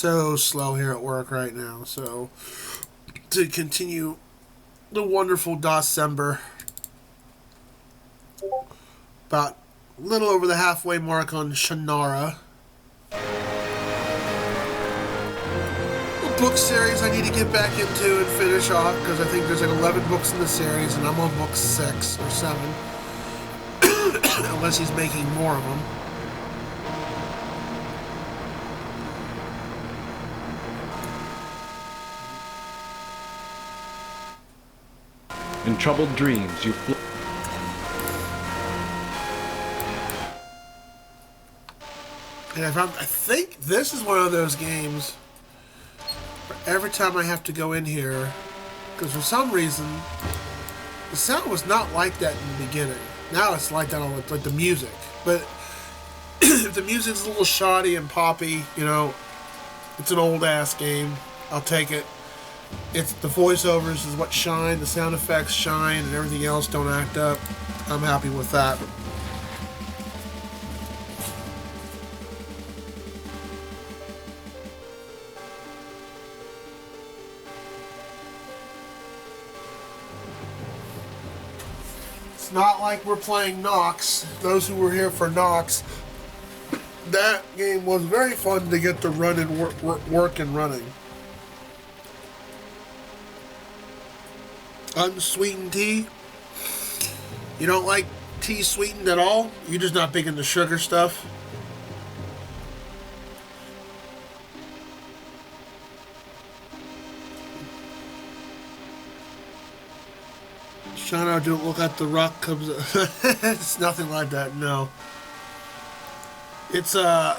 so slow here at work right now. So to continue the wonderful December, about a little over the halfway mark on Shannara. The book series I need to get back into and finish off because I think there's like 11 books in the series and I'm on book 6 or 7. Unless he's making more of them. In troubled dreams, you And I think this is one of those games where every time I have to go in here, because for some reason, the sound was not like that in the beginning. Now it's like that on like the music. But if the music's a little shoddy and poppy, you know, it's an old-ass game. I'll take it. It's the voiceovers is what shine, the sound effects shine, and everything else don't act up. I'm happy with that. It's not like we're playing Nox. Those who were here for Nox, that game was very fun to get to run and work and running. Unsweetened tea. You don't like tea sweetened at all? You're just not big into sugar stuff? Shannara, don't look at the rock comes. It's nothing like that. No. It's a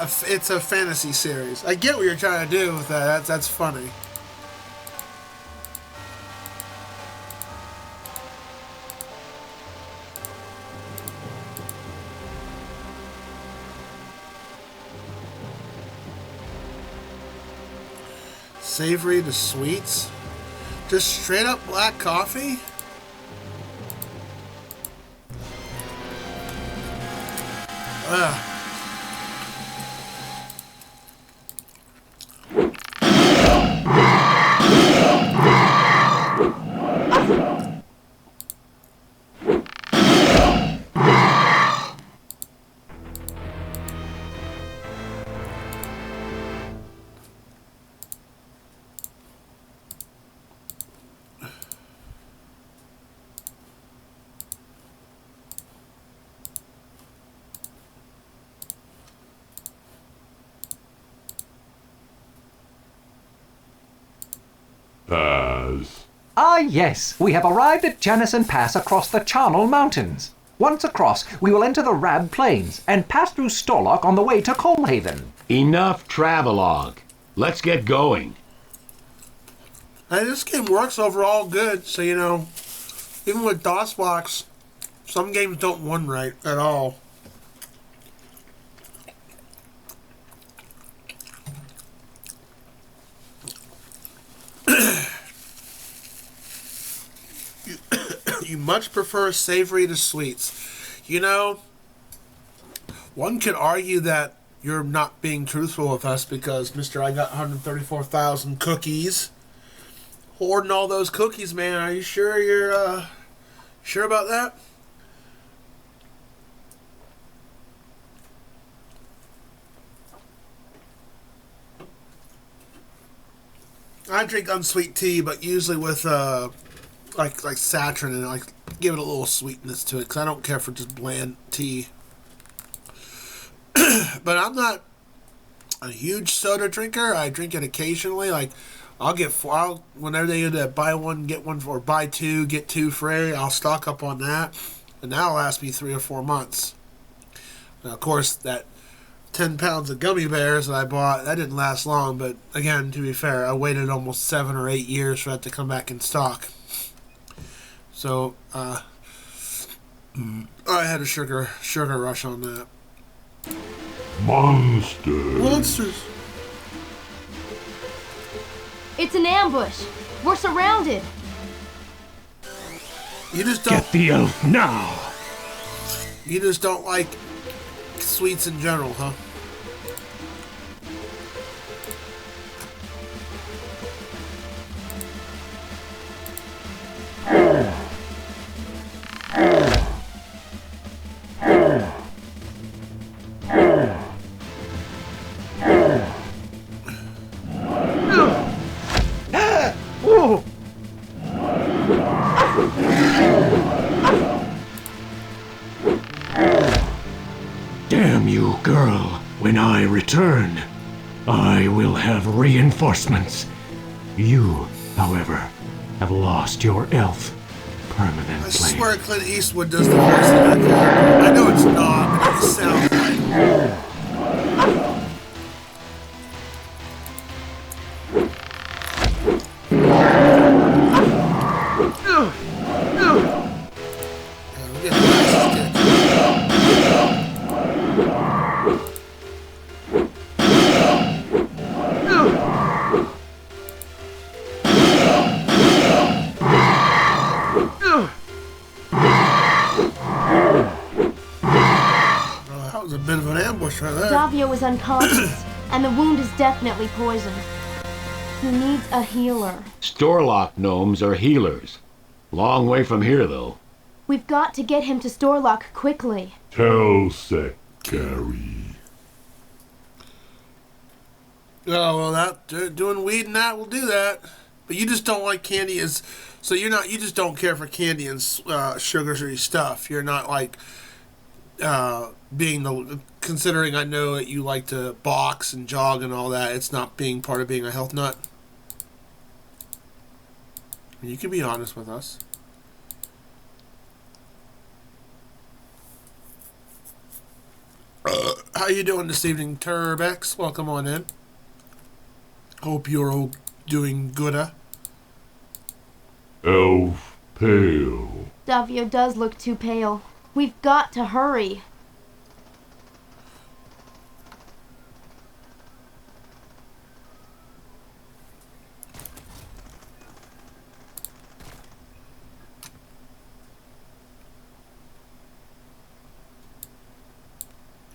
fantasy series. I get what you're trying to do with that. That's funny. Savory to sweets? Just straight up black coffee? Ugh. Ah, yes, we have arrived at Janison Pass across the Charnel Mountains. Once across, we will enter the Rab Plains and pass through Storlock on the way to Coalhaven. Enough travelogue. Let's get going. Hey, this game works overall good, so you know, even with DOS blocks, some games don't run right at all. You much prefer savory to sweets. You know, one could argue that you're not being truthful with us because, Mr. I got 134,000 cookies. Hoarding all those cookies, man. Are you sure you're, sure about that? I drink unsweet tea, but usually with, like Satrin and like give it a little sweetness to it because I don't care for just bland tea. But I'm not a huge soda drinker. I drink it occasionally. Like whenever they do that buy one get one or buy two get two free, I'll stock up on that, and that'll last me 3 or 4 months. Now, of course, that 10 pounds of gummy bears that I bought, that didn't last long. But again, to be fair, I waited almost 7 or 8 years for that to come back in stock. So, I had a sugar rush on that. Monsters. It's an ambush. We're surrounded. You just don't Get the elf now. You just don't like sweets in general, huh? return, I will have reinforcements. You, however, have lost your elf permanently. I swear Clint Eastwood does the voice of that character. I know it's not, but it just sounds like. A bit of an ambush right there. Davio is unconscious, and the wound is definitely poisoned. He needs a healer. Storelock gnomes are healers. Long way from here, though. We've got to get him to Storelock quickly. Tell Gary. Oh well, that doing weed and that will do that. But you just don't like candy as, so you just don't care for candy and sugary stuff. You're not like considering I know that you like to box and jog and all that. It's not being part of being a health nut. You can be honest with us. How you doing this evening, Turbex? Welcome on in. Hope you're all doing good. Elf pale. Davio does look too pale. We've got to hurry.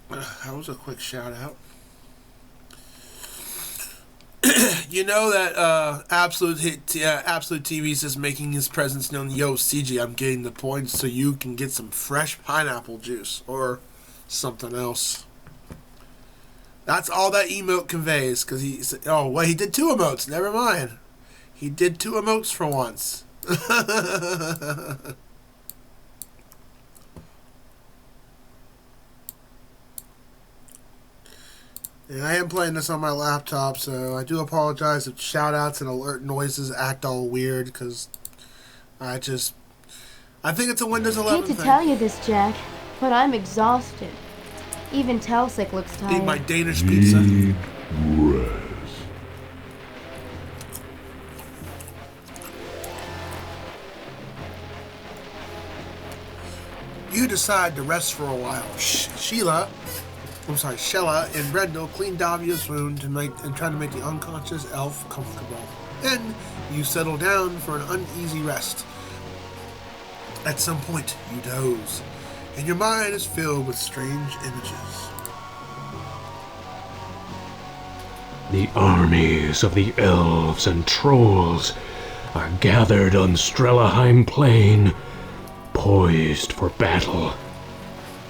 That was a quick shout out. You know that Absolute TV's is making his presence known. Yo, CG, I'm getting the points so you can get some fresh pineapple juice or something else. That's all that emote conveys. Because he said, oh, wait, he did 2 emotes. Never mind. He did 2 emotes for once. And I am playing this on my laptop, so I do apologize if shoutouts and alert noises act all weird, because I think it's a Windows 11 I hate to thing. tell you this, Jack, but I'm exhausted. Even Telsic looks Need tired. my Danish pizza. Need rest. You decide to rest for a while. Shella and Brendel clean Davio's wound and try to make the unconscious elf comfortable. Then you settle down for an uneasy rest. At some point, you doze, and your mind is filled with strange images. The armies of the elves and trolls are gathered on Strelaheim Plain, poised for battle.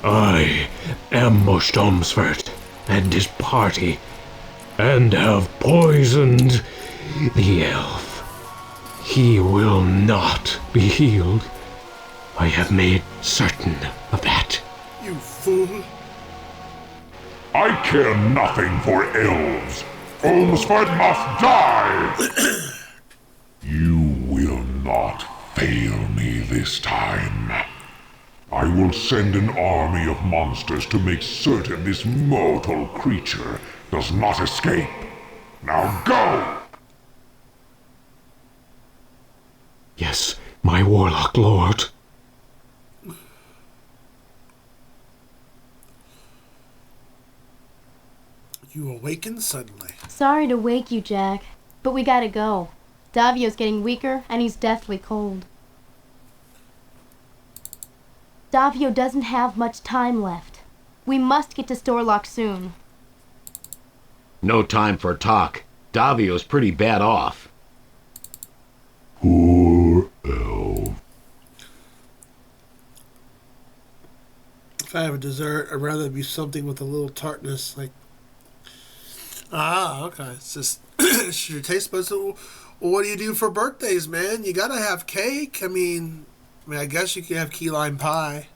I ambushed Omsford and his party, and have poisoned the elf. He will not be healed. I have made certain of that. You fool. I care nothing for elves. Olmsford must die! You will not fail me this time. I will send an army of monsters to make certain this mortal creature does not escape. Now go! Yes, my warlock lord. You awaken suddenly. Sorry to wake you, Jack, but we gotta go. Davio's getting weaker, and he's deathly cold. Davio doesn't have much time left. We must get to Storelock soon. No time for talk. Davio's pretty bad off. Poor elf. If I have a dessert, I'd rather it be something with a little tartness, like... Ah, okay. It's just... it's your taste buds. Well, what do you do for birthdays, man? You gotta have cake. I mean, I guess you can have key lime pie.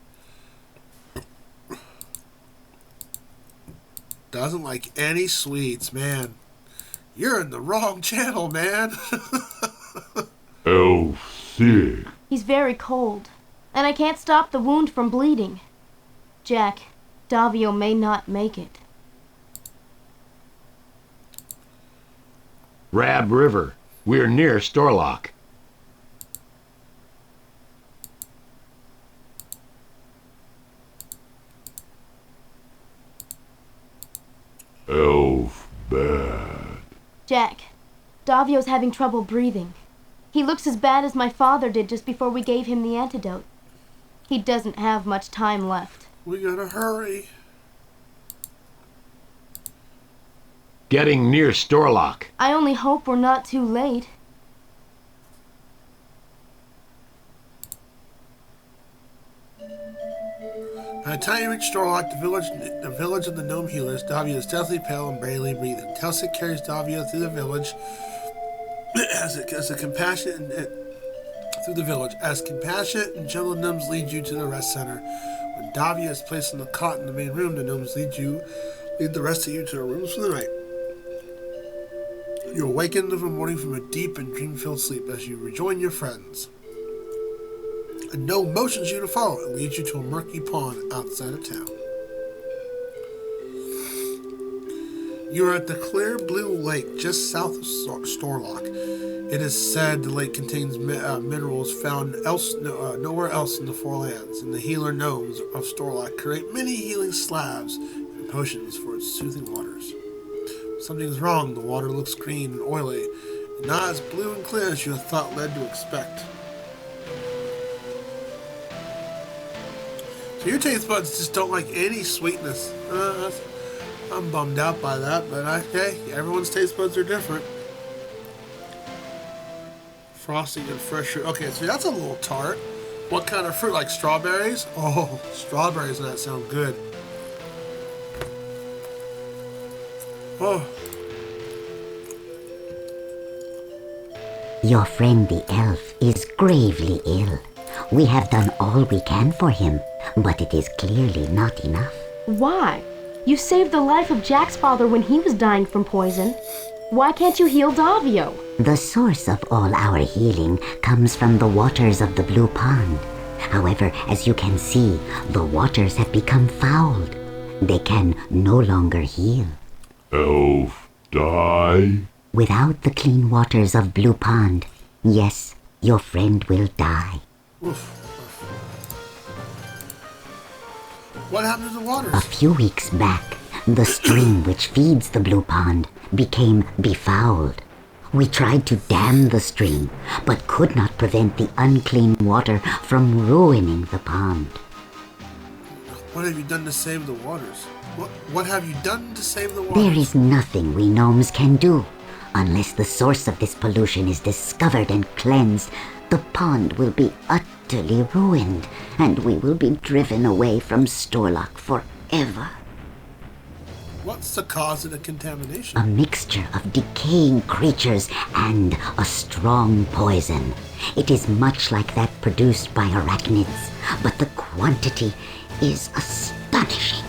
doesn't like any sweets, man. You're in the wrong channel, man. Elf sick. He's very cold, and I can't stop the wound from bleeding. Jack, Davio may not make it. Rab River. We're near Storlock. Elf bad. Jack, Davio's having trouble breathing. He looks as bad as my father did just before we gave him the antidote. He doesn't have much time left. We gotta hurry. Getting near Storlock. I only hope we're not too late. By the time you reach Storlock, the village of the gnome healers, Davio is deathly pale and barely breathing. Telsic carries Davio through the village as compassionate and gentle gnomes lead you to the rest center. When Davio is placed in the cot in the main room, the gnomes lead the rest of you to the rooms for the night. You awaken in the morning from a deep and dream-filled sleep as you rejoin your friends. A gnome motions you to follow and leads you to a murky pond outside of town. You are at the clear blue lake just south of Storlock. It is said the lake contains minerals found nowhere else in the Four Lands, and the healer gnomes of Storlock create many healing slabs and potions for its soothing waters. Something's wrong. The water looks green and oily, and not as blue and clear as you had thought led to expect. So your taste buds just don't like any sweetness. I'm bummed out by that, but okay, everyone's taste buds are different. Frosting and fresh fruit. Okay, so that's a little tart. What kind of fruit? Like strawberries? Oh, strawberries, that sound good. Oh. Your friend the elf is gravely ill. We have done all we can for him, but it is clearly not enough. Why? You saved the life of Jack's father when he was dying from poison. Why can't you heal Davio? The source of all our healing comes from the waters of the Blue Pond. However, as you can see, the waters have become fouled. They can no longer heal. Elf die? Without the clean waters of Blue Pond, yes, your friend will die. Oof. What happened to the waters? A few weeks back, the stream which feeds the Blue Pond became befouled. We tried to dam the stream, but could not prevent the unclean water from ruining the pond. What have you done to save the waters? What have you done to save the waters? There is nothing we gnomes can do. Unless the source of this pollution is discovered and cleansed, the pond will be utterly ruined, and we will be driven away from Storlock forever. What's the cause of the contamination? A mixture of decaying creatures and a strong poison. It is much like that produced by arachnids, but the quantity is astonishing.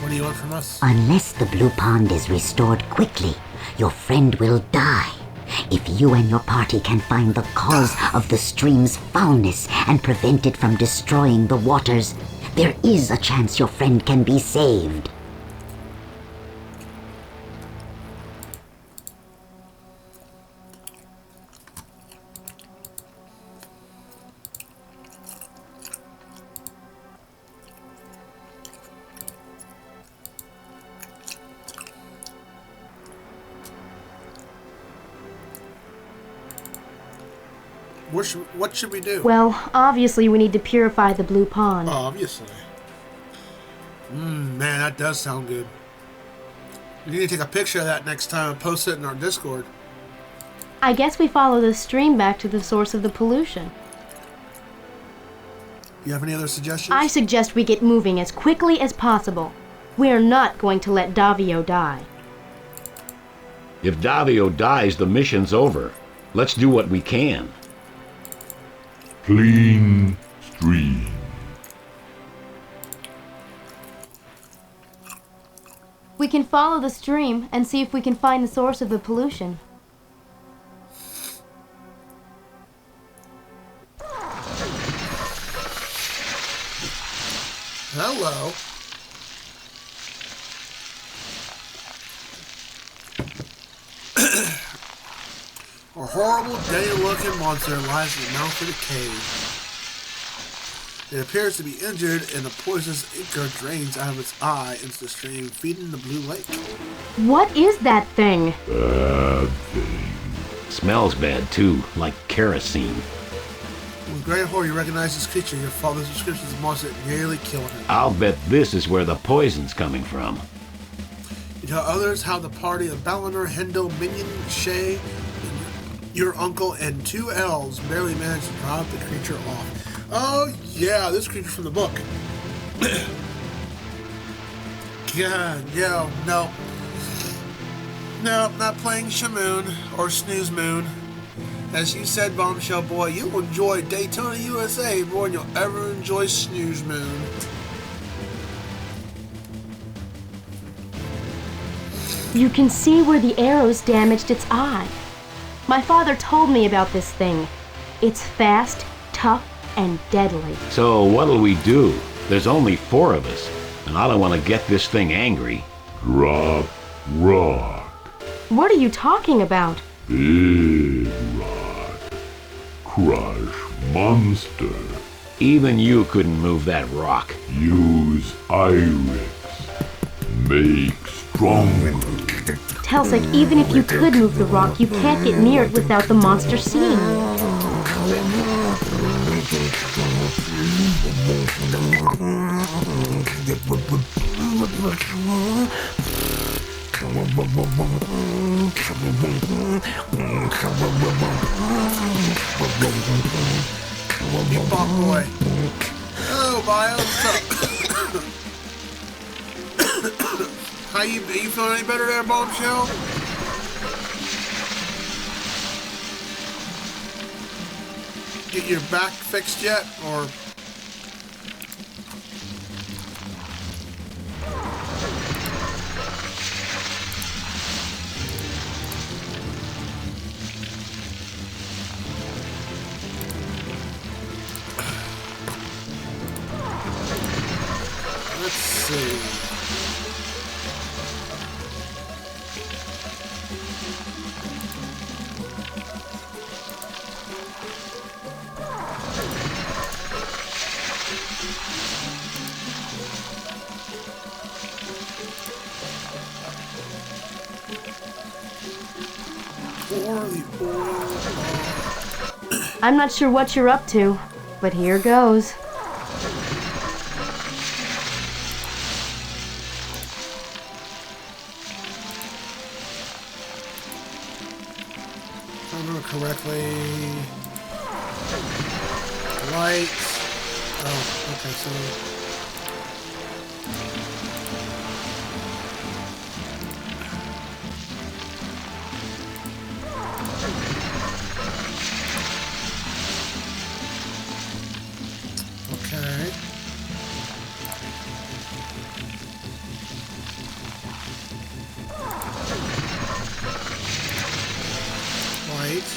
What do you want from us? Unless the Blue Pond is restored quickly, your friend will die. If you and your party can find the cause of the stream's foulness and prevent it from destroying the waters, there is a chance your friend can be saved. What should we do? Well, obviously we need to purify the Blue Pond. Obviously. Man, that does sound good. We need to take a picture of that next time and post it in our Discord. I guess we follow the stream back to the source of the pollution. You have any other suggestions? I suggest we get moving as quickly as possible. We're not going to let Davio die. If Davio dies, the mission's over. Let's do what we can. Clean stream. We can follow the stream and see if we can find the source of the pollution. Hello. A horrible, day-looking monster lies in the mouth of the cave. It appears to be injured, and the poisonous ichor drains out of its eye into the stream, feeding the blue lake. What is that thing? Bad thing. Smells bad too, like kerosene. With great horror, you recognize this creature. Your father's description of the monster nearly killed him. I'll bet this is where the poison's coming from. You tell others how the party of Ballinger, Hendo, Minion, Shay, your uncle, and 2 elves barely managed to drive the creature off. Oh, yeah, this creature from the book. God, yeah, no. No, not playing Shamoon or Snooze Moon. As you said, Bombshell Boy, you will enjoy Daytona USA more than you'll ever enjoy Snooze Moon. You can see where the arrows damaged its eye. My father told me about this thing. It's fast, tough, and deadly. So what'll we do? There's only 4 of us, and I don't want to get this thing angry. Drop rock. What are you talking about? Big rock. Crush monster. Even you couldn't move that rock. Use Iris. Make stronger. Telsic, even if you could move the rock, you can't get near it without the monster seeing you. Big Bop Boy. Oh, Bio, what's up? How you feeling any better there, Bombshell? Get your back fixed yet, or? Let's see. I'm not sure what you're up to, but here goes. If I remember correctly, light. Oh, okay, so. Okay. Light.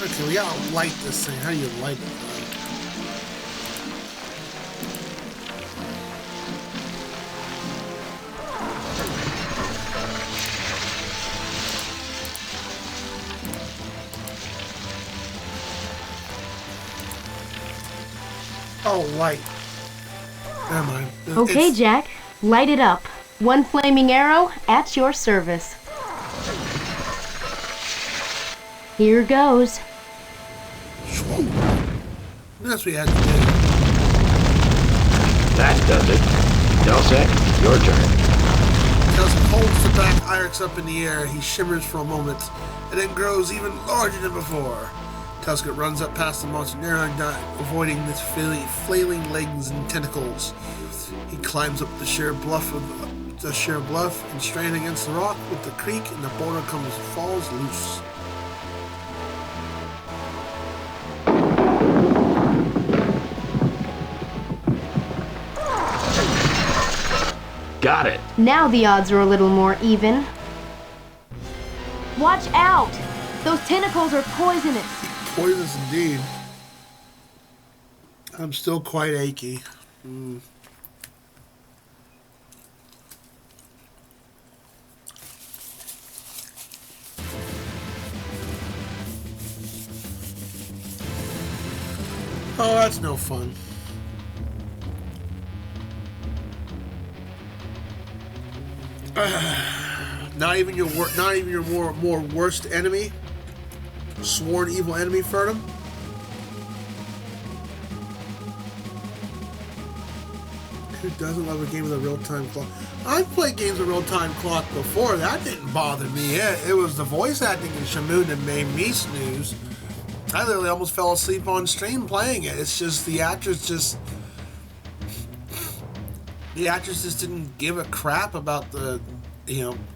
Okay, we gotta light this thing. How do you light it? Oh, light. Never mind. Okay, It's- Jack, light it up. One flaming arrow at your service. Here goes. That's what we had to do. That does it. Delsec, your turn. Telsic holds the back Irex up in the air. He shimmers for a moment, and then grows even larger than before. Telsic runs up past the monster, narrowly avoiding its flailing legs and tentacles. He climbs up the sheer bluff, and straining against the rock with the creak, and the boulder falls loose. got it. Now the odds are a little more even. Watch out! Those tentacles are poisonous. Poisonous indeed. I'm still quite achy. Oh, that's no fun. Not even your more worst enemy, sworn evil enemy, Ferdum. Who doesn't love a game with a real-time clock? I've played games with real-time clock before. That didn't bother me. It was the voice acting in Shamu that made me snooze. I literally almost fell asleep on stream playing it. It's just the actress just didn't give a crap about the,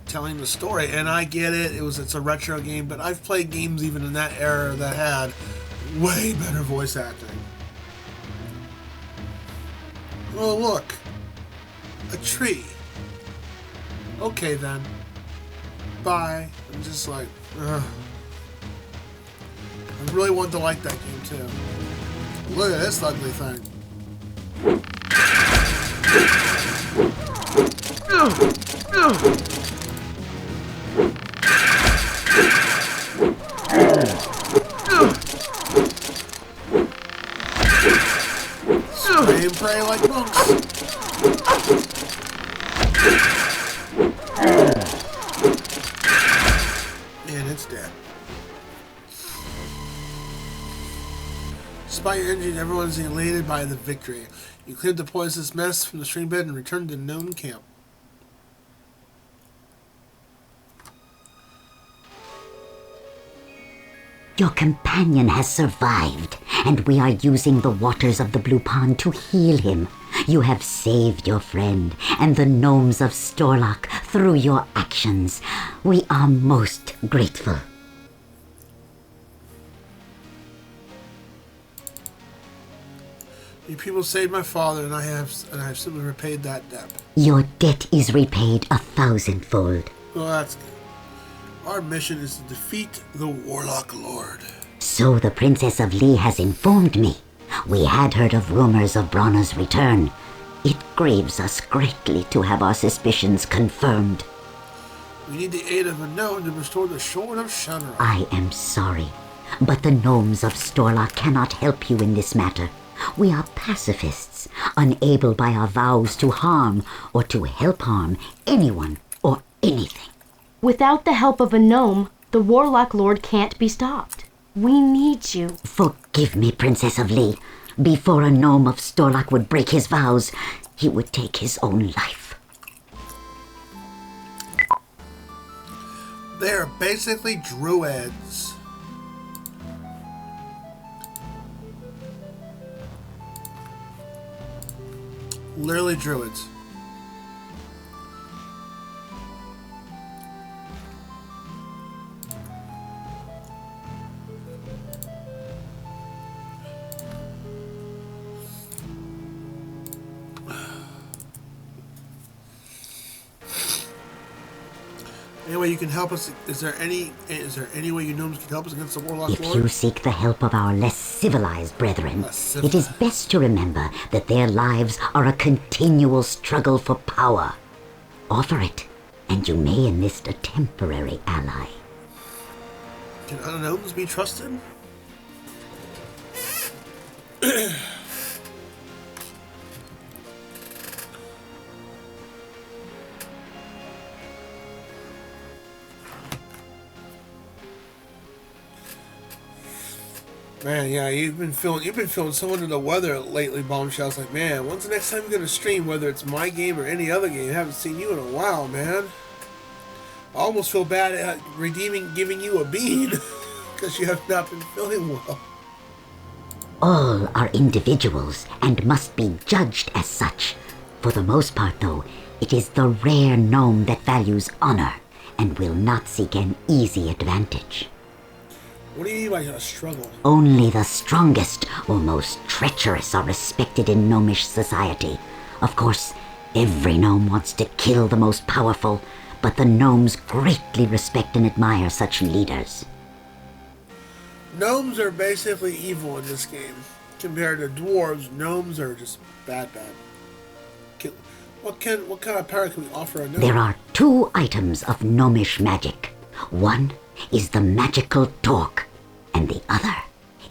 telling the story. And I get it. It's a retro game, but I've played games even in that era that had way better voice acting. Oh, look. A tree. Okay, then. Bye. I'm just like, ugh. I really wanted to like that game, too. Look at this ugly thing. Spray and pray like monks. And it's dead. Despite your injuries, everyone is elated by the victory. You cleared the poisonous mess from the stream bed and returned to known camp. Your companion has survived, and we are using the waters of the Blue Pond to heal him. You have saved your friend and the gnomes of Storlock through your actions. We are most grateful. You people saved my father, and I have simply repaid that debt. Your debt is repaid 1,000-fold. Well, that's good. Our mission is to defeat the Warlock Lord. So the Princess of Lee has informed me. We had heard of rumors of Brana's return. It grieves us greatly to have our suspicions confirmed. We need the aid of a gnome to restore the sword of Shannara. I am sorry, but the gnomes of Storlock cannot help you in this matter. We are pacifists, unable by our vows to harm or to help harm anyone or anything. Without the help of a gnome, the Warlock Lord can't be stopped. We need you. Forgive me, Princess of Lee. Before a gnome of Storlock would break his vows, he would take his own life. They are basically druids. Literally druids. Any way you can help us? Is there any way you gnomes can help us against the Warlock If Lord? you seek the help of our less civilized brethren, it is best to remember that their lives are a continual struggle for power. Offer it, and you may enlist a temporary ally. Can unknowns be trusted? Man, yeah, you've been feeling so under the weather lately, Bombshell's like, man, when's the next time you're gonna stream, whether it's my game or any other game? I haven't seen you in a while, man. I almost feel bad at giving you a bean, because you have not been feeling well. All are individuals and must be judged as such. For the most part, though, it is the rare gnome that values honor and will not seek an easy advantage. What do you mean by a struggle? Only the strongest or most treacherous are respected in gnomish society. Of course, Every gnome wants to kill the most powerful, but the gnomes greatly respect and admire such leaders. Gnomes are basically evil in this game. Compared to dwarves, gnomes are just bad. What kind of power can we offer a gnome? There are 2 items of gnomish magic. One is the magical torque, and the other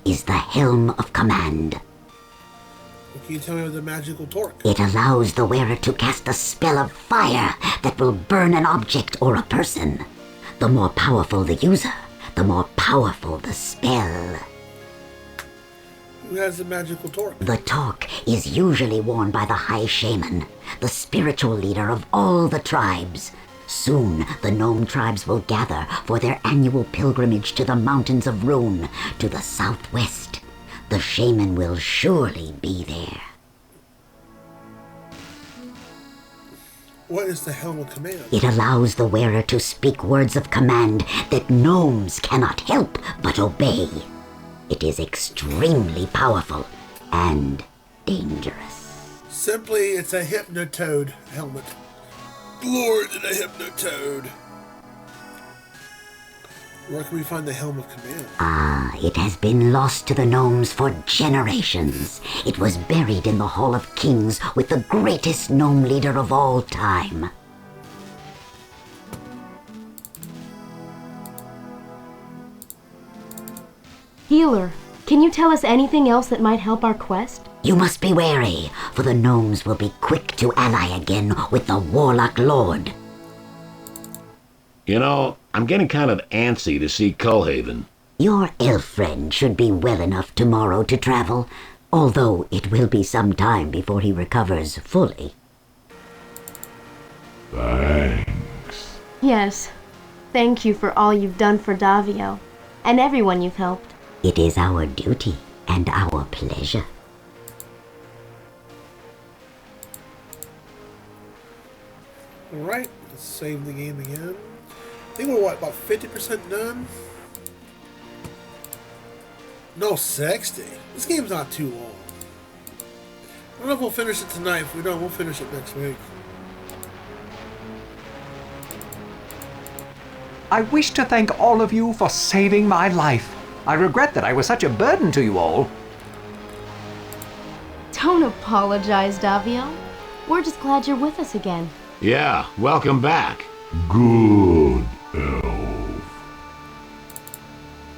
is the Helm of Command. What can you tell me about the magical torque? It allows the wearer to cast a spell of fire that will burn an object or a person. The more powerful the user, the more powerful the spell. Who has the magical torque? The torque is usually worn by the High Shaman, the spiritual leader of all the tribes. Soon, the gnome tribes will gather for their annual pilgrimage to the mountains of Rune, to the southwest. The shaman will surely be there. What is the Helm of Command? It allows the wearer to speak words of command that gnomes cannot help but obey. It is extremely powerful and dangerous. Simply, it's a Hypnotoad helmet. Lord, and a Hypnotoad. Where can we find the Helm of Command? It has been lost to the gnomes for generations. It was buried in the Hall of Kings with the greatest gnome leader of all time. Healer, can you tell us anything else that might help our quest? You must be wary, for the gnomes will be quick to ally again with the Warlock Lord. You know, I'm getting kind of antsy to see Cullhaven. Your elf friend should be well enough tomorrow to travel, although it will be some time before he recovers fully. Thanks. Yes. Thank you for all you've done for Davio, and everyone you've helped. It is our duty and our pleasure. Alright, let's save the game again. I think we're, about 50% done? No, 60. This game's not too long. I don't know if we'll finish it tonight. If we don't, we'll finish it next week. I wish to thank all of you for saving my life. I regret that I was such a burden to you all. Don't apologize, Davio. We're just glad you're with us again. Yeah, welcome back. Good elf.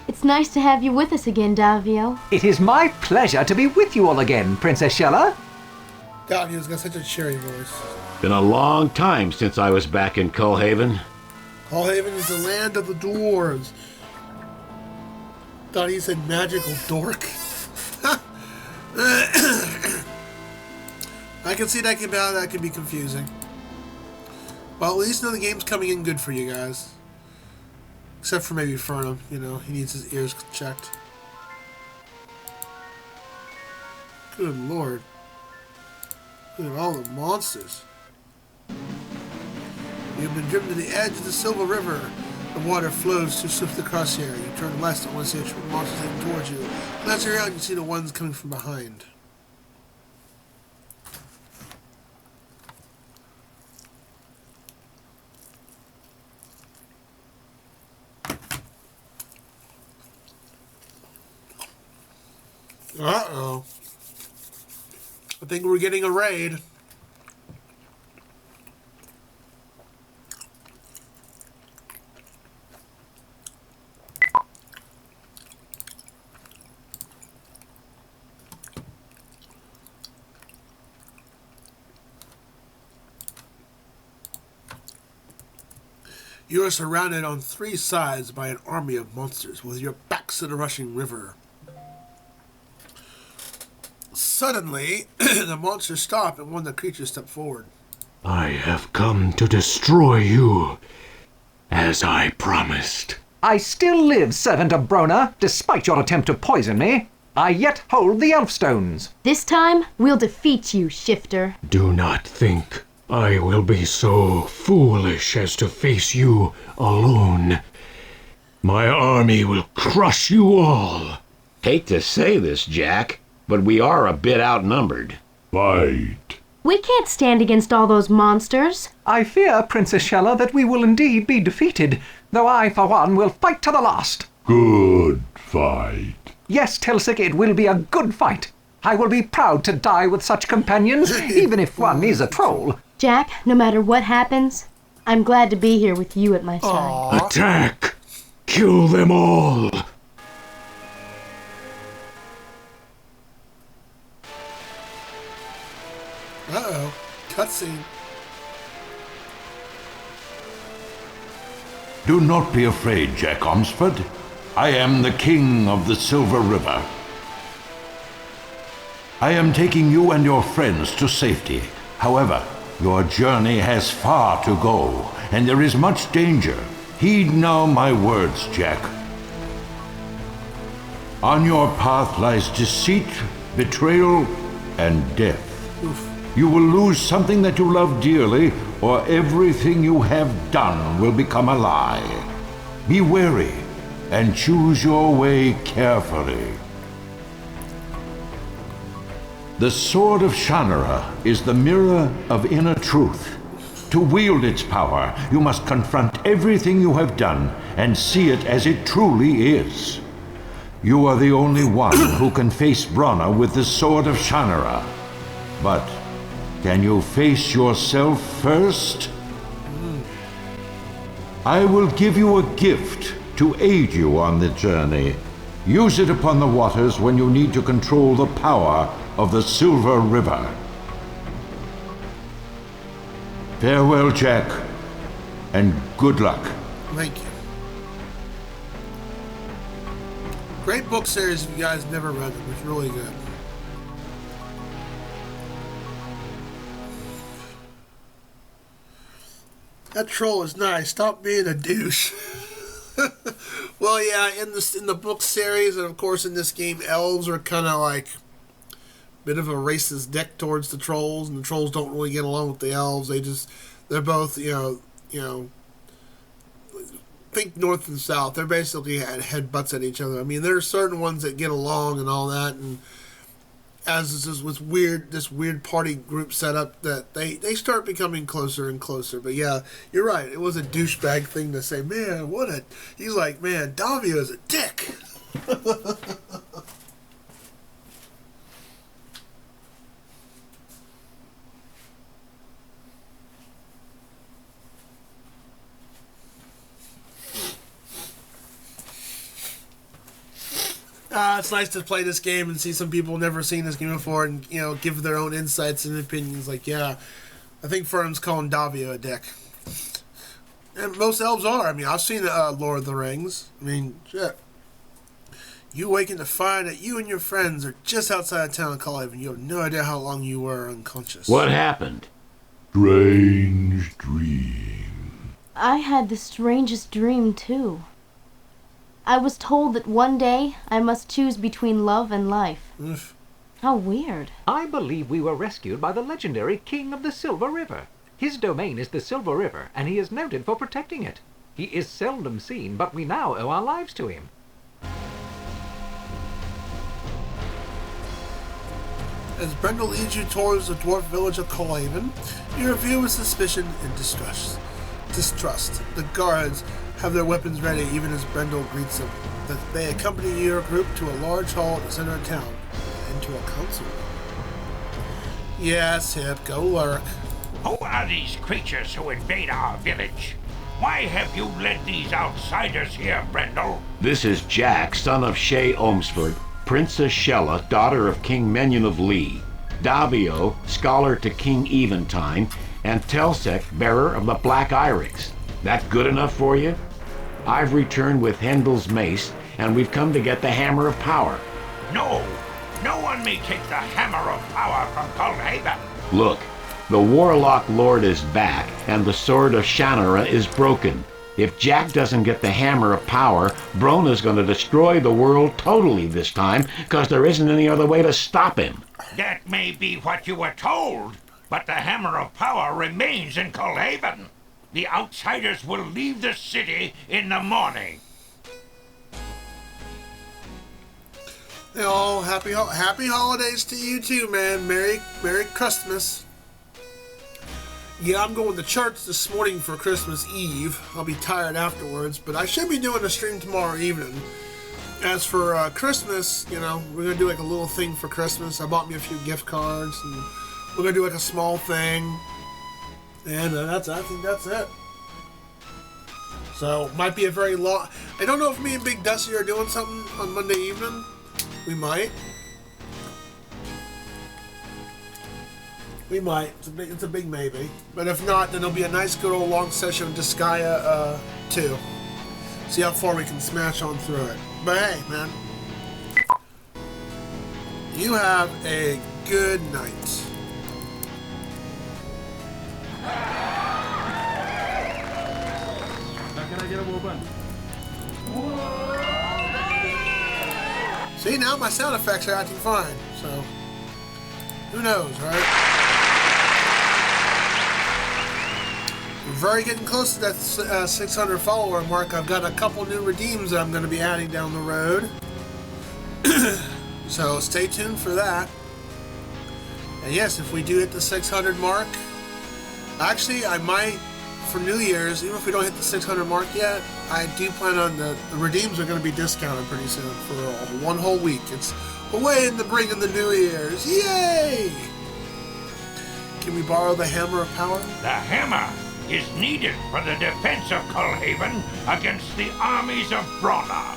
It's nice to have you with us again, Davio. It is my pleasure to be with you all again, Princess Shella. Davio's got such a cheery voice. Been a long time since I was back in Cullhaven. Cullhaven is the land of the dwarves. Thought he said magical dork. I can see that can be confusing. Well, at least know the game's coming in good for you guys. Except for maybe Fernum, you know, he needs his ears checked. Good lord. Look at all the monsters. You've been driven to the edge of the Silver River. The water flows too swift across here. You turn west and want to see a troop of monsters heading towards you. Glance around and you see the ones coming from behind. Uh-oh. I think we're getting a raid. You are surrounded on 3 sides by an army of monsters with your backs to the rushing river. Suddenly, the monsters stop and one of the creatures step forward. I have come to destroy you, as I promised. I still live, servant of Brona, despite your attempt to poison me. I yet hold the elf stones. This time, we'll defeat you, Shifter. Do not think I will be so foolish as to face you alone. My army will crush you all. Hate to say this, Jack, but we are a bit outnumbered. Fight We can't stand against all those monsters. I fear, Princess Shella, that we will indeed be defeated, though I, for one, will fight to the last. Good fight. Yes, Tilsik, it will be a good fight. I will be proud to die with such companions, even if one is a troll. Jack, no matter what happens, I'm glad to be here with you at my side. Attack! Kill them all! Uh-oh. Cutscene. Do not be afraid, Jack Omsford. I am the King of the Silver River. I am taking you and your friends to safety. However, your journey has far to go, and there is much danger. Heed now my words, Jack. On your path lies deceit, betrayal, and death. You will lose something that you love dearly, or everything you have done will become a lie. Be wary and choose your way carefully. The Sword of Shannara is the mirror of inner truth. To wield its power, you must confront everything you have done and see it as it truly is. You are the only one who can face Bronna with the Sword of Shannara. But can you face yourself first? I will give you a gift to aid you on the journey. Use it upon the waters when you need to control the power of the Silver River. Farewell, Jack, and good luck. Thank you. Great book series if you guys never read them. It's really good. That troll is nice. Stop being a douche. Well, yeah, in the book series, and of course in this game, elves are kind of like a bit of a racist dick towards the trolls, and the trolls don't really get along with the elves. They're both, you know, think north and south. They're basically head butts at each other. I mean, there are certain ones that get along and all that, and as this is with this weird party group setup, that they start becoming closer and closer. But yeah, you're right. It was a douchebag thing to say, man, he's like, man, Davio is a dick. It's nice to play this game and see some people never seen this game before and, give their own insights and opinions. Like, yeah, I think Fern's calling Davio a dick. And most elves are. I mean, I've seen Lord of the Rings. I mean, shit. You awaken to find that you and your friends are just outside of town of Collhaven. You have no idea how long you were unconscious. What happened? Strange dream. I had the strangest dream, too. I was told that one day I must choose between love and life. Oof. How weird. I believe we were rescued by the legendary King of the Silver River. His domain is the Silver River, and he is noted for protecting it. He is seldom seen, but we now owe our lives to him. As Brendel leads you towards the dwarf village of Collhaven, you review with suspicion and distrust. The guards have their weapons ready even as Brendel greets them. They accompany your group to a large hall at the center of town and to a council room. Yes, Hip, go lurk. Who are these creatures who invade our village? Why have you led these outsiders here, Brendel? This is Jack, son of Shay Omsford, Princess Shella, daughter of King Menyon of Lee, Davio, scholar to King Eventide, and Telsek, bearer of the Black Iryx. That good enough for you? I've returned with Hendel's mace, and we've come to get the Hammer of Power. No! No one may take the Hammer of Power from Collhaven! Look, the Warlock Lord is back, and the Sword of Shannara is broken. If Jack doesn't get the Hammer of Power, Brona's going to destroy the world totally this time, because there isn't any other way to stop him. That may be what you were told, but the Hammer of Power remains in Collhaven. The outsiders will leave the city in the morning. Oh, happy holidays to you too, man. Merry Christmas. Yeah, I'm going to church this morning for Christmas Eve. I'll be tired afterwards, but I should be doing a stream tomorrow evening. As for Christmas, you know, we're going to do like a little thing for Christmas. I bought me a few gift cards, and we're going to do like a small thing. And I think that's it. So, might be a very long... I don't know if me and Big Dusty are doing something on Monday evening. We might. We might. It's a big maybe. But if not, then it'll be a nice good old long session of Disgaea 2. See how far we can smash on through it. But hey, man. You have a good night. Now can I get a woman? See, now my sound effects are acting fine. So, who knows, right? Very getting close to that 600 follower mark. I've got a couple new redeems that I'm going to be adding down the road. So stay tuned for that. And yes, if we do hit the 600 mark, actually I might, for New Year's, even if we don't hit the 600 mark yet, I do plan on the redeems are going to be discounted pretty soon for one whole week. It's a way in the bring in the New Year's. Yay! Can we borrow the Hammer of Power? The hammer is needed for the defense of Cullhaven against the armies of Brawler.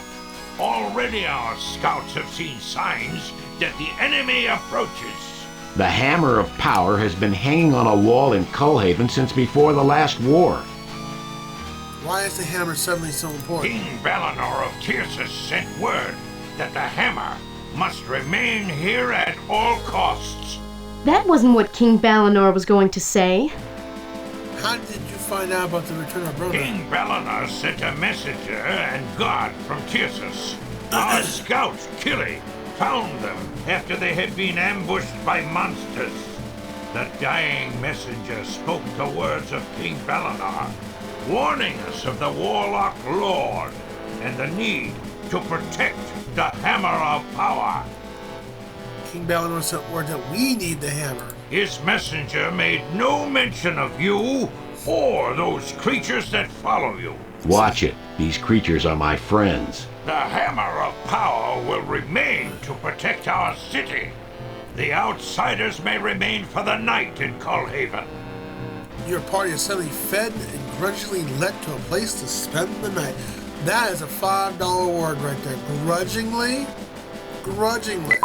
Already our scouts have seen signs that the enemy approaches. The Hammer of Power has been hanging on a wall in Cullhaven since before the last war. Why is the hammer suddenly so important? King Balinor of Tirsus sent word that the hammer must remain here at all costs. That wasn't what King Balinor was going to say. How did you find out about the return of brother? King Balinor sent a messenger and guard from Tirsus. Our scout, Killy, found them after they had been ambushed by monsters. The dying messenger spoke the words of King Balinor, warning us of the Warlock Lord and the need to protect the Hammer of Power. King Balinor sent word that we need the hammer. His messenger made no mention of you or those creatures that follow you. Watch it. These creatures are my friends. The Hammer of Power will remain to protect our city. The outsiders may remain for the night in Cullhaven. Your party is suddenly fed and grudgingly led to a place to spend the night. That is a $5 word right there. Grudgingly? Grudgingly.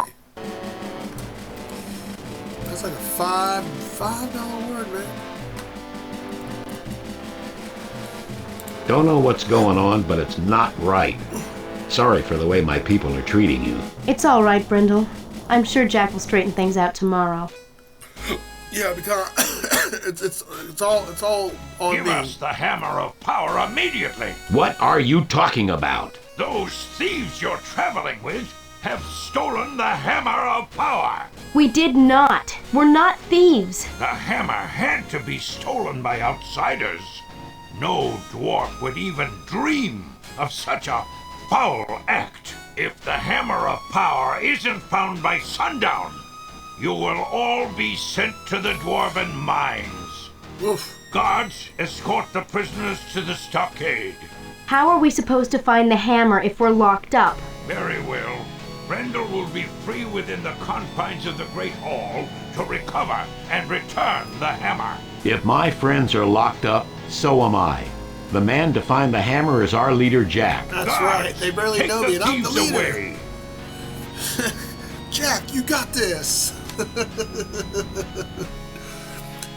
That's like a $5 word, man. Don't know what's going on, but it's not right. Sorry for the way my people are treating you. It's all right, Brindle. I'm sure Jack will straighten things out tomorrow. Yeah, because it's all on Give me. us the Hammer of Power immediately. What are you talking about? Those thieves you're traveling with have stolen the Hammer of Power. We did not. We're not thieves. The hammer had to be stolen by outsiders. No dwarf would even dream of such a foul act. If the Hammer of Power isn't found by sundown, you will all be sent to the dwarven mines. Oof. Guards, escort the prisoners to the stockade. How are we supposed to find the hammer if we're locked up? Very well. Brendel will be free within the confines of the Great Hall to recover and return the hammer. If my friends are locked up, so am I. The man to find the hammer is our leader, Jack. That's Guards, right. They barely take know the me, and I'm the thieves leader. away. Jack, you got this.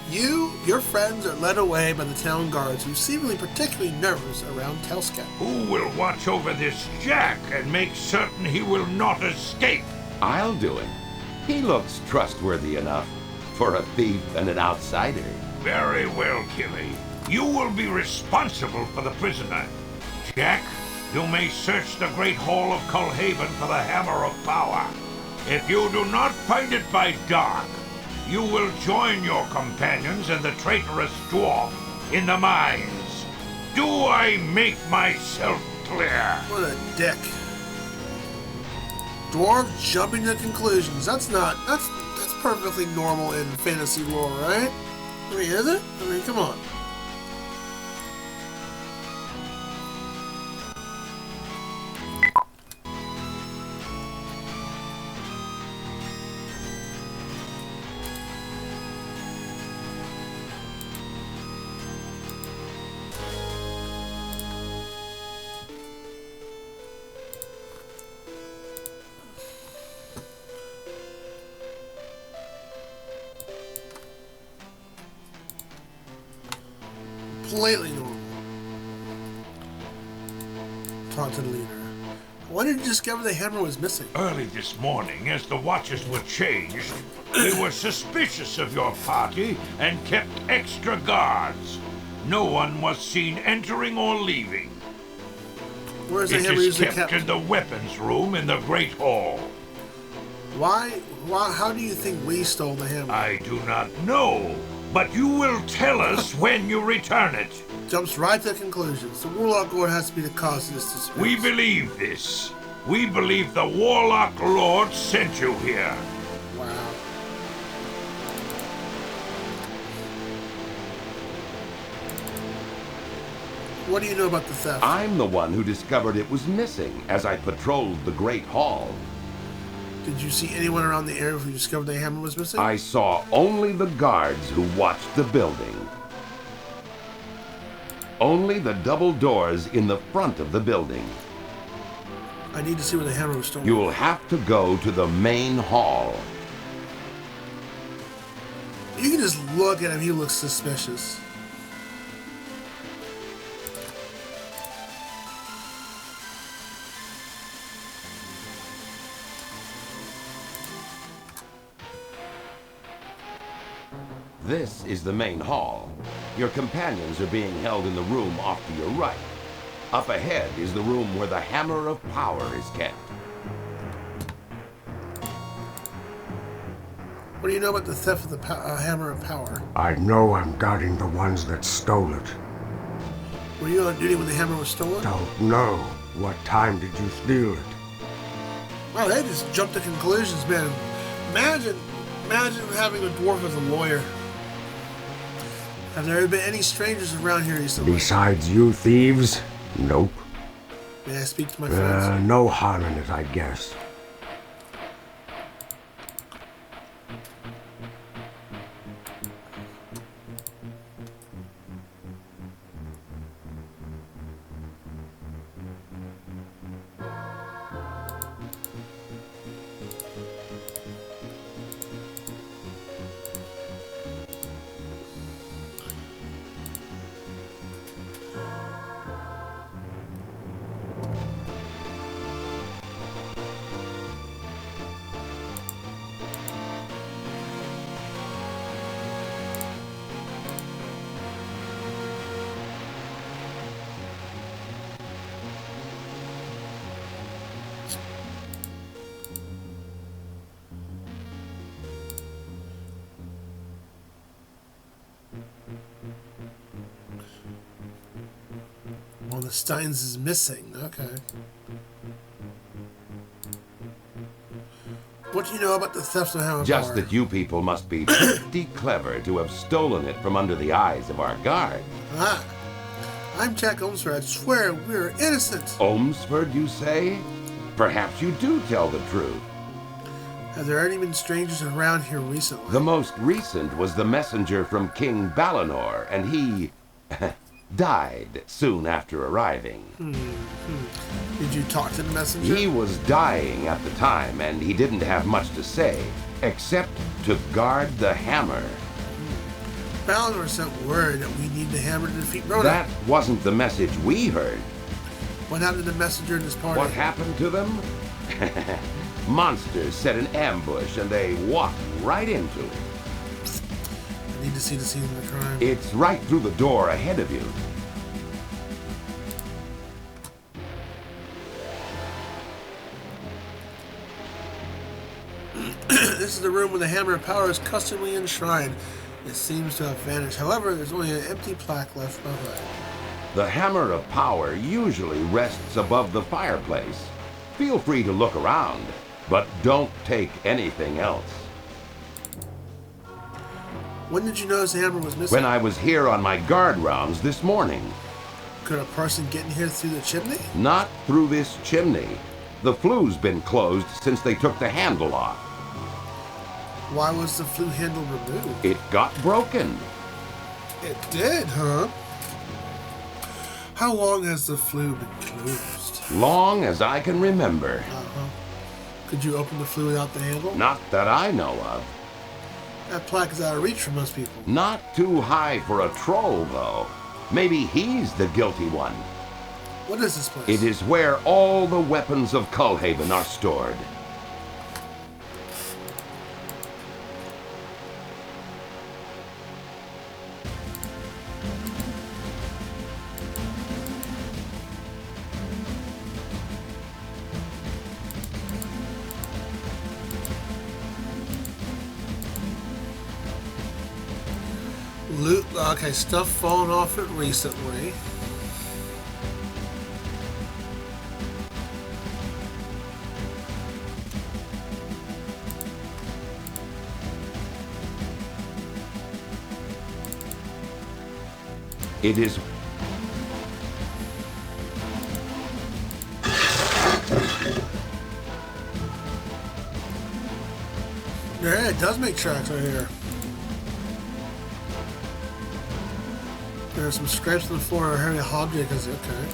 You, your friends are led away by the town guards, who seemingly particularly nervous around Telska. Who will watch over this Jack and make certain he will not escape? I'll do it. He looks trustworthy enough for a thief and an outsider. Very well, Killy. You will be responsible for the prisoner. Jack, you may search the Great Hall of Cullhaven for the Hammer of Power. If you do not find it by dark, you will join your companions and the traitorous dwarf in the mines. Do I make myself clear? What a dick. Dwarves jumping to conclusions. That's perfectly normal in fantasy lore, right? I mean, is it? I mean, come on. Completely normal. Talk to the leader. When did you discover the hammer was missing? Early this morning, as the watches were changed, they were suspicious of your party and kept extra guards. No one was seen entering or leaving. Where's the It hammer is usually kept kept? in the weapons room in the Great Hall. Why? How do you think we stole the hammer? I do not know, but you will tell us when you return it. Jumps right to conclusions. The Warlock Lord has to be the cause of this dispute. We believe this. We believe the Warlock Lord sent you here. Wow. What do you know about the theft? I'm the one who discovered it was missing as I patrolled the Great Hall. Did you see anyone around the area who discovered the hammer was missing? I saw only the guards who watched the building. Only the double doors in the front of the building. I need to see where the hammer was stolen. You'll have to go to the main hall. You can just look at him. He looks suspicious. This is the main hall. Your companions are being held in the room off to your right. Up ahead is the room where the Hammer of Power is kept. What do you know about the theft of the Hammer of Power? I know I'm guarding the ones that stole it. Were you on duty when the hammer was stolen? Don't know. What time did you steal it? Wow, they just jumped to conclusions, man. Imagine having a dwarf as a lawyer. Have there ever been any strangers around here recently? Besides you thieves? Nope. May I speak to my friends? No harm in it, I guess. One of the Steins is missing. Okay. What do you know about the theft of the Hammer of Just Power? that you people must be pretty clever to have stolen it from under the eyes of our guard. Ah. I'm Jack Olmsford. I swear we're innocent. Olmsford, you say? Perhaps you do tell the truth. Have there any been strangers around here recently? The most recent was the messenger from King Balinor, and he died soon after arriving. Did you talk to the messenger? He was dying at the time, and he didn't have much to say, except to guard the hammer. Balinor sent word that we need the hammer to defeat Rhoda. That wasn't the message we heard. What happened to the messenger and his party? What happened to them? Monsters set an ambush, and they walked right into it. I need to see the scene of the crime. It's right through the door ahead of you. This is the room where the Hammer of Power is customary enshrined. It seems to have vanished. However, there's only an empty plaque left behind. The Hammer of Power usually rests above the fireplace. Feel free to look around, but don't take anything else. When did you notice the hammer was missing? When I was here on my guard rounds this morning. Could a person get in here through the chimney? Not through this chimney. The flue's been closed since they took the handle off. Why was the flue handle removed? It got broken. It did, huh? How long has the flue been closed? Long as I can remember. Uh-huh. Could you open the flue without the handle? Not that I know of. That plaque is out of reach for most people. Not too high for a troll, though. Maybe he's the guilty one. What is this place? It is where all the weapons of Cullhaven are stored. Loot, okay, stuff fallen off it recently. It is... Yeah, it does make tracks right here. There's some scrapes on the floor or heavy object is okay.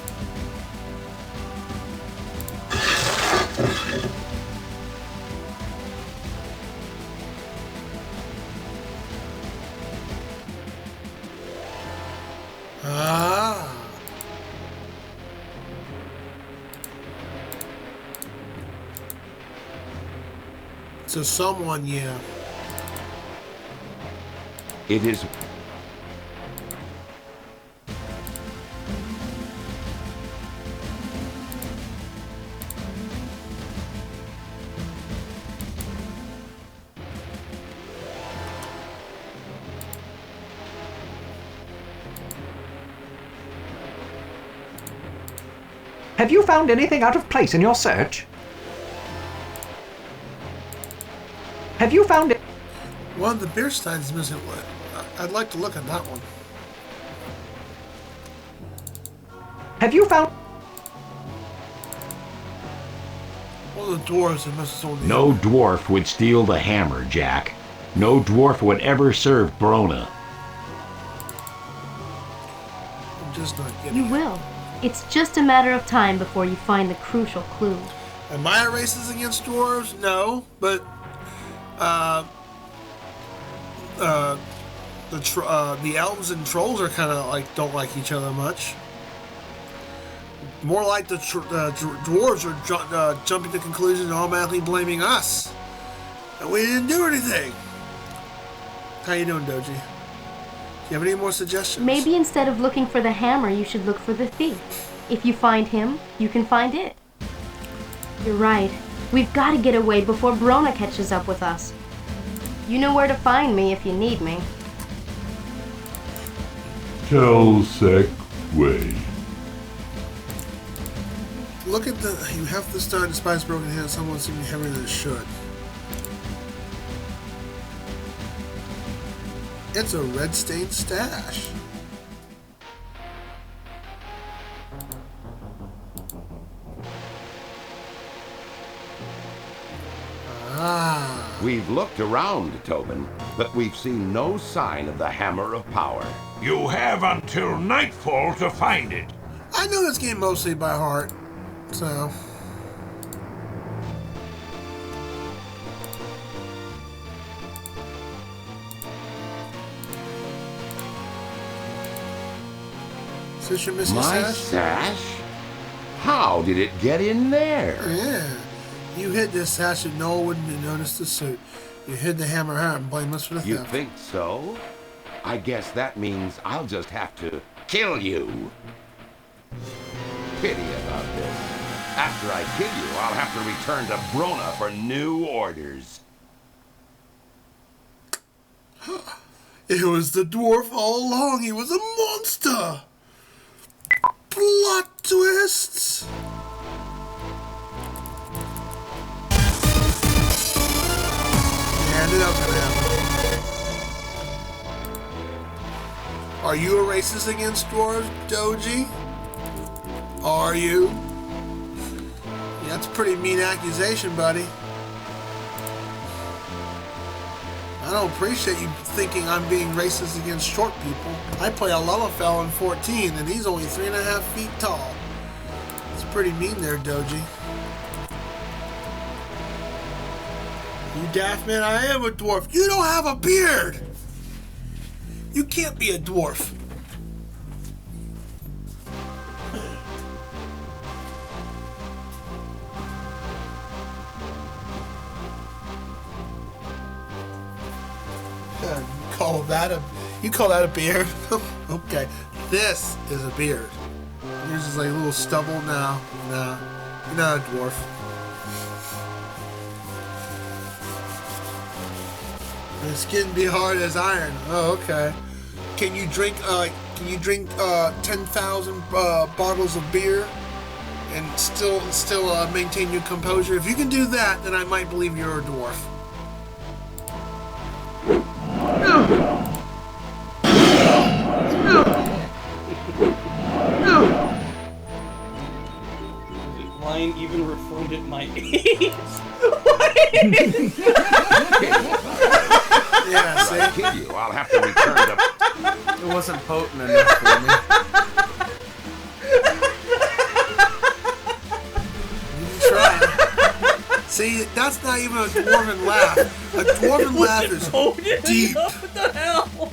Ah. So someone, yeah. It is... Have you found anything out of place in your search? Have you found it? One of the beer steins missing. I'd like to look at that one. Have you found... One of the dwarves that must have No dwarf would steal the hammer, Jack. No dwarf would ever serve Brona. I'm just not getting You it. will. It's just a matter of time before you find the crucial clue. Am I racist against dwarves? No, but the elves and trolls are kind of like don't like each other much. More like the dwarves are jumping to conclusions and automatically blaming us, and we didn't do anything. How you doing, Doji? Do you have any more suggestions? Maybe instead of looking for the hammer, you should look for the thief. If you find him, you can find it. You're right. We've got to get away before Brona catches up with us. You know where to find me if you need me. Telsec Way. Look at the. You have to start despite broken hands. Someone seeming heavier than it should. It's a red stained stash. Ah. We've looked around, Tobin, but we've seen no sign of the Hammer of Power. You have until nightfall to find it. I know this game mostly by heart, so. Is this your missing My sash? sash? How did it get in there? Yeah. You hid this sash and no one wouldn't notice the suit. You hid the hammer out and blame us for the You theft. think so? I guess that means I'll just have to kill you. Pity about this. After I kill you, I'll have to return to Brona for new orders. It was the dwarf all along. He was a monster. Plot twists. Yeah, I knew that was gonna happen. Are you a racist against dwarves, Doji? Are you? Yeah, that's a pretty mean accusation, buddy. I don't appreciate you thinking I'm being racist against short people. I play a Lullafell in 14, and he's only 3.5 feet tall. It's pretty mean there, Doji. You daft man, I am a dwarf. You don't have a beard! You can't be a dwarf. You call that a beard? Okay, this is a beard. Yours is like a little stubble now. No, you're not a dwarf. The skin be hard as iron. Oh, okay. Can you drink 10,000 bottles of beer and still maintain your composure? If you can do that, then I might believe you're a dwarf. Line even reflected my age. Yeah, see? If I kill you, I'll have to return to... It wasn't potent enough for me. You can try. See, that's not even a dwarven laugh. A dwarven laugh is deep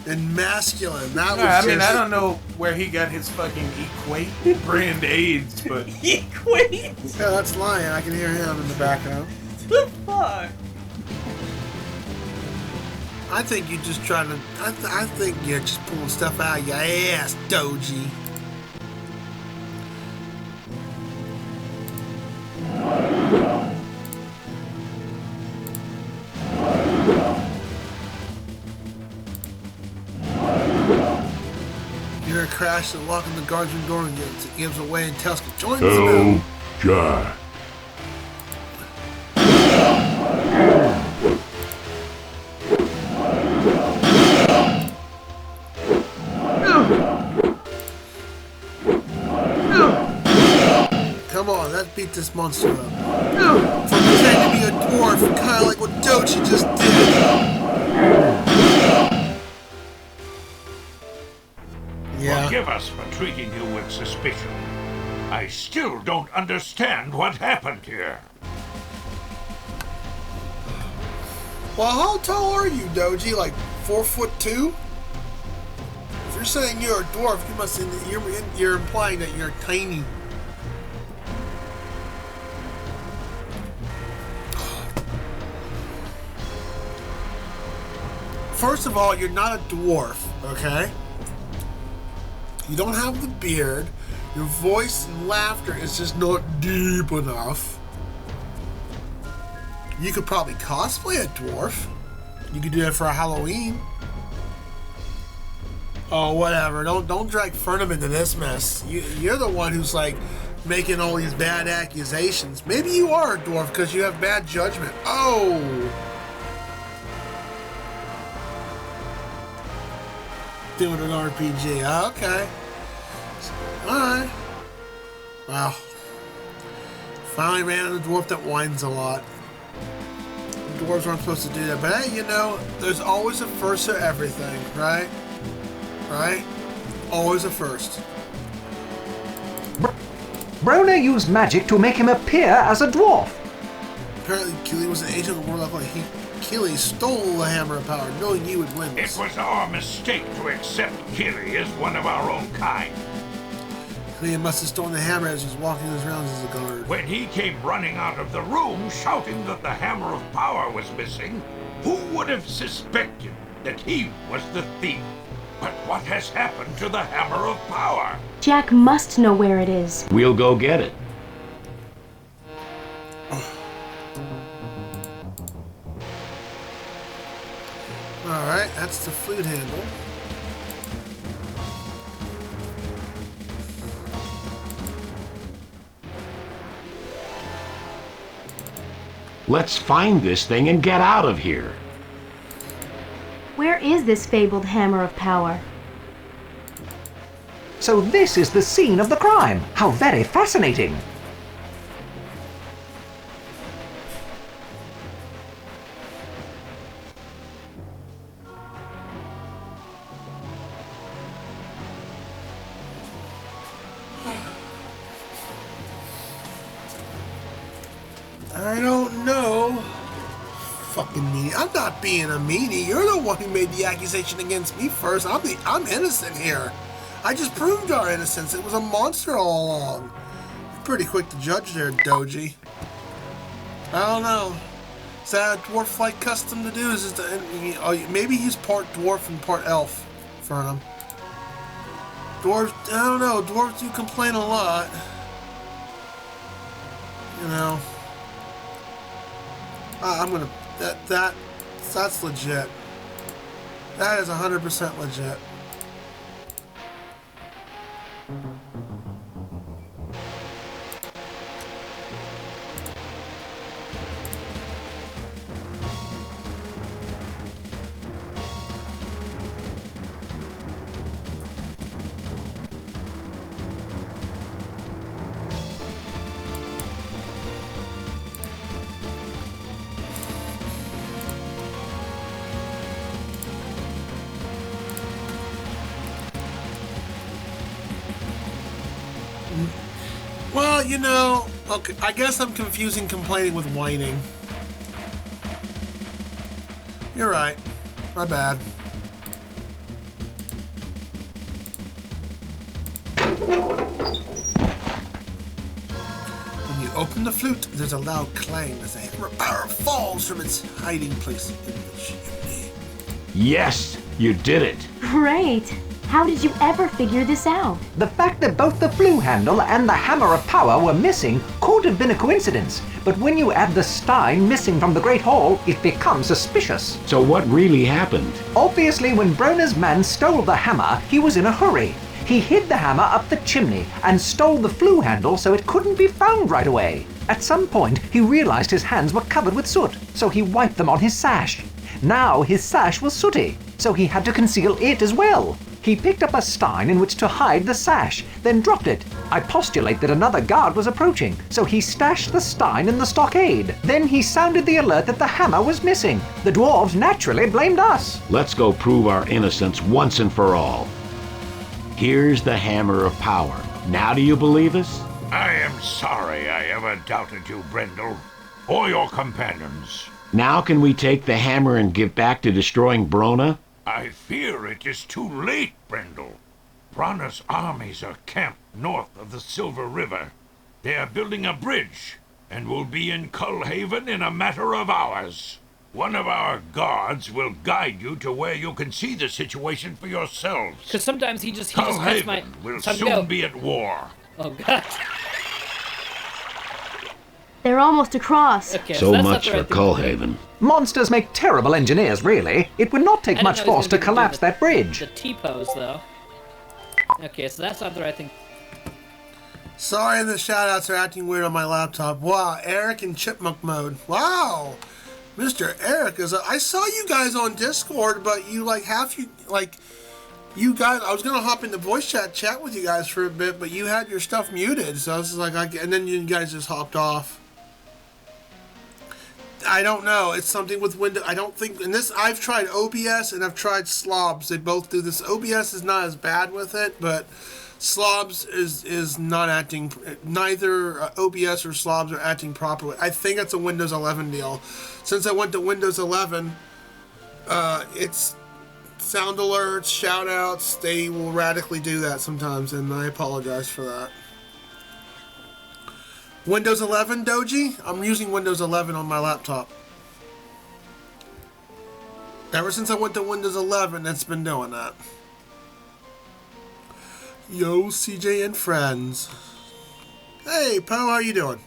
and masculine. That was I mean, I don't know where he got his fucking equate brand aids, but... Equate? Yeah, that's lying. I can hear him in the background. The fuck? I think you're just trying to... I think you're just pulling stuff out of your ass, Doji. You're gonna crash and lock in the guardsroom door and gives away and Telska joins them. Soldier. Come on, let's beat this monster up. For pretending to be a dwarf, kind of like what Doji just did. Yeah. Forgive us for treating you with suspicion. I still don't understand what happened here. Well, how tall are you, Doji? Like 4'2"? If you're saying you're a dwarf, you must you're implying that you're tiny. First of all, you're not a dwarf, okay? You don't have the beard. Your voice and laughter is just not deep enough. You could probably cosplay a dwarf. You could do it for a Halloween. Oh, whatever. Don't drag Fernum into this mess. You're the one who's like making all these bad accusations. Maybe you are a dwarf because you have bad judgment. Oh. Doing an RPG. Okay. Alright. Wow. Finally ran into a dwarf that whines a lot. Dwarves aren't supposed to do that. But hey, you know, there's always a first to everything, right? Right? Always a first. Brona used magic to make him appear as a dwarf. Apparently, Keely was an agent of the Warlock. Keely stole the Hammer of Power, knowing he would win this. It was our mistake to accept Kiri as one of our own kind. Keely must have stolen the hammer as he was walking his rounds as a guard. When he came running out of the room shouting that the Hammer of Power was missing, who would have suspected that he was the thief? But what has happened to the Hammer of Power? Jack must know where it is. We'll go get it. Alright, that's the flute handle. Let's find this thing and get out of here. Where is this fabled Hammer of Power? So this is the scene of the crime. How very fascinating. I don't know. Fucking meanie. I'm not being a meanie. You're the one who made the accusation against me first. I'm innocent here. I just proved our innocence. It was a monster all along. You're pretty quick to judge there, Doji. I don't know. Is that a dwarf-like custom to do? Maybe he's part dwarf and part elf, Fernum. Dwarves, I don't know. Dwarves do complain a lot. You know. I'm gonna. That's legit. That is 100% legit. Well, you know, okay, I guess I'm confusing complaining with whining. You're right. My bad. When you open the flute, there's a loud clang as a hammer power falls from its hiding place in the chimney. Yes, you did it. Great! How did you ever figure this out? The fact that both the flue handle and the hammer of power were missing could have been a coincidence, but when you add the stein missing from the Great Hall, it becomes suspicious. So what really happened? Obviously, when Brona's man stole the hammer, he was in a hurry. He hid the hammer up the chimney and stole the flue handle so it couldn't be found right away. At some point, he realized his hands were covered with soot, so he wiped them on his sash. Now his sash was sooty, so he had to conceal it as well. He picked up a stein in which to hide the sash, then dropped it. I postulate that another guard was approaching, so he stashed the stein in the stockade. Then he sounded the alert that the hammer was missing. The dwarves naturally blamed us. Let's go prove our innocence once and for all. Here's the hammer of power. Now do you believe us? I am sorry I ever doubted you, Brendel, or your companions. Now can we take the hammer and give back to destroying Brona? I fear it is too late, Brendel. Brana's armies are camped north of the Silver River. They are building a bridge and will be in Cullhaven in a matter of hours. One of our guards will guide you to where you can see the situation for yourselves. Because sometimes he just cuts my... Cullhaven will soon be at war. Oh, God. They're almost across. Okay, so that's much for Cullhaven. Monsters make terrible engineers, really. It would not take much force to collapse that bridge. The T-pose, though. Okay, so that's not the right thing. Sorry, the shoutouts are acting weird on my laptop. Wow, Eric in chipmunk mode. Wow, Mr. Eric is. I saw you guys on Discord, but you you guys. I was gonna hop into voice chat with you guys for a bit, but you had your stuff muted, so I was like, and then you guys just hopped off. I don't know. It's something with Windows. I don't think. And this, I've tried OBS and I've tried Slobs. They both do this. OBS is not as bad with it, but Slobs is not acting. Neither OBS or Slobs are acting properly. I think it's a Windows 11 deal. Since I went to Windows 11, it's sound alerts, shoutouts. They will radically do that sometimes, and I apologize for that. Windows 11, Doji? I'm using Windows 11 on my laptop. Ever since I went to Windows 11, it's been doing that. Yo, CJ and friends. Hey, Poe, how you doing?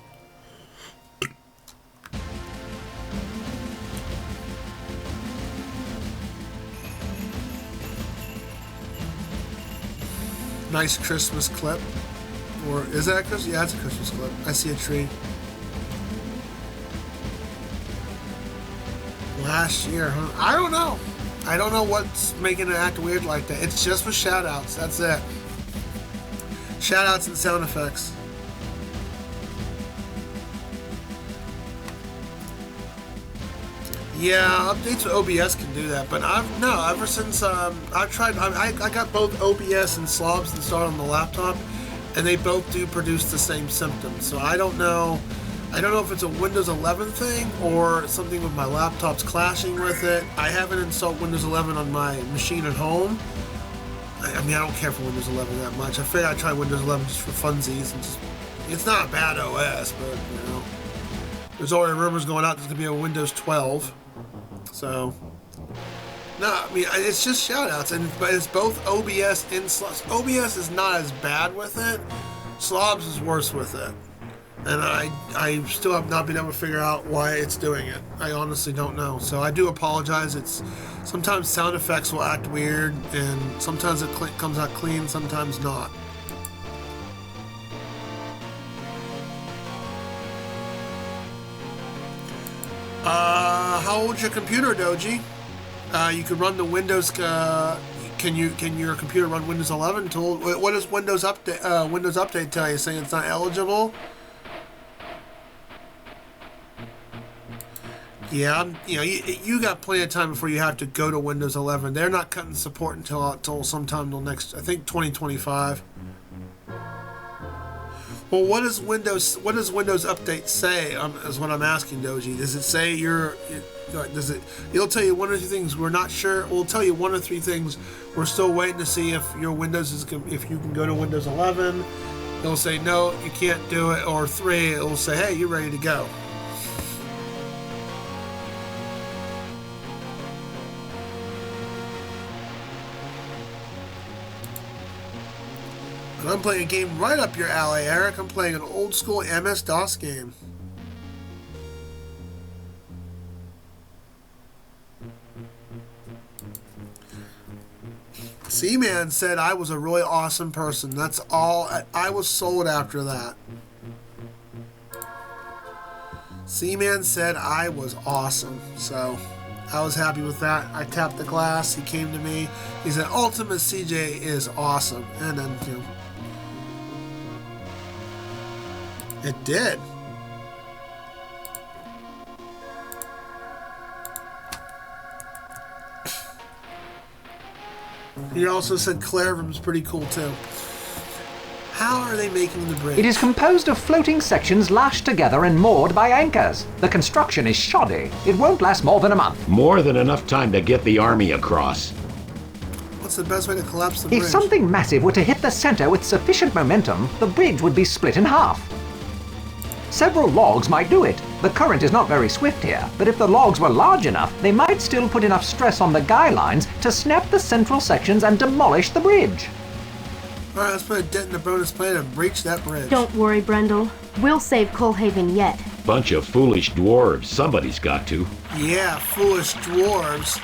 Nice Christmas clip. Or is that a Christmas? Yeah, it's a Christmas clip. I see a tree. Last year, huh? I don't know. I don't know what's making it act weird like that. It's just for shoutouts. That's it. Shoutouts and sound effects. Yeah, updates with OBS can do that, but ever since I've tried, I got both OBS and slobs installed on the laptop, and they both do produce the same symptoms. So I don't know if it's a Windows 11 thing or something with my laptop's clashing with it. I haven't installed Windows 11 on my machine at home. I mean, I don't care for Windows 11 that much. I figured I'd try Windows 11 just for funsies, and it's not a bad OS, but there's already rumors going out there's gonna be a Windows 12. So, no, I mean, it's just shoutouts, but it's both OBS and Slobs. OBS is not as bad with it. Slobs is worse with it. And I still have not been able to figure out why it's doing it. I honestly don't know. So I do apologize. Sometimes sound effects will act weird, and sometimes it comes out clean, sometimes not. How old's your computer, Doji? You could run the Windows. Can your computer run Windows 11? What does Windows Update tell you? Saying it's not eligible? Yeah, you got plenty of time before you have to go to Windows 11. They're not cutting support until sometime till next, I think 2025. Well, what does Windows Update say? Is what I'm asking, Doji. Does it say it'll tell you one or two things we're not sure. We'll tell you one or three things we're still waiting to see if your Windows if you can go to Windows 11. It'll say no, you can't do it, or 3. It'll say, hey, you're ready to go. And I'm playing a game right up your alley, Eric. I'm playing an old school MS-DOS game. C-Man said I was a really awesome person. That's all. I was sold after that. C-Man said I was awesome. So I was happy with that. I tapped the glass. He came to me. He said, Ultimacj is awesome. And then, it did. He also said Clairvim's pretty cool too. How are they making the bridge? It is composed of floating sections lashed together and moored by anchors. The construction is shoddy. It won't last more than a month. More than enough time to get the army across. What's the best way to collapse the bridge? If something massive were to hit the center with sufficient momentum, the bridge would be split in half. Several logs might do it. The current is not very swift here, but if the logs were large enough, they might still put enough stress on the guy lines to snap the central sections and demolish the bridge. Alright, let's put a dent in the bonus plan and breach that bridge. Don't worry, Brendel. We'll save Coalhaven yet. Bunch of foolish dwarves. Somebody's got to. Yeah, foolish dwarves.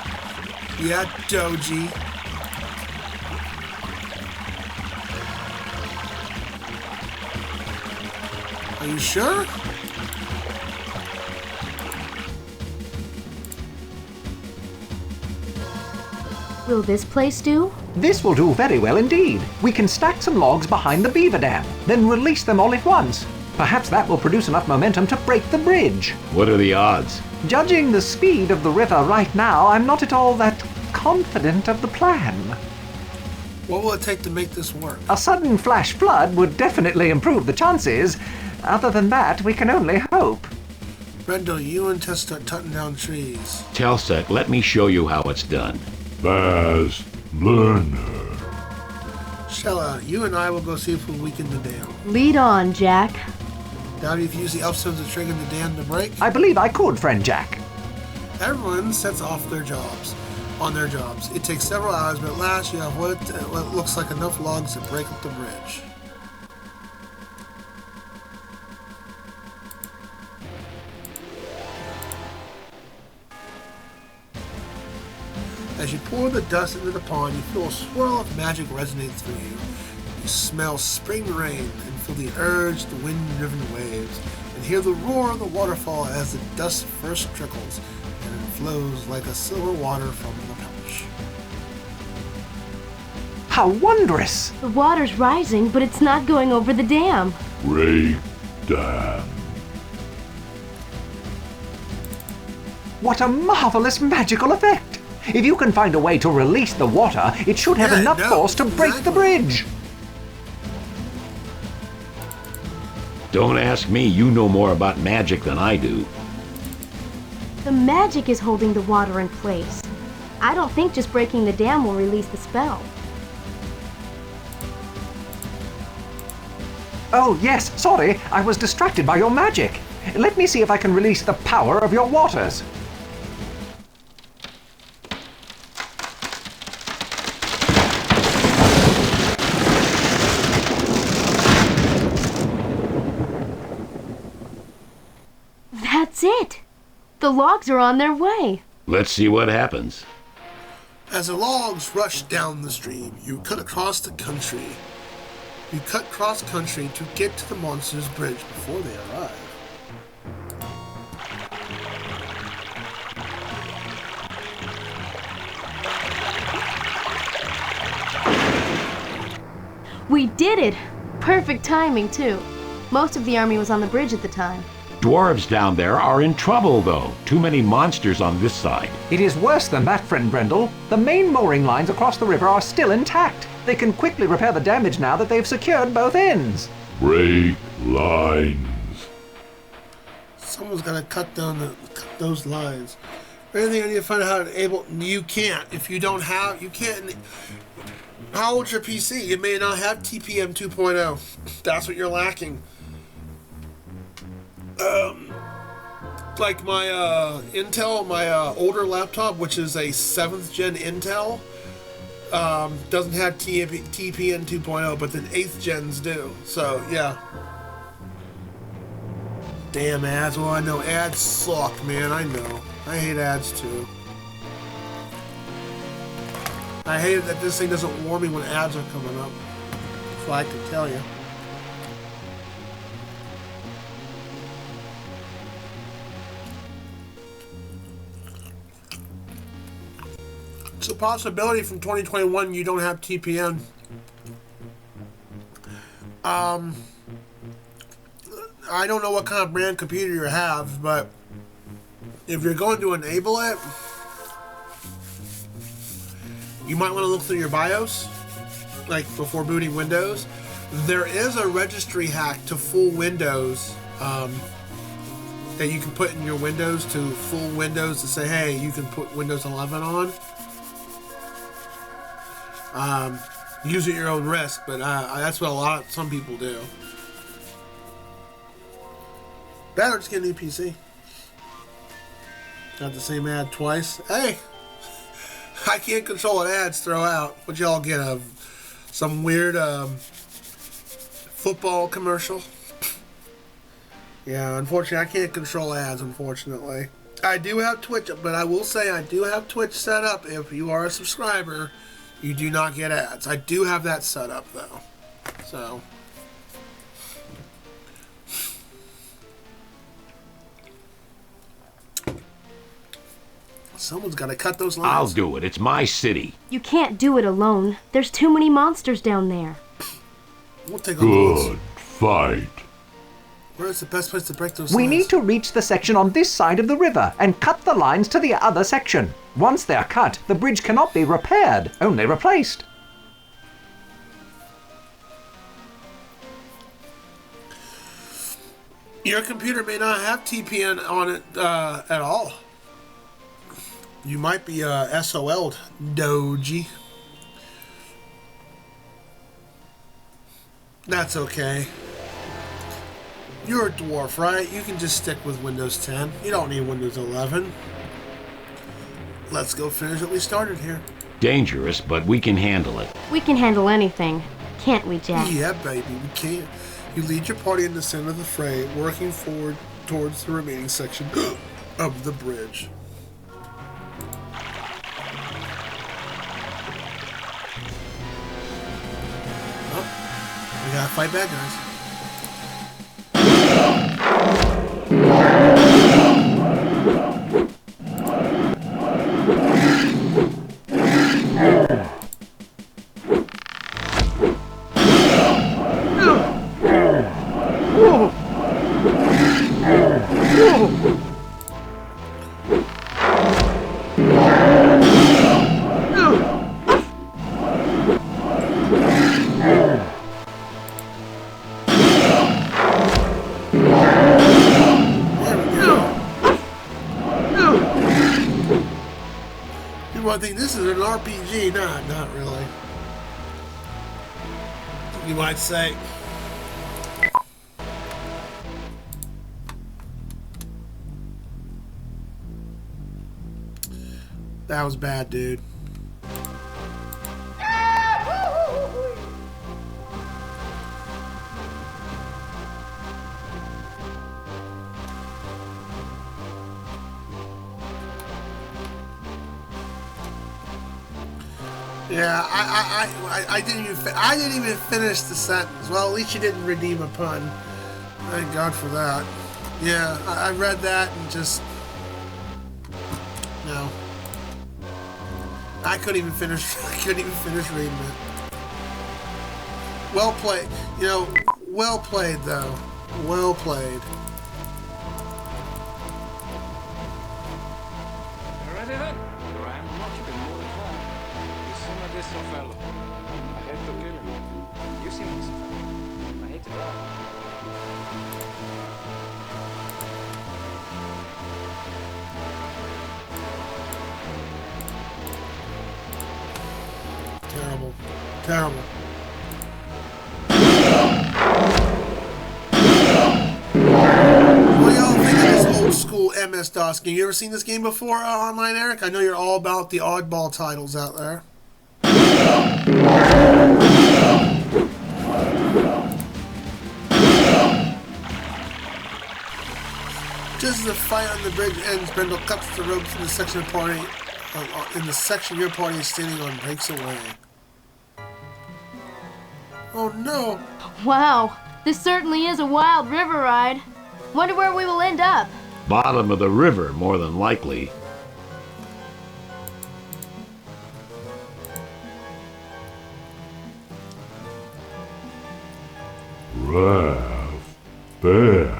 Yeah, Doji. Are you sure? Will this place do? This will do very well indeed. We can stack some logs behind the beaver dam, then release them all at once. Perhaps that will produce enough momentum to break the bridge. What are the odds? Judging the speed of the river right now, I'm not at all that confident of the plan. What will it take to make this work? A sudden flash flood would definitely improve the chances. Other than that, we can only hope. Brendel, you and Tess start cutting down trees. Telsec, let me show you how it's done. Fast learner. Shella, you and I will go see if we weaken the dam. Lead on, Jack. Doubt if you use the elfstones to trigger the dam to break. I believe I could, friend Jack. Everyone sets off on their jobs. It takes several hours, but at last you have what looks like enough logs to break up the bridge. As you pour the dust into the pond, you feel a swirl of magic resonate through you. You smell spring rain and feel the urge, the wind-driven waves, and hear the roar of the waterfall as the dust first trickles, and it flows like a silver water from the pouch. How wondrous! The water's rising, but it's not going over the dam. Break dam. What a marvelous magical effect! If you can find a way to release the water, it should have enough force to break the bridge. Don't ask me, you know more about magic than I do. The magic is holding the water in place. I don't think just breaking the dam will release the spell. Oh yes, sorry, I was distracted by your magic. Let me see if I can release the power of your waters. That's it! The logs are on their way. Let's see what happens. As the logs rush down the stream, you cut across the country. You cut cross country to get to the monster's bridge before they arrive. We did it! Perfect timing, too. Most of the army was on the bridge at the time. Dwarves down there are in trouble, though. Too many monsters on this side. It is worse than that, friend Brendel. The main mooring lines across the river are still intact. They can quickly repair the damage now that they've secured both ends. Break lines. Someone's gonna cut those lines. Anything I need to find out how to enable. You can't. If you don't have, you can't. How old's your PC? You may not have TPM 2.0. That's what you're lacking. Like my Intel, my older laptop, which is a 7th gen Intel, doesn't have TPM 2.0, but the 8th gens do. So yeah. Damn ads. Well, I know ads suck, man. I know. I hate ads too. I hate it that this thing doesn't warn me when ads are coming up. So I can tell you. It's a possibility from 2021 you don't have TPN. I don't know what kind of brand computer you have, but if you're going to enable it, you might want to look through your BIOS, like before booting Windows. There is a registry hack to full Windows that you can put in your Windows to full Windows to say, hey, you can put Windows 11 on. Use at your own risk, but that's what some people do. Better just get a new PC. Got the same ad twice. Hey, I can't control what ads throw out. What y'all get? Some weird football commercial? Yeah, unfortunately, I can't control ads, unfortunately. I do have Twitch, but I will say I do have Twitch set up. If you are a subscriber, you do not get ads. I do have that set up, though. So... someone's got to cut those lines. I'll do it. It's my city. You can't do it alone. There's too many monsters down there. We'll take on those. Good fight. Where's the best place to break those We lines? need to reach the section on this side of the river and cut the lines to the other section. Once they're cut, the bridge cannot be repaired, only replaced. Your computer may not have TPN on it at all. You might be SOL'd, Doji. That's okay. You're a dwarf, right? You can just stick with Windows 10. You don't need Windows 11. Let's go finish what we started here. Dangerous, but we can handle it. We can handle anything, can't we, Jack? Yeah, baby, we can. You lead your party in the center of the fray, working forward towards the remaining section of the bridge. We gotta fight bad guys. I'm thinking this is an RPG. Not really. You might say. That was bad, dude. Yeah, I didn't even finish the sentence. Well, at least you didn't redeem a pun. Thank God for that. Yeah, I read that and just no. I couldn't even finish. I couldn't even finish reading it. Well played. You know, well played though. Well played. Ready then? I am not been more than fine. You see my this fellow. I hate to kill him. You see this fellow. I hate to die. Terrible. Terrible. What do y'all think of this old school MS-DOS game? You ever seen this game before, Online Eric? I know you're all about the oddball titles out there. Just as the fight on the bridge ends, Brendel cuts the ropes in the section your party is standing on breaks away. Oh no! Wow, this certainly is a wild river ride. Wonder where we will end up. Bottom of the river, more than likely. Rough. Bad.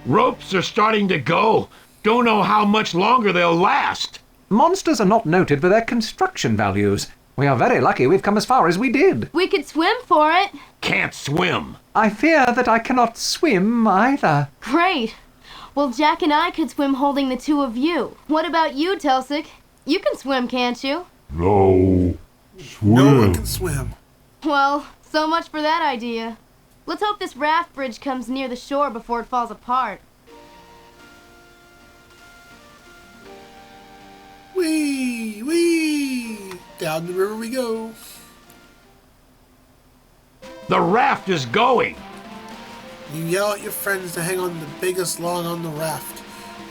Ropes are starting to go. Don't know how much longer they'll last. Monsters are not noted for their construction values. We are very lucky we've come as far as we did. We could swim for it. Can't swim. I fear that I cannot swim either. Great. Well, Jack and I could swim holding the two of you. What about you, Telsic? You can swim, can't you? No. Swim. No one can swim. Well, so much for that idea. Let's hope this raft bridge comes near the shore before it falls apart. Whee! Whee! Down the river we go. The raft is going. You yell at your friends to hang on the biggest log on the raft.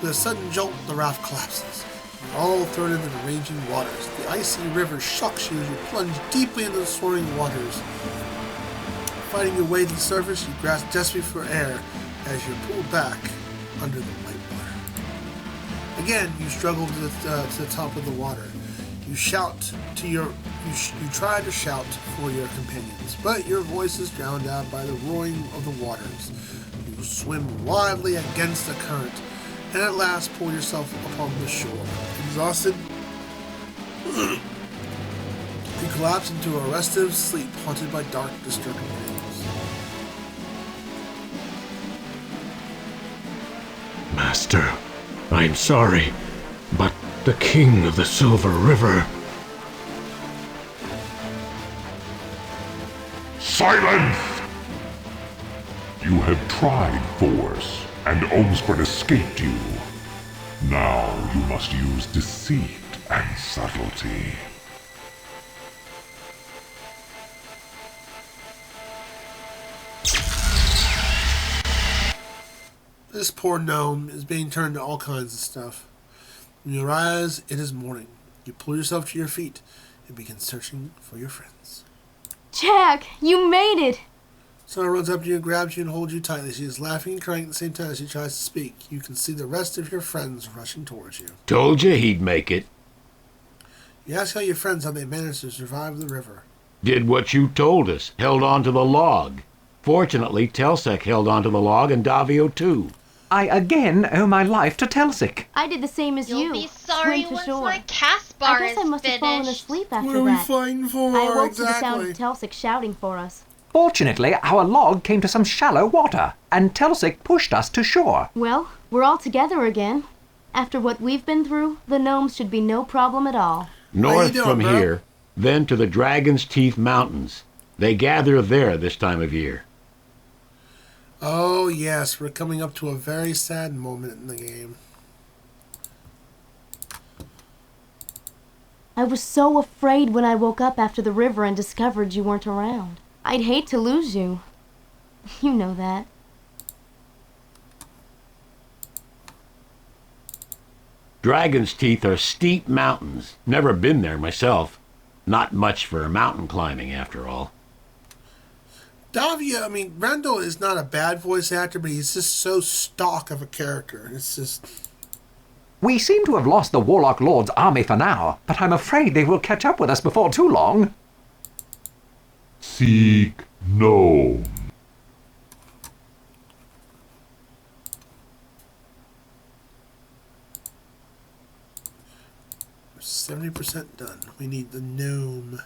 With a sudden jolt, the raft collapses. You're all thrown into the raging waters. The icy river shocks you as you plunge deeply into the swirling waters. Fighting your way to the surface, you grasp desperately for air as you're pulled back under the white water. Again, you struggle to the top of the water. You shout to you try to shout for your companions, but your voice is drowned out by the roaring of the waters. You swim wildly against the current, and at last pull yourself upon the shore. Exhausted, you collapse into a restive sleep haunted by dark, disturbing dreams. Master, I'm sorry, but the king of the Silver River... Silence! You have tried force, and Olmsford escaped you. Now you must use deceit and subtlety. This poor gnome is being turned to all kinds of stuff. When you rise, it is morning. You pull yourself to your feet and begin searching for your friends. Jack, you made it! Someone runs up to you and grabs you and holds you tightly. She is laughing and crying at the same time as she tries to speak. You can see the rest of your friends rushing towards you. Told you he'd make it. You ask all your friends how they managed to survive the river. Did what you told us. Held on to the log. Fortunately, Telsec held on to the log and Davio too. I again owe my life to Telsic. I did the same as You'll you. be sorry Swim to once shore. my cast bar I guess I must have fallen finished. asleep after What are we that. fighting for? I awoke to the sound of Telsic shouting for us. Fortunately, our log came to some shallow water, and Telsic pushed us to shore. Well, we're all together again. After what we've been through, the gnomes should be no problem at all. North doing, from bro? here, then to the Dragon's Teeth Mountains. They gather there this time of year. Oh, yes. We're coming up to a very sad moment in the game. I was so afraid when I woke up after the river and discovered you weren't around. I'd hate to lose you. You know that. Dragon's Teeth are steep mountains. Never been there myself. Not much for mountain climbing, after all. Davia, I mean, Randall is not a bad voice actor, but he's just so stock of a character. It's just... We seem to have lost the Warlock Lord's army for now, but I'm afraid they will catch up with us before too long. Seek gnome. 70% done. We need the gnome.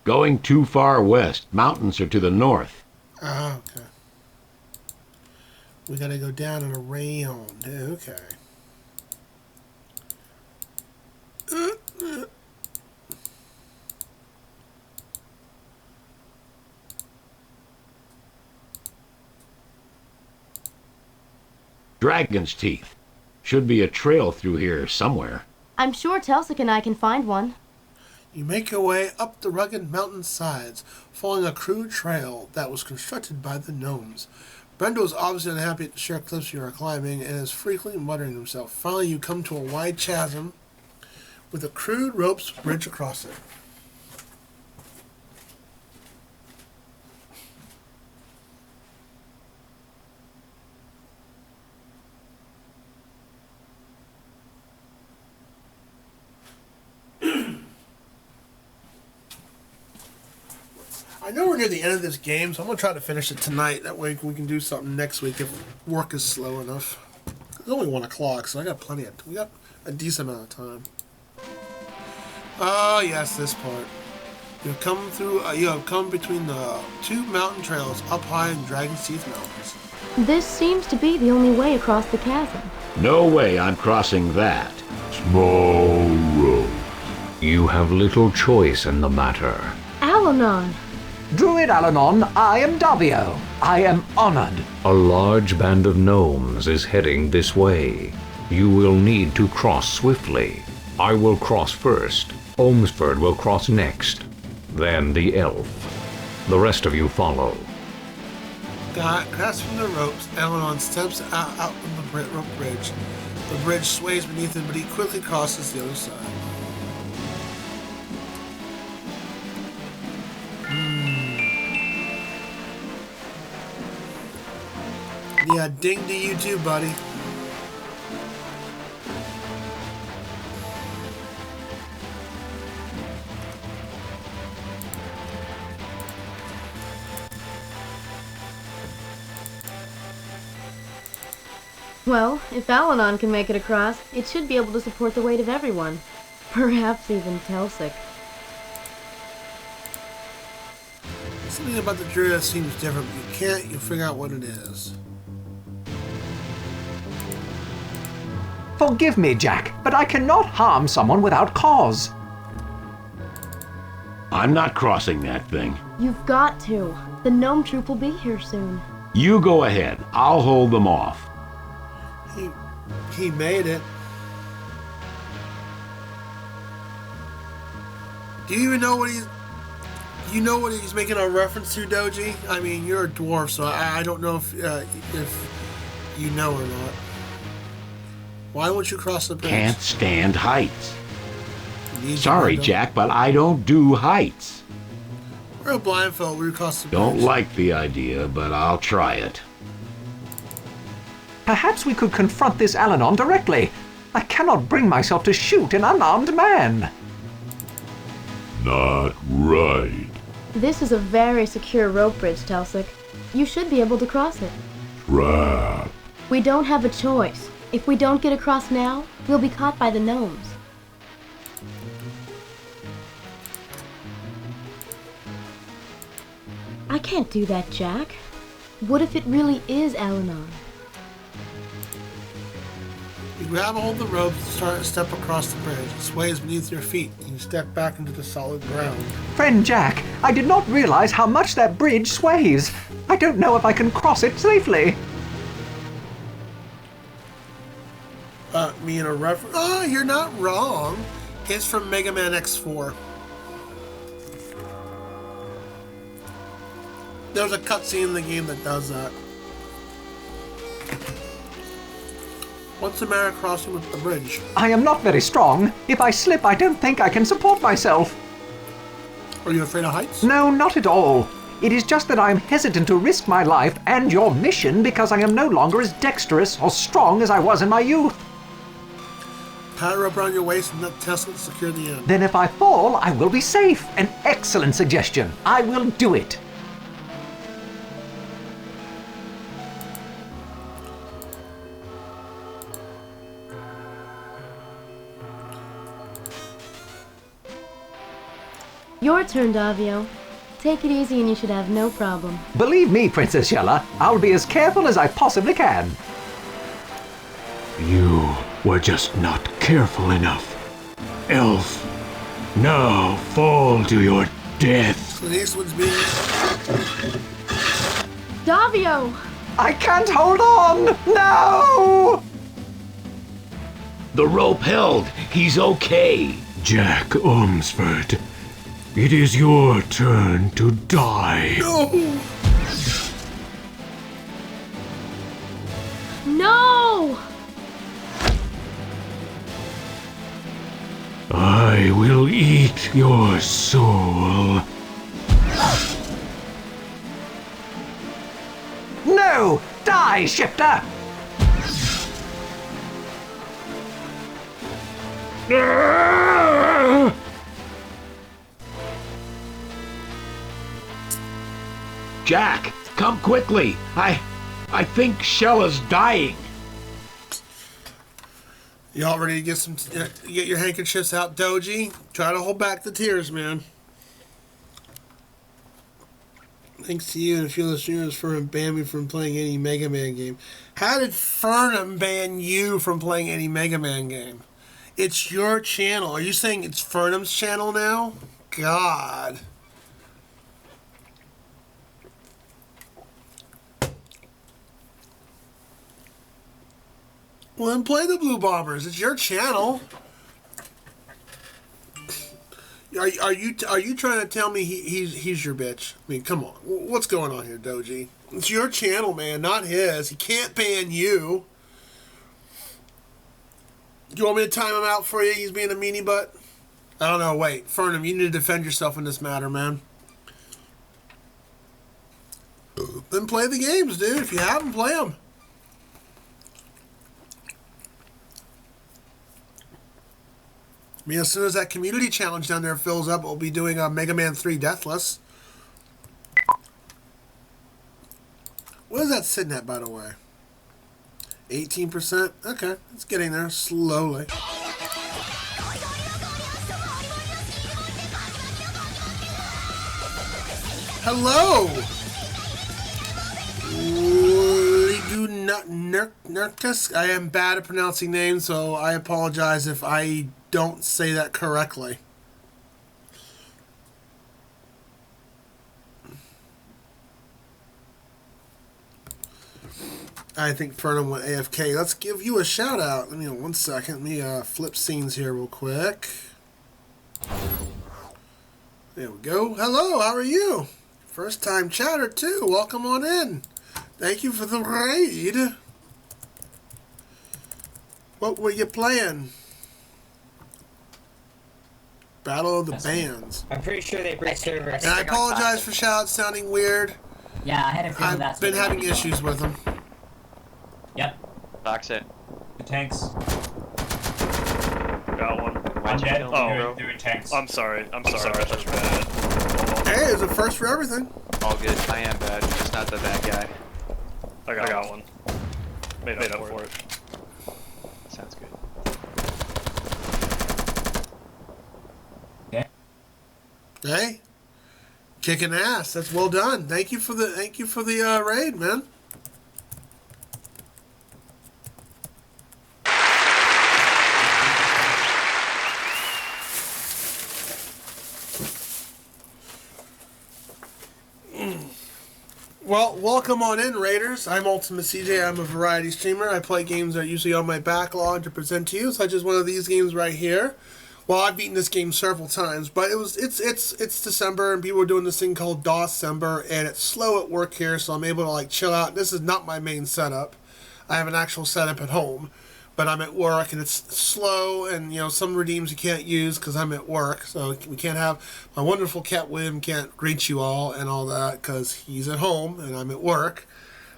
Going too far west. Mountains are to the north. Ah, okay. We gotta go down and around. Okay. Dragon's Teeth. Should be a trail through here somewhere. I'm sure Telsic and I can find one. You make your way up the rugged mountain sides, following a crude trail that was constructed by the gnomes. Brendel is obviously unhappy at the sheer cliffs you are climbing and is frequently muttering to himself. Finally, you come to a wide chasm with a crude ropes bridge across it. I know we're near the end of this game, so I'm going to try to finish it tonight. That way we can do something next week if work is slow enough. It's only 1 o'clock, so I got we got a decent amount of time. Oh, yes, this part. You have come between the two mountain trails up high in Dragon's Teeth Mountains. This seems to be the only way across the chasm. No way I'm crossing that. Small road. You have little choice in the matter. Alanon! Druid Alanon, I am Davio. I am honored. A large band of gnomes is heading this way. You will need to cross swiftly. I will cross first. Olmsford will cross next. Then the elf. The rest of you follow. Grasping the ropes, Alanon steps out on the rope bridge. The bridge sways beneath him, but he quickly crosses the other side. Yeah, ding to you too, buddy. Well, if Alanon can make it across, it should be able to support the weight of everyone. Perhaps even Telsic. Something about the druid seems different, but you figure out what it is. Forgive me, Jack, but I cannot harm someone without cause. I'm not crossing that thing. You've got to. The gnome troop will be here soon. You go ahead. I'll hold them off. He made it. Do you even know what he's... You know what he's making a reference to, Doji? I mean, you're a dwarf, so I don't know if you know or not. Why won't you cross the bridge? Can't stand heights. Sorry, Jack, but I don't do heights. We're a blindfold. We cross the bridge. Don't like the idea, but I'll try it. Perhaps we could confront this Alanon directly. I cannot bring myself to shoot an unarmed man. Not right. This is a very secure rope bridge, Telsik. You should be able to cross it. Trap. We don't have a choice. If we don't get across now, we'll be caught by the gnomes. I can't do that, Jack. What if it really is Eleanor? You grab hold of the ropes and start to step across the bridge. It sways beneath your feet, and you step back into the solid ground. Friend Jack, I did not realize how much that bridge sways. I don't know if I can cross it safely. Me and a reference. Oh, you're not wrong. It's from Mega Man X4. There's a cutscene in the game that does that. What's the matter crossing with the bridge? I am not very strong. If I slip, I don't think I can support myself. Are you afraid of heights? No, not at all. It is just that I am hesitant to risk my life and your mission because I am no longer as dexterous or strong as I was in my youth. Tie a rope around your waist and let Tesla secure the end. Then if I fall, I will be safe. An excellent suggestion. I will do it. Your turn, Davio. Take it easy and you should have no problem. Believe me, Princess Shella, I'll be as careful as I possibly can. You were just not careful enough. Elf, now fall to your death. So this one's being... Davio! I can't hold on! No! The rope held. He's okay. Jack Ormsford, it is your turn to die. No! No! I will eat your soul. No! Die, Shifter! Jack, come quickly. I think Shella's dying. Y'all ready to get your handkerchiefs out, Doji? Try to hold back the tears, man. Thanks to you and a few listeners for banning me from playing any Mega Man game. How did Fernum ban you from playing any Mega Man game? It's your channel. Are you saying it's Fernum's channel now? God. Well, then play the Blue Bombers. It's your channel. Are you trying to tell me he's your bitch? I mean, come on. What's going on here, Doji? It's your channel, man, not his. He can't ban you. Do you want me to time him out for you? He's being a meanie butt. I don't know. Wait, Fernum, you need to defend yourself in this matter, man. Then play the games, dude. If you have them, play them. I mean, as soon as that community challenge down there fills up, we'll be doing a Mega Man 3 Deathless. What is that sitting at, by the way? 18%? Okay, it's getting there slowly. Hello! Nurkus. I am bad at pronouncing names, so I apologize if I don't say that correctly. I think Fernum went AFK. Let's give you a shout out. Let me know 1 second. Let me flip scenes here real quick. There we go. Hello, how are you? First time chatter too. Welcome on in. Thank you for the raid. What were you playing? Battle of the Bands. I'm pretty sure they break servers. And I apologize for shout sounding weird. Yeah, I had a feeling that's I've been having issues with them. Yep. Toxic. The tanks. Got one. I'm you dead. killed Oh, him. I'm sorry. That's bad. Hey, there's a first for everything. All good. I am bad. Just not the bad guy. I got one. Made up for it. Sounds good. Hey, kicking ass. That's well done. Thank you for the raid, man. Well, welcome on in, Raiders. I'm Ultimacj. I'm a variety streamer. I play games that are usually on my backlog to present to you, such as one of these games right here. Well, I've beaten this game several times, but it's December and people are doing this thing called DOScember, and it's slow at work here, so I'm able to like chill out. This is not my main setup. I have an actual setup at home, but I'm at work and it's slow, and some redeems you can't use because I'm at work, so we can't have my wonderful cat William can't greet you all and all that because he's at home and I'm at work.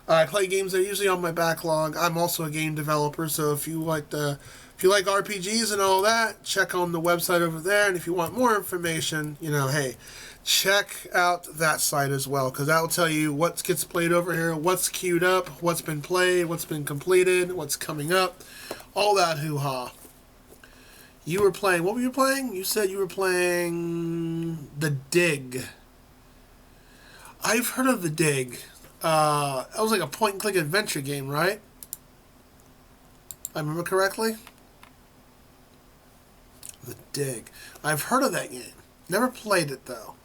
I play games that are usually on my backlog. I'm also a game developer, so if you like RPGs and all that, check on the website over there. And if you want more information, hey, check out that site as well, because that will tell you what gets played over here, what's queued up, what's been played, what's been completed, what's coming up, all that hoo-ha. You were playing, what were you playing? You said you were playing The Dig. I've heard of The Dig. That was like a point-and-click adventure game, right? I remember correctly? The Dig. I've heard of that game. Never played it, though.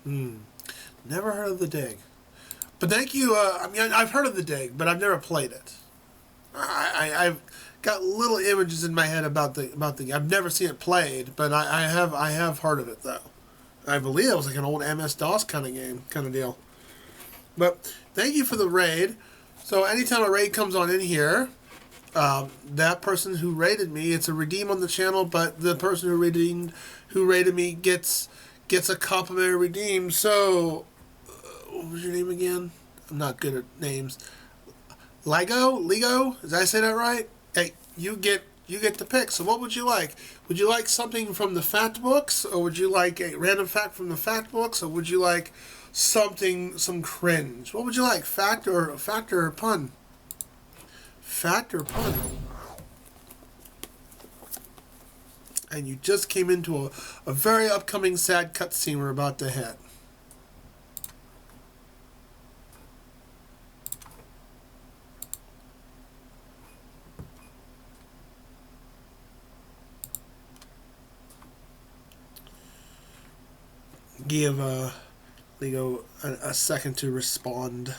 Never heard of The Dig. But thank you. I've heard of The Dig, but I've never played it. I've got little images in my head about the. I've never seen it played, but I have heard of it though. I believe it was like an old MS-DOS kind of game, kind of deal. But thank you for the raid. So anytime a raid comes on in here, that person who raided me, it's a redeem on the channel, but the person who raided me gets a complimentary redeem. So, what was your name again? I'm not good at names. Lego? Did I say that right? Hey, you get the pick. So what would you like? Would you like something from the fact books, or would you like a random fact from the fact books, or would you like some cringe? What would you like? Fact or pun? Fact or pun? And you just came into a very upcoming sad cutscene we're about to hit. Give Lego a second to respond.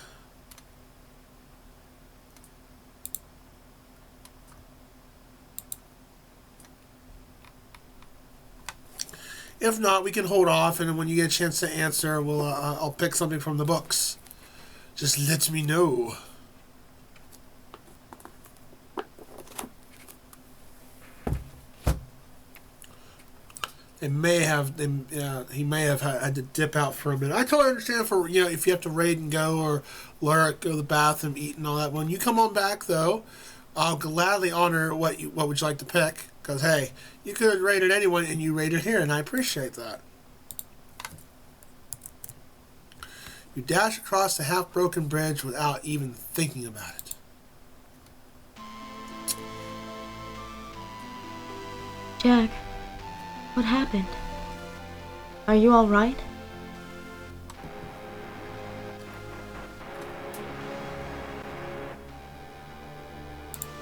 If not, we can hold off, and when you get a chance to answer, I'll pick something from the books. Just let me know. He may have had to dip out for a minute. I totally understand for if you have to raid and go or lurk, go to the bathroom, eat and all that. When you come on back though, I'll gladly honor what would you like to pick, because hey, you could have raided anyone and you raided here, and I appreciate that. You dash across the half-broken bridge without even thinking about it. Jack, what happened? Are you all right?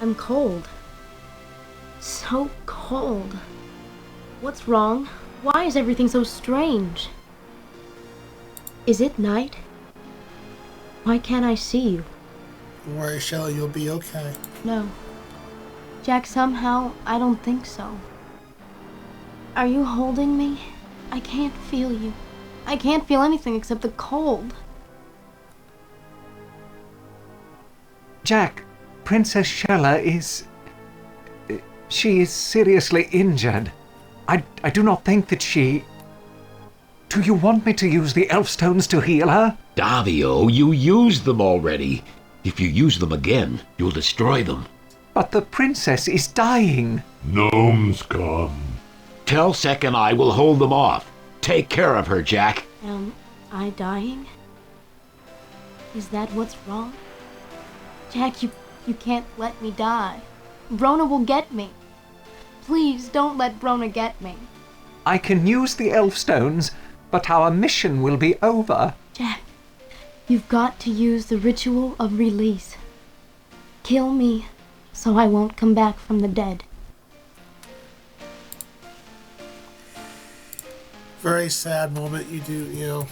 I'm cold. So cold. What's wrong? Why is everything so strange? Is it night? Why can't I see you? Don't worry, Shelley, you'll be okay. No. Jack, somehow, I don't think so. Are you holding me? I can't feel you. I can't feel anything except the cold. Jack, Princess Shella is... She is seriously injured. I do not think that she... Do you want me to use the elf stones to heal her? Davio, you used them already. If you use them again, you'll destroy them. But the princess is dying. Gnomes come. Telsec and I will hold them off. Take care of her, Jack. Am I dying? Is that what's wrong? Jack, you can't let me die. Brona will get me. Please don't let Brona get me. I can use the elf stones, but our mission will be over. Jack, you've got to use the ritual of release. Kill me so I won't come back from the dead. Very sad moment you know.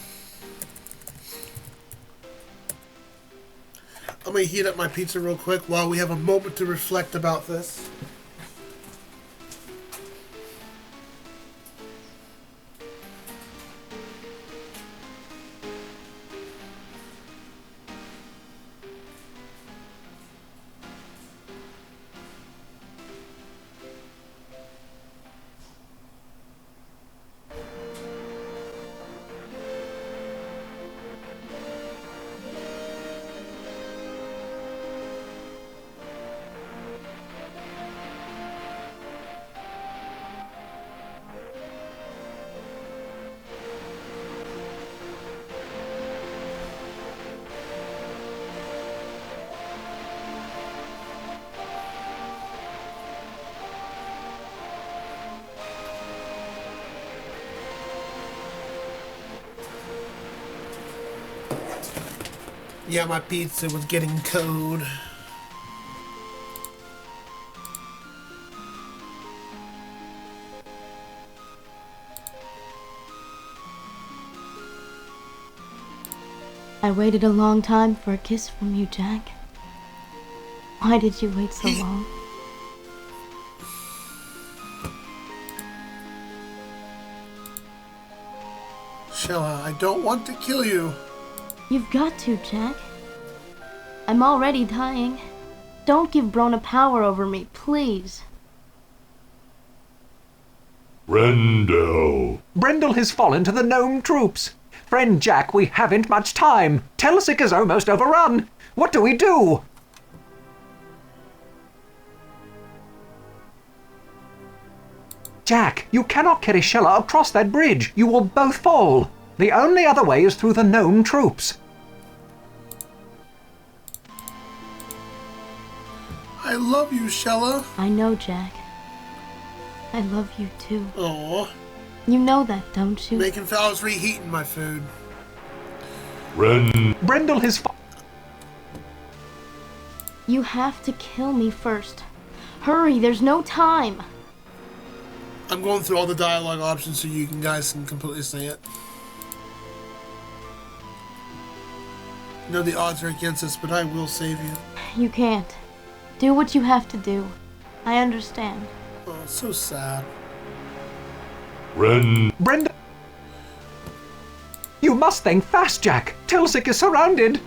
I'm going to heat up my pizza real quick while we have a moment to reflect about this. Yeah, my pizza was getting cold. I waited a long time for a kiss from you, Jack. Why did you wait so long? Shella, I don't want to kill you. You've got to, Jack. I'm already dying. Don't give Brona power over me, please. Brendel. Brendel has fallen to the gnome troops. Friend Jack, we haven't much time. Telsec is almost overrun. What do we do? Jack, you cannot carry Shella across that bridge. You will both fall. The only other way is through the gnome troops. I love you, Shella. I know, Jack. I love you too. Aww. You know that, don't you? Making fellas reheating my food. Brendel has You have to kill me first. Hurry, there's no time. I'm going through all the dialogue options so you guys can completely say it. I know the odds are against us, but I will save you. You can't. Do what you have to do. I understand. Oh, it's so sad. Brendel. You must think fast, Jack. Telsec is surrounded.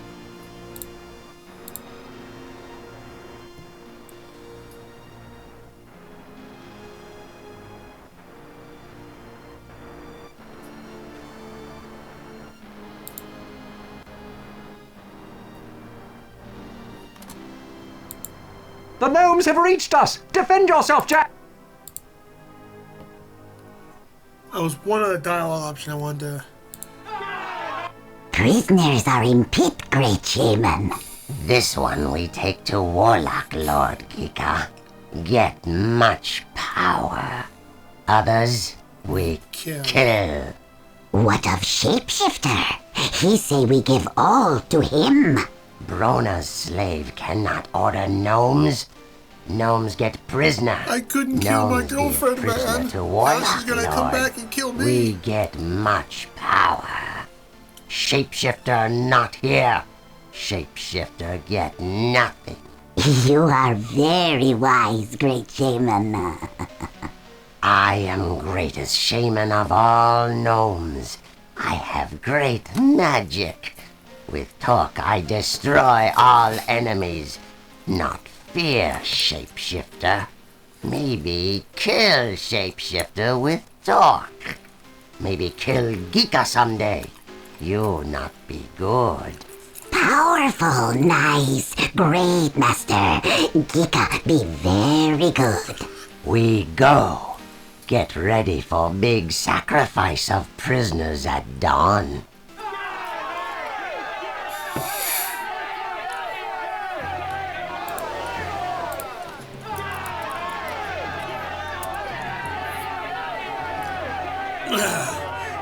The gnomes have reached us! Defend yourself, Jack! That was one other dialogue option I wanted to... Prisoners are in pit, great shaman. This one we take to Warlock, Lord Gika. Get much power. Others we kill. What of Shapeshifter? He say we give all to him. Brona's slave cannot order gnomes. Gnomes get prisoner. I couldn't kill my girlfriend, man. Now she's gonna come back and kill me. We get much power. Shapeshifter not here. Shapeshifter get nothing. You are very wise, great shaman. I am greatest shaman of all gnomes. I have great magic. With talk I destroy all enemies. Not fear Shapeshifter. Maybe kill Shapeshifter with talk. Maybe kill Gika someday. You not be good. Powerful, nice, great, Master. Gika, be very good. We go. Get ready for big sacrifice of prisoners at dawn.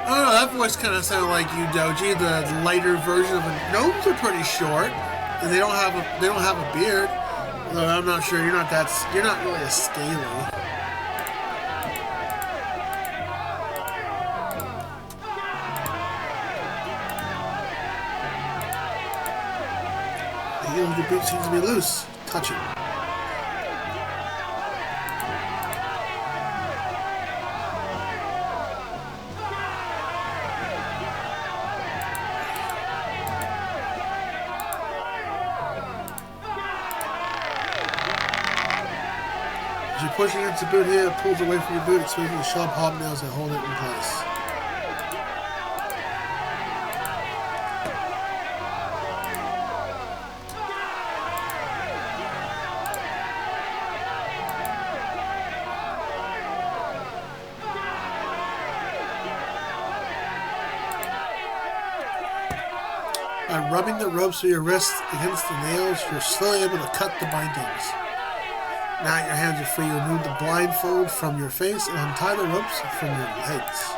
I don't know, that voice kind of sounded like you, Doji. The lighter version of it. Gnomes are pretty short, and they don't have a beard. Although I'm not sure, you're not really a scaly. The heel of your boot seems to be loose. Touch it. As you push against the boot here, it pulls away from your boot, exposing the sharp hobnails that hold it in place. By rubbing the ropes with your wrists against the nails, you're slowly able to cut the bindings. Now your hands are free. Remove the blindfold from your face and untie the ropes from your legs.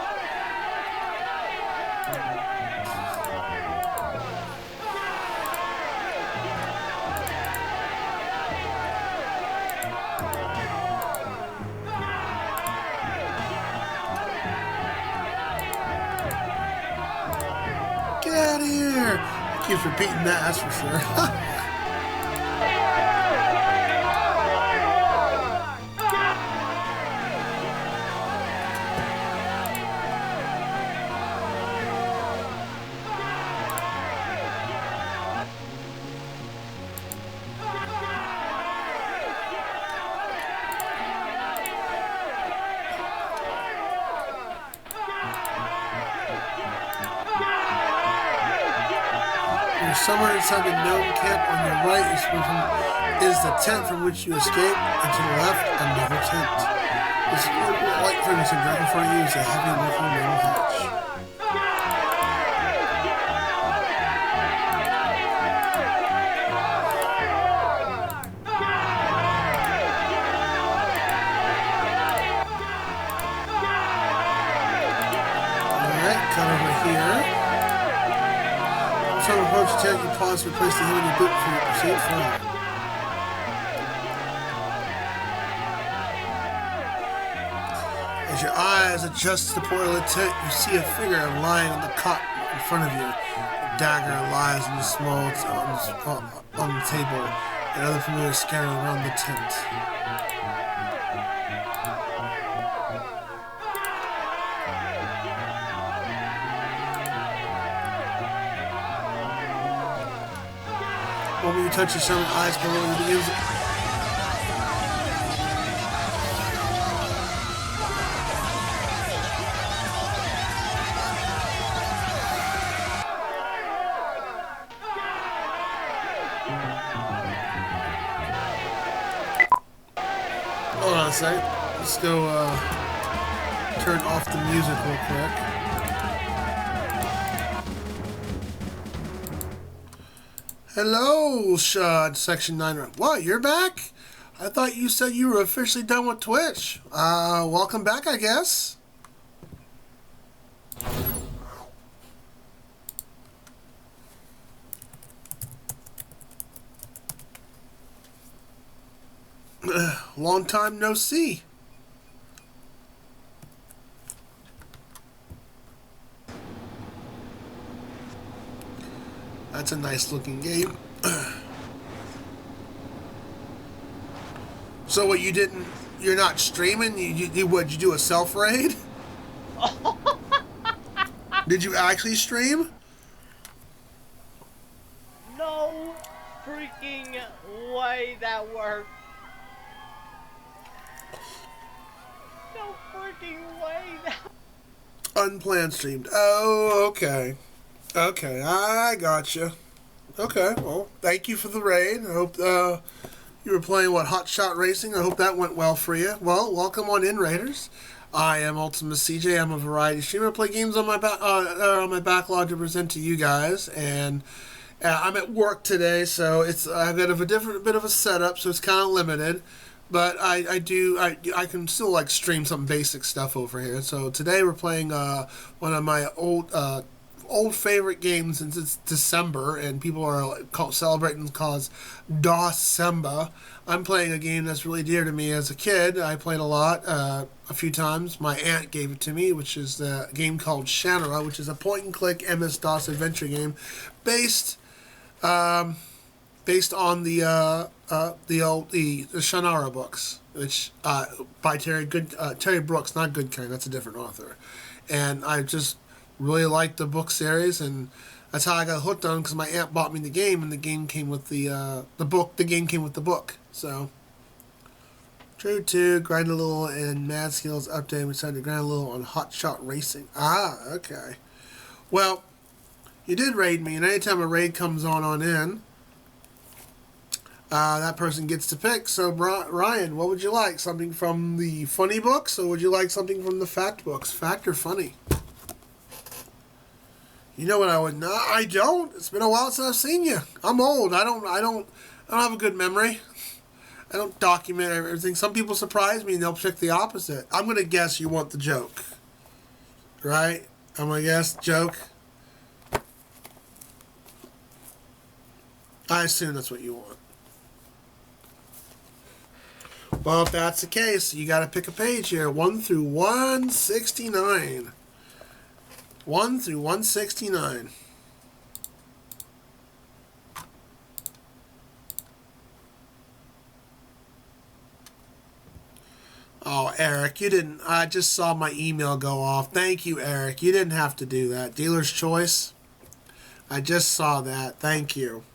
Get out of here! Keeps repeating that, that's for sure. You're somewhere inside the gnome camp. On your right is the tent from which you escaped, and to the left, another tent. This light furnace right in front of you is a heavy-looking metal hatch. Alright, cut over here. Some approach attack, you pause to replace the heel in your boot before you proceed further. As your eyes adjust to the portal of the tent, you see a figure lying on the cot in front of you. A dagger lies in the small on the table, and other familiars scattered around the tent. When you touch your summon, eyes below you begins. Hold on a second. Let's go turn off the music real quick. Hello, Section 9. What, you're back? I thought you said you were officially done with Twitch. Welcome back, I guess. Long time no see. That's a nice looking game. So what, you're not streaming? You do a self raid? Did you actually stream? No freaking way that worked. No freaking way that... Unplanned streamed. Oh, okay. Okay, I gotcha. Okay. Well, thank you for the raid. I hope you were playing, Hot Shot Racing. I hope that went well for you. Well, welcome on in, Raiders. I am Ultimacj. I'm a variety streamer. I play games on my backlog to present to you guys, and I'm at work today, so I've got a different bit of a setup, so it's kind of limited. But I can still like stream some basic stuff over here. So today we're playing one of my old favorite games since it's December and people are celebrating cause December. I'm playing a game that's really dear to me as a kid. I played a lot, a few times. My aunt gave it to me, which is the game called Shannara, which is a point-and-click MS-DOS adventure game based on the Shannara books, which by Terry Brooks, not Goodkind. That's a different author, and I just really liked the book series, and that's how I got hooked on, because my aunt bought me the game, and the game came with the book. The game came with the book. So, True 2, grind a little, and Mad Skills update. We decided to grind a little on Hot Shot Racing. Ah, okay. Well, you did raid me, and anytime a raid comes on in, that person gets to pick. So, Ryan, what would you like? Something from the funny books, or would you like something from the fact books? Fact or funny? You know what I would not? I don't. It's been a while since I've seen you. I'm old. I don't have a good memory. I don't document everything. Some people surprise me and they'll pick the opposite. I'm going to guess you want the joke. Right? I'm going to guess joke. I assume that's what you want. Well, if that's the case, you got to pick a page here. 1 through 169. 1 through 169. Oh, Eric, you didn't. I just saw my email go off. Thank you, Eric. You didn't have to do that. Dealer's choice. I just saw that. Thank you.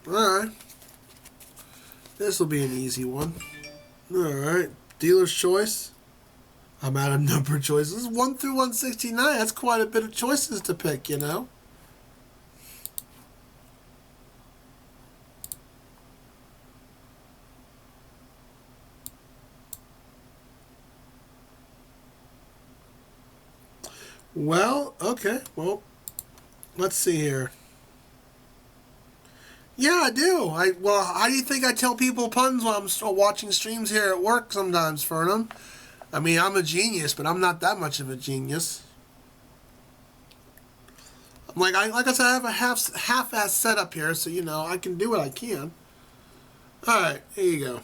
Alright. This will be an easy one. Alright. Dealer's choice. I'm out of number choices. 1 through 169. That's quite a bit of choices to pick, you know. Well, okay. Well, let's see here. Yeah, I do. Well, how do you think I tell people puns while I'm still watching streams here at work sometimes, Fernum? I mean, I'm a genius, but I'm not that much of a genius. Like I said, I have a half-ass setup here, so, you know, I can do what I can. Alright, here you go.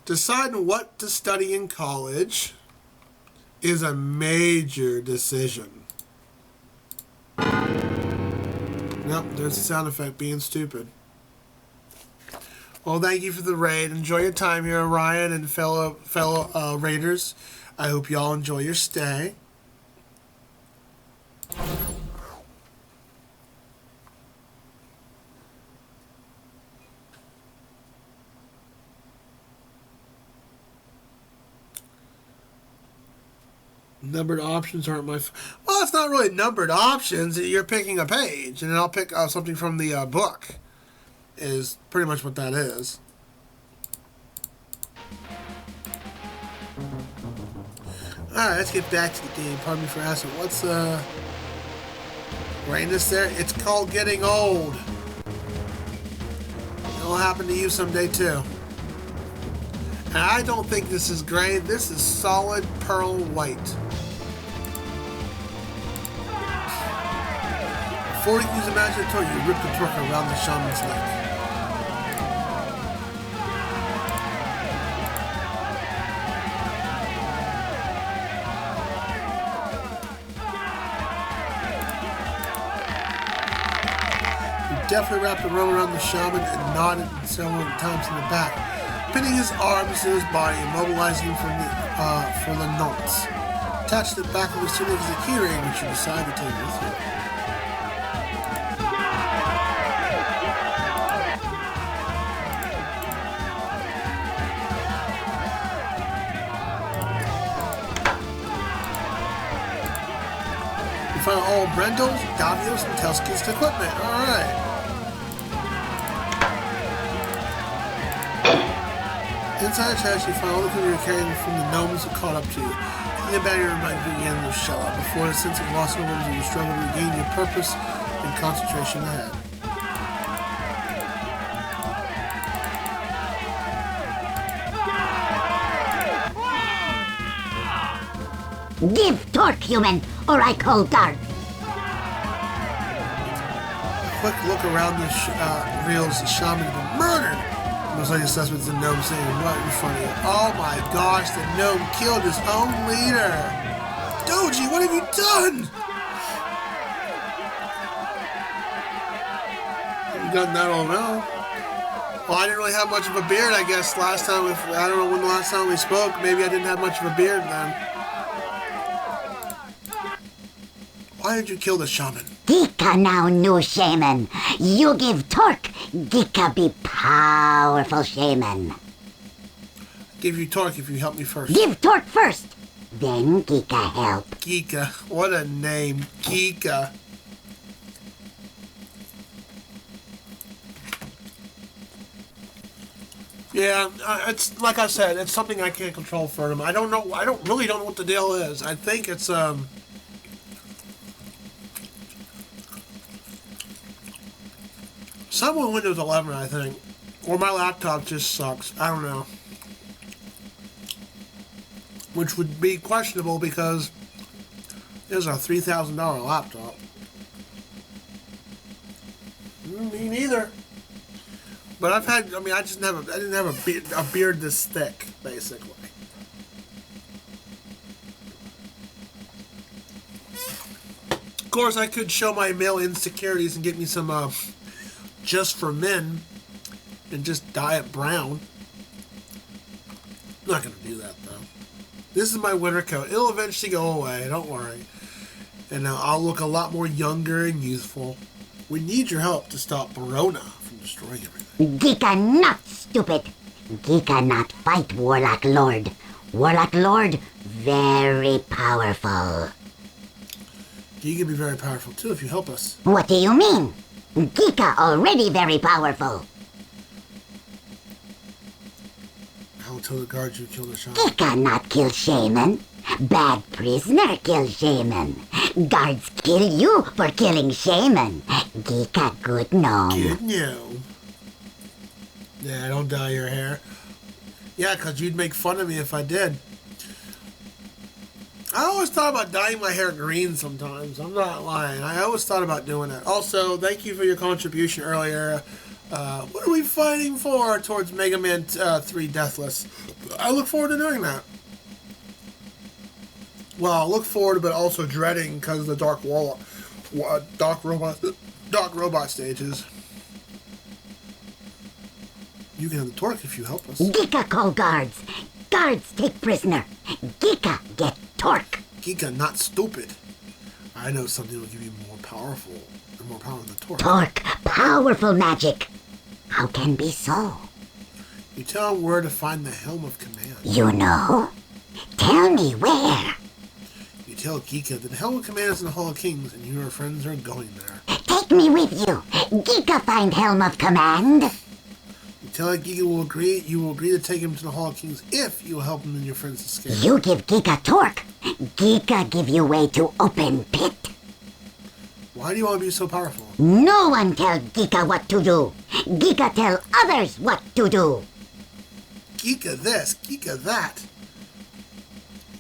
Deciding what to study in college is a major decision. Nope, there's the sound effect being stupid. Well, thank you for the raid. Enjoy your time here, Ryan and fellow raiders. I hope y'all enjoy your stay. Numbered options aren't my... Well, it's not really numbered options. You're picking a page, and then I'll pick something from the book. Is pretty much what that is. Alright, let's get back to the game. Pardon me for asking. What's writing this there? It's called getting old. It'll happen to you someday too. And I don't think this is gray. This is solid pearl white. Before you can use a magic toy, you rip the torque around the shaman's neck. Definitely wrapped the rope around the shaman and nodded several times in the back, pinning his arms to his body and mobilizing him for the nonce. Attached to the back of his tunic is a keyring, which you decide to take with you. found all Brendel's, Davio's, and Telski's equipment. Alright. Inside the chest, you find all the food you're carrying from the gnomes that caught up to you. The barrier might begin to shell out. Before the sense of loss overwhelms you, you struggle to regain your purpose and concentration ahead. Give torque, human, or I call guard. Quick look around the reels, the shaman has been murdered. Most likely suspects the gnome saying right in front of you. Oh my gosh, the gnome killed his own leader. Doji, what have you done? You've done that all now. Well, I didn't really have much of a beard, I guess, last time. I don't know when the last time we spoke. Maybe I didn't have much of a beard then. Why did you kill the shaman? Gika now new shaman. You give torque, Gika be powerful shaman. Give you torque if you help me first. Give torque first, then Gika help. Gika, what a name, Gika. Yeah, it's like I said, it's something I can't control for them. I don't know. I really don't know what the deal is. I think it's something with Windows 11, I think, or my laptop just sucks. I don't know, which would be questionable because it was a $3,000 laptop. Me neither. But I've had, I didn't have a beard this thick, basically. Of course, I could show my male insecurities and get me some, just for men, and just dye it brown. I'm not gonna do that, though. This is my winter coat. It'll eventually go away, don't worry. And I'll look a lot more younger and youthful. We need your help to stop Verona from destroying everything. Gika not stupid. Gika not fight Warlock Lord. Warlock Lord, very powerful. You can be very powerful too if you help us. What do you mean? Gika already very powerful. I will tell the guards you killed the shaman. Gika not kill shaman. Bad prisoner kill shaman. Guards kill you for killing shaman. Gika good gnome. Good gnome. Yeah, don't dye your hair. Yeah, because you'd make fun of me if I did. I always thought about dyeing my hair green sometimes. I'm not lying. I always thought about doing that. Also, thank you for your contribution earlier. What are we fighting for towards Mega Man 3 Deathless? I look forward to doing that. Well, I look forward, but also dreading because of the Dark Robot stages. You can have the torque if you help us. Gika call guards. Guards take prisoner. Gika get torque. Gika not stupid. I know something will give you more power than the torque. Torque, powerful magic. How can be so? You tell him where to find the Helm of Command. You know? Tell me where. You tell Gika that the Helm of Command is in the Hall of Kings, and you and your friends are going there. Take me with you. Gika find Helm of Command. You tell Gika you will agree to take him to the Hall of Kings if you will help him and your friends escape. You give Gika torque. Gika give you way to open pit. Why do you want to be so powerful? No one tell Gika what to do. Gika tell others what to do. Gika this, Gika that.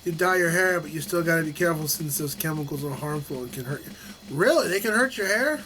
You dye your hair, but you still gotta be careful since those chemicals are harmful and can hurt you. Really? They can hurt your hair?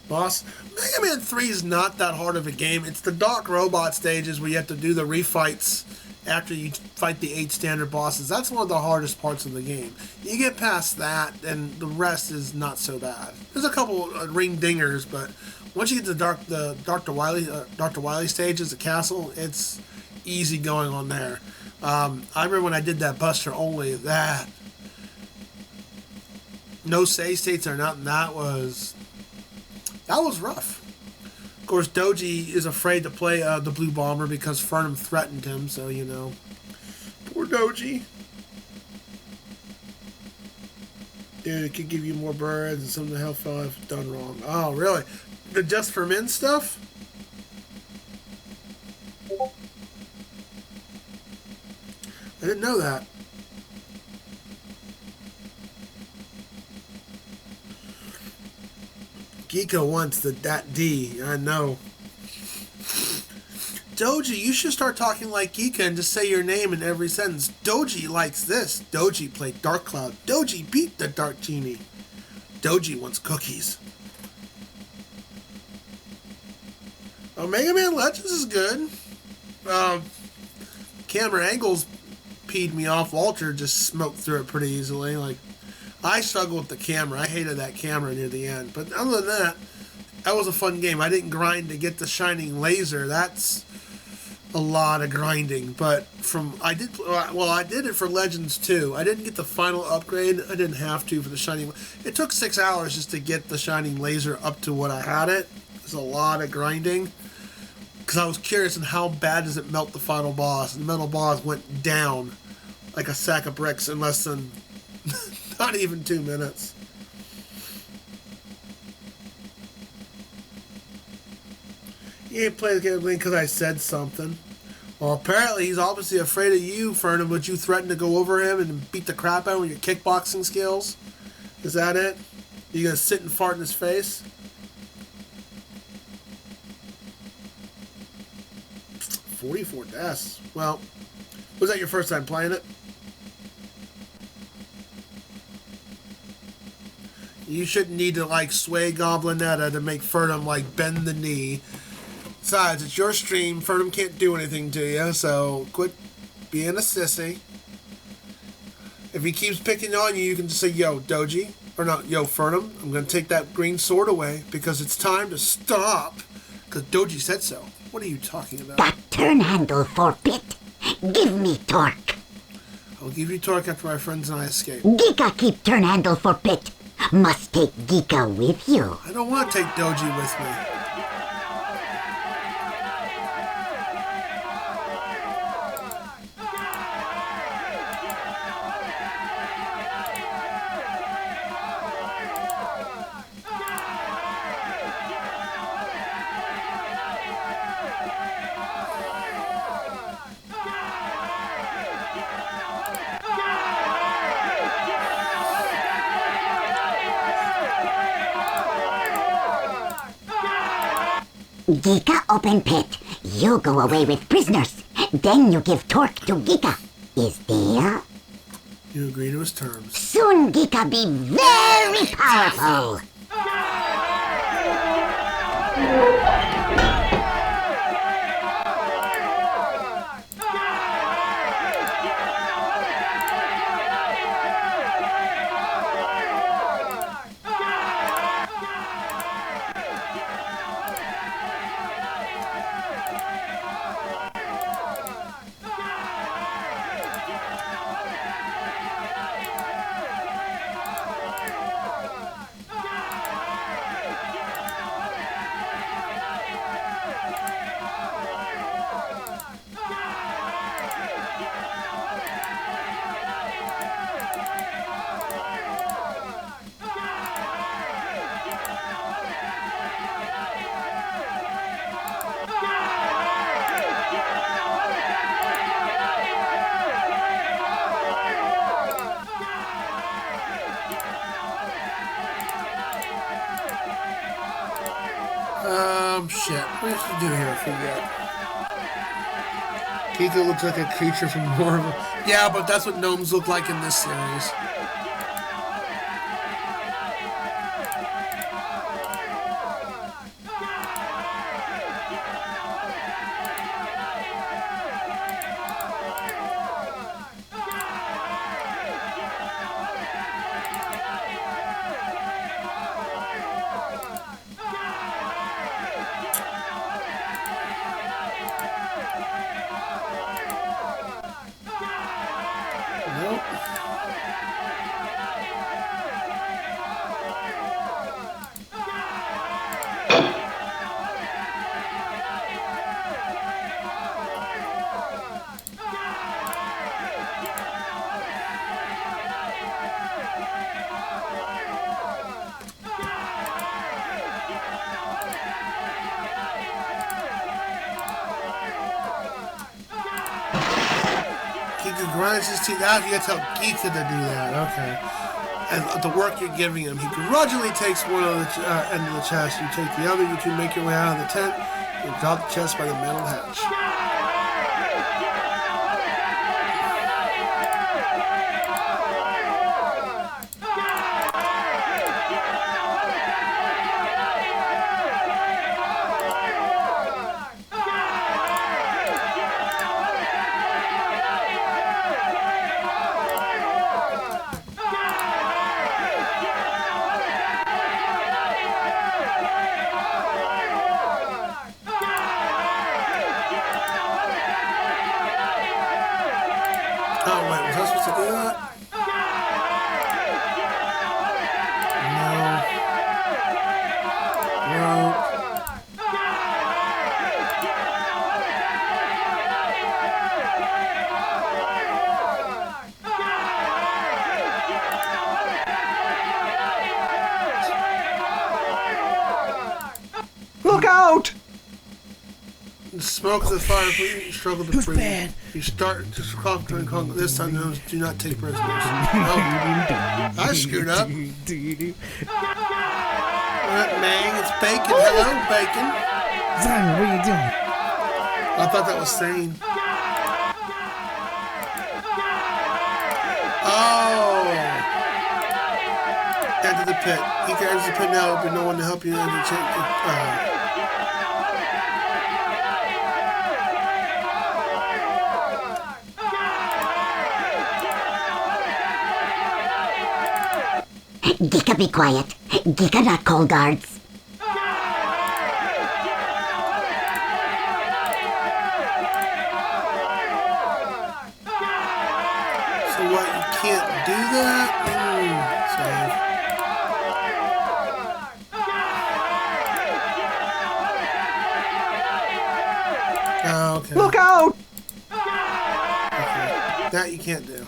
Boss, Mega Man 3 is not that hard of a game. It's the Dark Robot stages where you have to do the refights after you fight the 8 standard bosses. That's one of the hardest parts of the game. You get past that, and the rest is not so bad. There's a couple ring dingers, but once you get to the Dr. Wily stages, the castle, it's easy going on there. I remember when I did that Buster only, that no save states or nothing, that was rough. Of course, Doji is afraid to play the Blue Bomber because Fernum threatened him, so, you know. Poor Doji. Dude, it could give you more birds and some of the health I've done wrong. Oh, really? The Just for Men stuff? I didn't know that. Geeko wants that D. I know. Doji, you should start talking like Geeka and just say your name in every sentence. Doji likes this. Doji played Dark Cloud. Doji beat the Dark Genie. Doji wants cookies. Oh, Mega Man Legends is good. Camera angles peed me off. Walter just smoked through it pretty easily. Like, I struggled with the camera. I hated that camera near the end. But other than that, that was a fun game. I didn't grind to get the shining laser. That's a lot of grinding. But I did it for Legends too. I didn't get the final upgrade. I didn't have to for the shining. It took 6 hours just to get the shining laser up to what I had it. It's a lot of grinding. Because I was curious on how bad does it melt the final boss. And the metal boss went down like a sack of bricks in less than not even 2 minutes. You ain't playing the game because I said something. Well, apparently he's obviously afraid of you, Fernand. Would you threaten to go over him and beat the crap out of him with your kickboxing skills? Is that it? You gonna sit and fart in his face? 44 deaths. Well, was that your first time playing it? You shouldn't need to like sway Goblinetta to make Fernum like bend the knee. Besides, it's your stream. Fernum can't do anything to you, so quit being a sissy. If he keeps picking on you, you can just say, "Yo, Doji," or not, "Yo, Fernum, I'm gonna take that green sword away because it's time to stop." Because Doji said so. What are you talking about? That turn handle for Pit. Give me Torque. I'll give you Torque after my friends and I escape. Geeka keep turn handle for Pit. Must take Geeka with you. I don't want to take Doji with me. Geeka open Pit. You go away with prisoners. Then you give Torque to Geeka. Is there? You agree to his terms. Soon Geeka be very powerful. Shit. What do you do here? I forget. Geeko looks like a creature from Marvel. Yeah, but that's what gnomes look like in this series. He grinds his teeth out. You gotta tell Geeka to do that. Okay. And the work you're giving him, he grudgingly takes one of the end of the chest. You take the other. You two make your way out of the tent. You drop the chest by the metal hatch. Oh, wait, was I supposed to do that? No. Rope. Look out! The smoke of the fire, you struggle to breathe. Bad? You start to cough during conquer. This time, no, do not take prisoners. Oh, I screwed up. What up, Mang? It's Bacon. Hello, Bacon. Zang, what are you doing? I thought that was sane. Oh! Enter the pit. You can enter the pit now, but no one to help you enter the pit. Geeka, be quiet. Geeka not call guards. So what, you can't do that? Save. Oh, okay. Look out! Okay. That you can't do.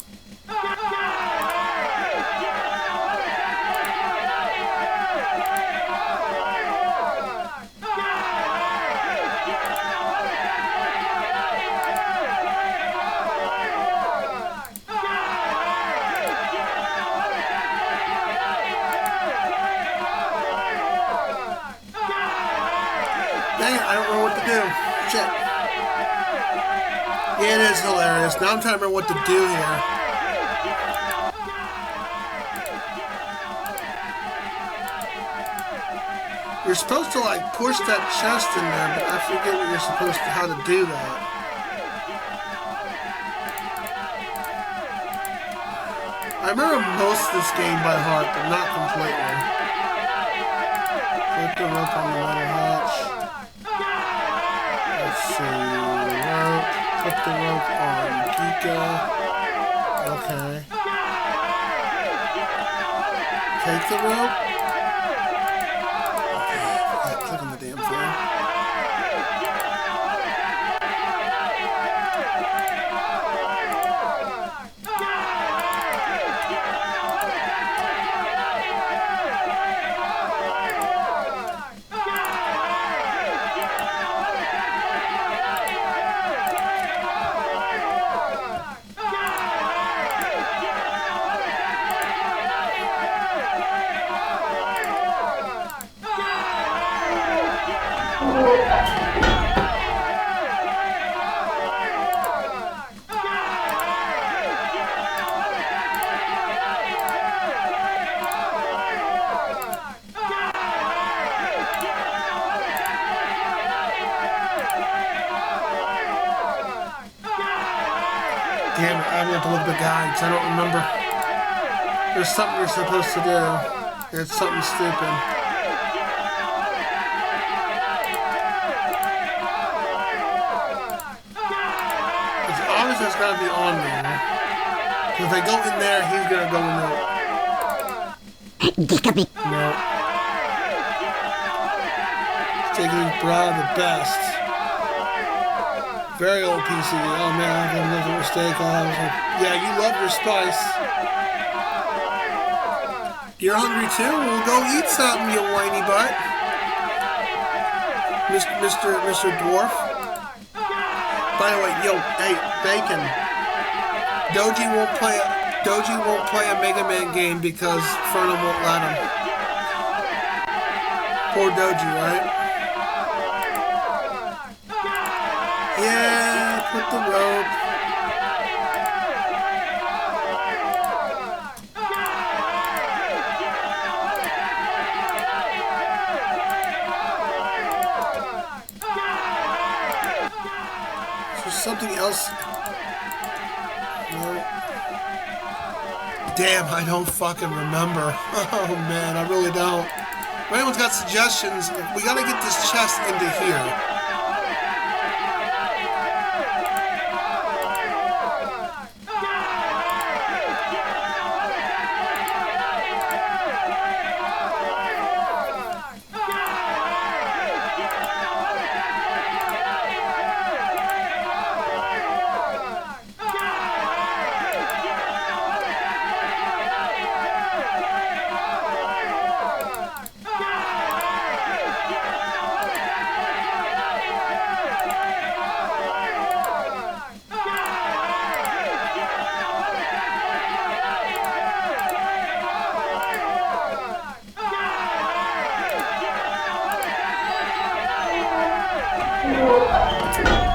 Dang it, I don't know what to do. Shit. Yeah, it is hilarious. Now I'm trying to remember what to do here. You're supposed to like push that chest in there, but I forget what you're supposed to, how to do that. I remember most of this game by heart, but not completely. Put the rope on the metal hatch. Let's see, rope. Put the rope on Geeka. Okay. Take the rope. Okay, click on the damn thing. Damn it, I went to look at the guides. I don't remember. There's something you're supposed to do. It's something stupid. It's obvious it's gotta be on there. If I go in there, he's gonna go in there. No. He's taking his bra the best. Very old PC. Oh man, I made a mistake. I was like, yeah, you love your spice. You're hungry too? Well, go eat something, you whiny butt. Mr. Dwarf. By the way, yo, hey, Bacon. Doji won't play a Mega Man game because Fernum won't let him. Poor Doji, right? Yeah, put the rope. Is there something else? No. Damn, I don't fucking remember. Oh man, I really don't. If anyone's got suggestions, we gotta get this chest into here.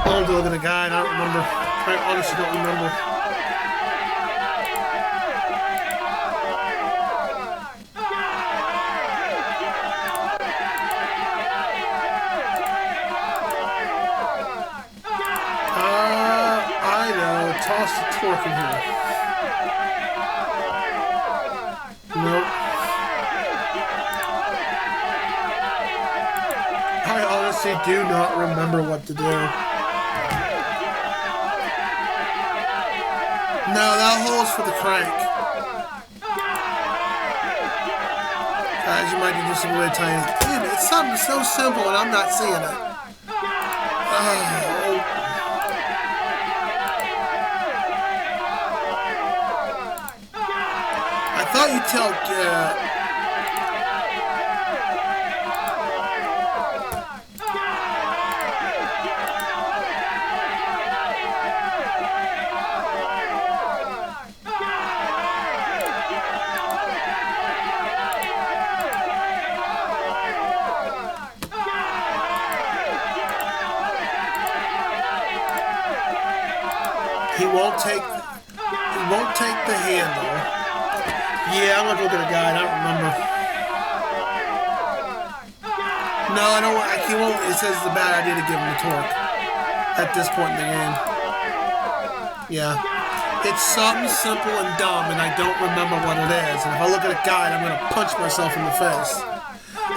I'm looking at a guy and I don't remember. I honestly don't remember. I know. Toss the torque in here. Nope. I honestly do not remember what to do. No, that hole's for the crank. Guys, you might do this really tiny. Damn it, it's something so simple and I'm not seeing it. Oh. I thought you'd tell, he won't take the handle. Yeah, I'm gonna look at a guy. I don't remember. No, I don't. He won't. It says it's a bad idea to give him the torque at this point in the game. Yeah, it's something simple and dumb, and I don't remember what it is. And if I look at a guide, I'm gonna punch myself in the face.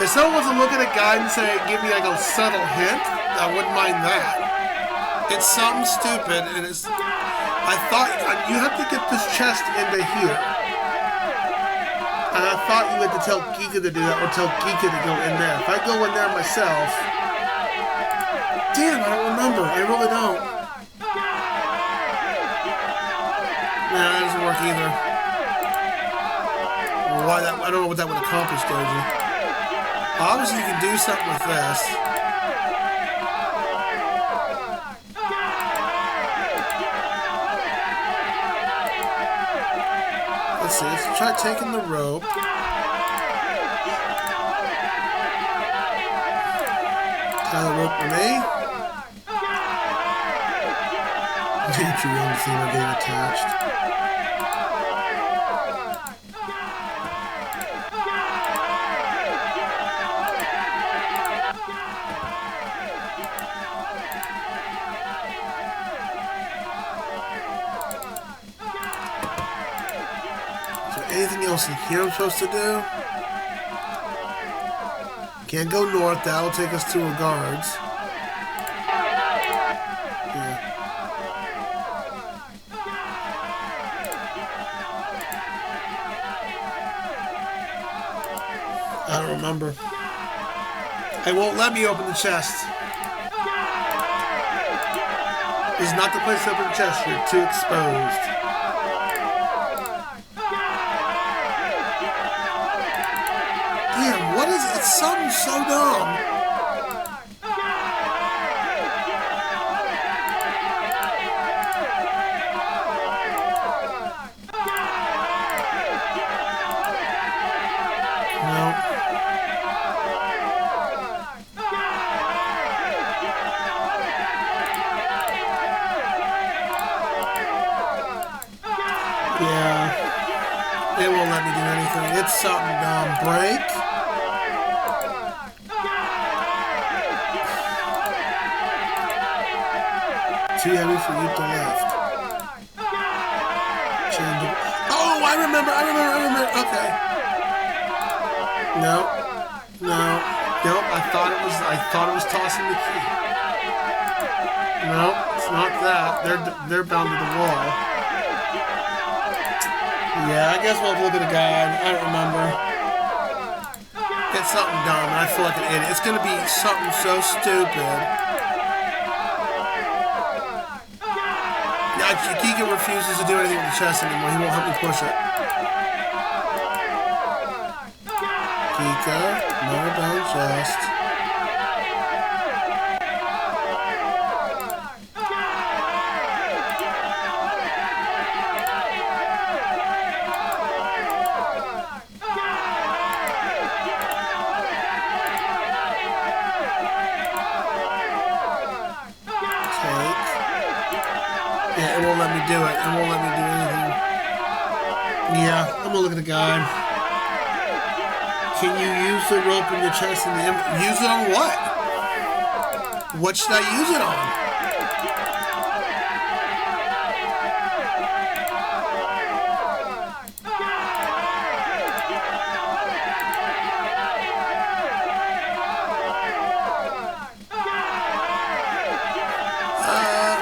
If someone wants to look at a guide and say, give me like a subtle hint, I wouldn't mind that. It's something stupid, and it's. I thought you have to get this chest into here. And I thought you had to tell Giga to do that or tell Giga to go in there. If I go in there myself... Damn, I don't remember. I really don't. Nah, that doesn't work either. Why that? I don't know what that would accomplish, Doji. Obviously, you can do something with this. Let's see, let's try taking the rope. Tie the rope for me. Patreon thing are getting attached. Anything else in here I'm supposed to do? Can't go north, that'll take us to a guards. Yeah. I don't remember. It won't let me open the chest. This is not the place to open the chest, you're too exposed. Damn, what is it? It's something so dumb. It won't let me do anything. It's something dumb. Break. Too heavy for you to lift. Change it. Oh, I remember. Okay. No. Nope. I thought it was tossing the key. No, it's not that. They're bound to the wall. Yeah, I guess we'll have to look at a guide. I don't remember. It's something dumb, and I feel like an idiot. It's gonna be something so stupid. Now, Keegan refuses to do anything with the chest anymore. He won't help me push it. Kika, never down chest. Yeah, it won't let me do it. It won't let me do anything. Yeah, I'm gonna look at the guide. Can you use the rope in your chest and use it on what? What should I use it on?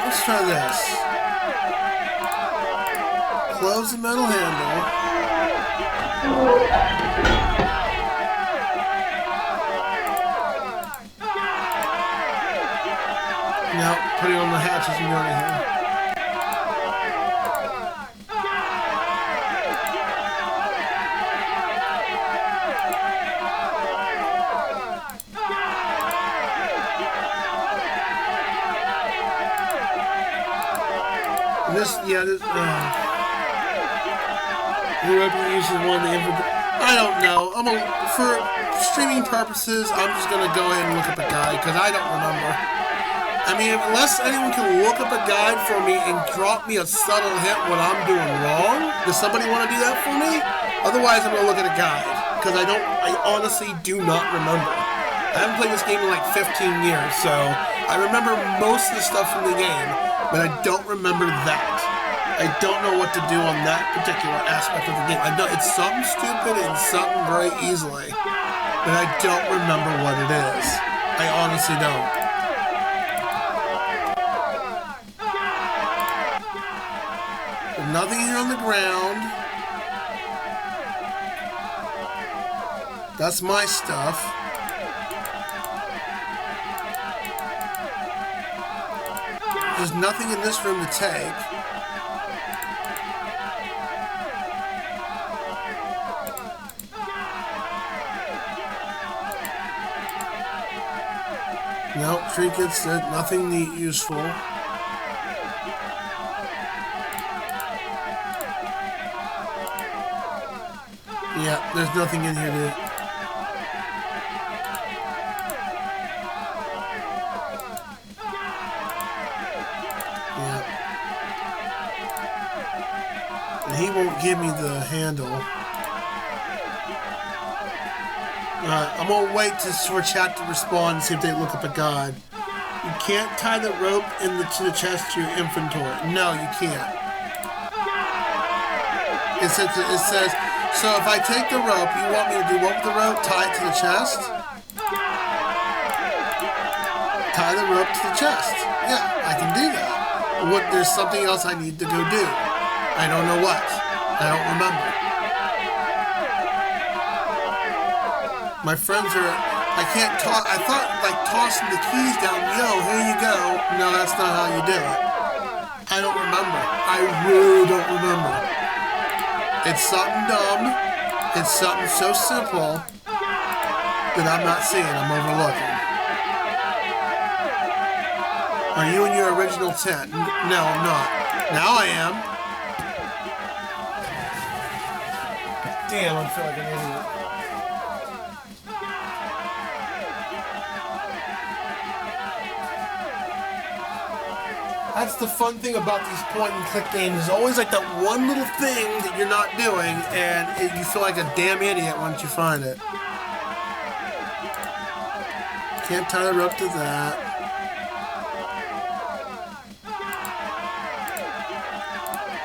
Let's try this. Close the metal handle. No, putting on the hatch doesn't do anything. The rope uses one of the inventory. I don't know. For streaming purposes, I'm just gonna go ahead and look up a guide because I don't remember. I mean, unless anyone can look up a guide for me and drop me a subtle hint what I'm doing wrong, does somebody want to do that for me? Otherwise, I'm gonna look at a guide because I honestly do not remember. I haven't played this game in like 15 years, so I remember most of the stuff from the game, but I don't remember that. I don't know what to do on that particular aspect of the game. I know it's something stupid and something very easily, but I don't remember what it is. I honestly don't. There's nothing here on the ground. That's my stuff. There's nothing in this room to take. Nope, trinkets, nothing useful. Yeah, there's nothing in here to... Yeah. And he won't give me the handle. I'm gonna wait for chat to respond and see if they look up a guide. You can't tie the rope to the chest to your inventory. No, you can't. It says, so if I take the rope, you want me to do what with the rope? Tie it to the chest? Tie the rope to the chest. Yeah, I can do that. There's something else I need to go do. I don't know what. I don't remember. My friends are, I can't talk, I thought like tossing the keys down, yo, here you go. No, that's not how you do it. I don't remember. I really don't remember. It's something dumb. It's something so simple that I'm not seeing, I'm overlooking. Are you in your original tent? No, I'm not. Now I am. Damn, I feel like an idiot. That's the fun thing about these point-and-click games. There's always like that one little thing that you're not doing, and you feel like a damn idiot once you find it. Can't tie the rope to that.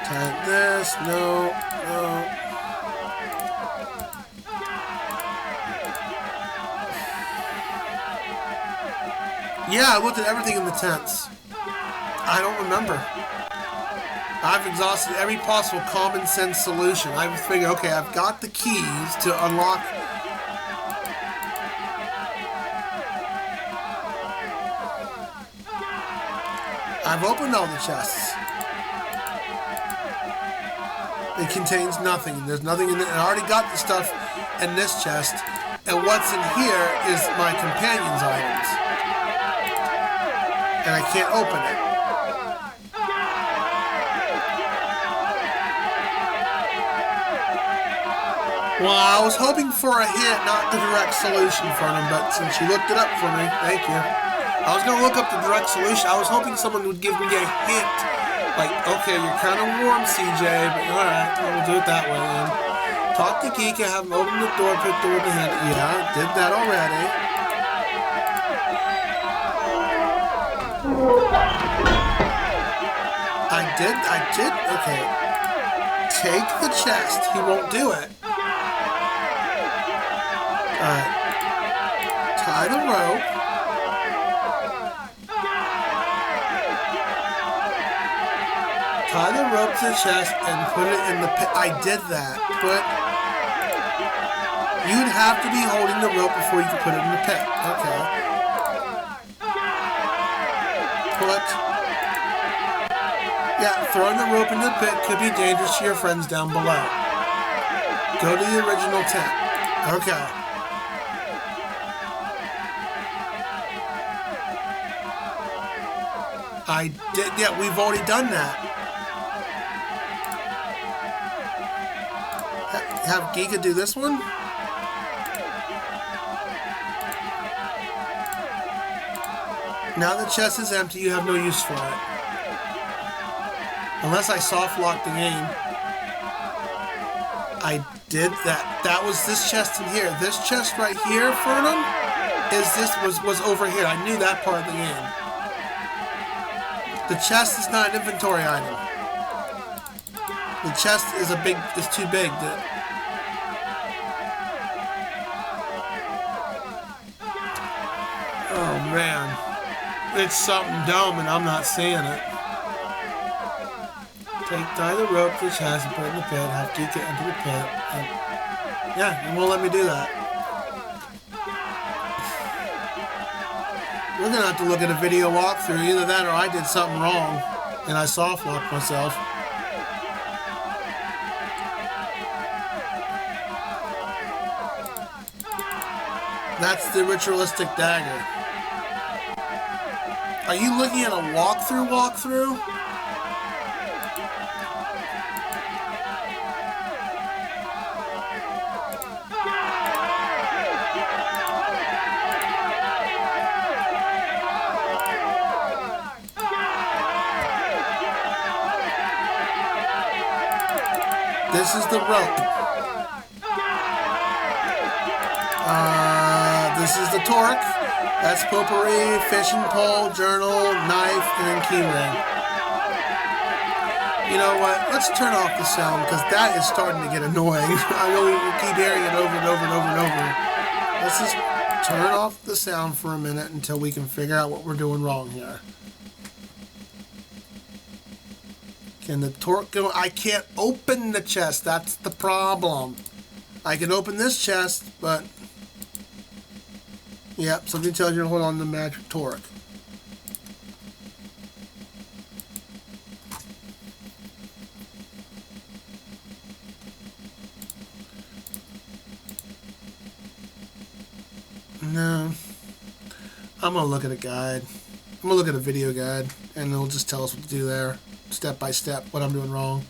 Tie this. No. No. Yeah, I looked at everything in the tents. I don't remember. I've exhausted every possible common sense solution. I figure, okay, I've got the keys to unlock. I've opened all the chests. It contains nothing. There's nothing in it. I already got the stuff in this chest. And what's in here is my companion's items. And I can't open it. Well, I was hoping for a hint, not the direct solution for them, but since you looked it up for me, thank you. I was going to look up the direct solution. I was hoping someone would give me a hint. Like, okay, you're kind of warm, CJ, but alright, well, we'll do it that way then. Talk to Geeka, have him open the door, put the door in the hand. Yeah, did that already. I did, okay. Take the chest. He won't do it. Alright. Tie the rope. Tie the rope to the chest and put it in the pit. I did that, but you'd have to be holding the rope before you could put it in the pit. Okay. Throwing the rope into the pit could be dangerous to your friends down below. Go to the original tent. Okay. I did, yeah, we've already done that. Have Giga do this one? Now the chest is empty, you have no use for it. Unless I soft locked the game. I did that. That was this chest in here. This chest right here, Fernum, was over here. I knew that part of the game. The chest is not an inventory item. The chest is too big. Oh man. It's something dumb and I'm not seeing it. Tie the rope to the chest and put it in the pit, have Geeka enter the pit, and yeah, it won't let me do that. We're gonna have to look at a video walkthrough, either that or I did something wrong, and I soft locked myself. That's the ritualistic dagger. Are you looking at a walkthrough? This is the rope. This is the torque. That's potpourri, fishing pole, journal, knife, and then key ring. You know what? Let's turn off the sound because that is starting to get annoying. I know we keep hearing it over and over and over and over. Let's just turn off the sound for a minute until we can figure out what we're doing wrong here. Can the torque go? I can't open the chest. That's the problem. I can open this chest, but yep, something tells you to hold on to the magic torque. No. I'm gonna look at a guide. I'm gonna look at a video guide, and it'll just tell us what to do there. Step by step, what I'm doing wrong,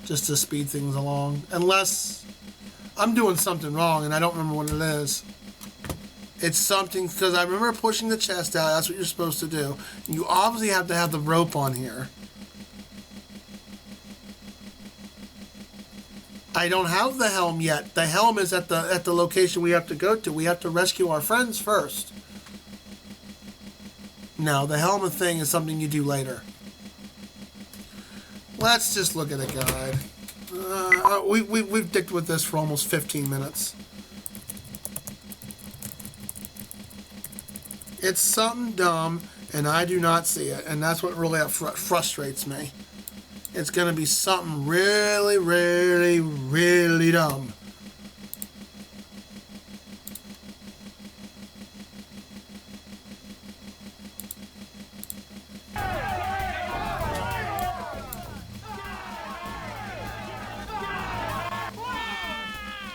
just to speed things along, unless I'm doing something wrong and I don't remember what it is. It's something, because I remember pushing the chest out. That's what you're supposed to do. You obviously have to have the rope on here. I don't have the helm yet. The helm is at the location we have to go to. We have to rescue our friends first. No, the helmet thing is something you do later. Let's just look at a guide. We've dicked with this for almost 15 minutes. It's something dumb, and I do not see it, and that's what really frustrates me. It's going to be something really, really, really dumb.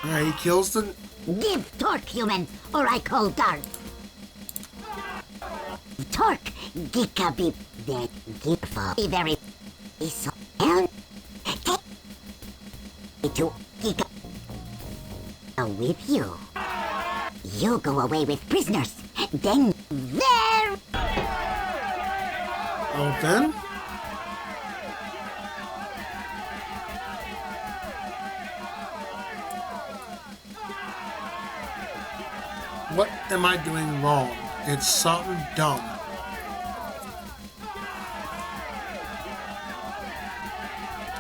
Alright, he kills the... Give torque, human, or I call guard. Torque, Gika be dead, Gika be very... So, and... To Gika... With you. You go away with prisoners, then there... Oh, then? What am I doing wrong? It's something dumb.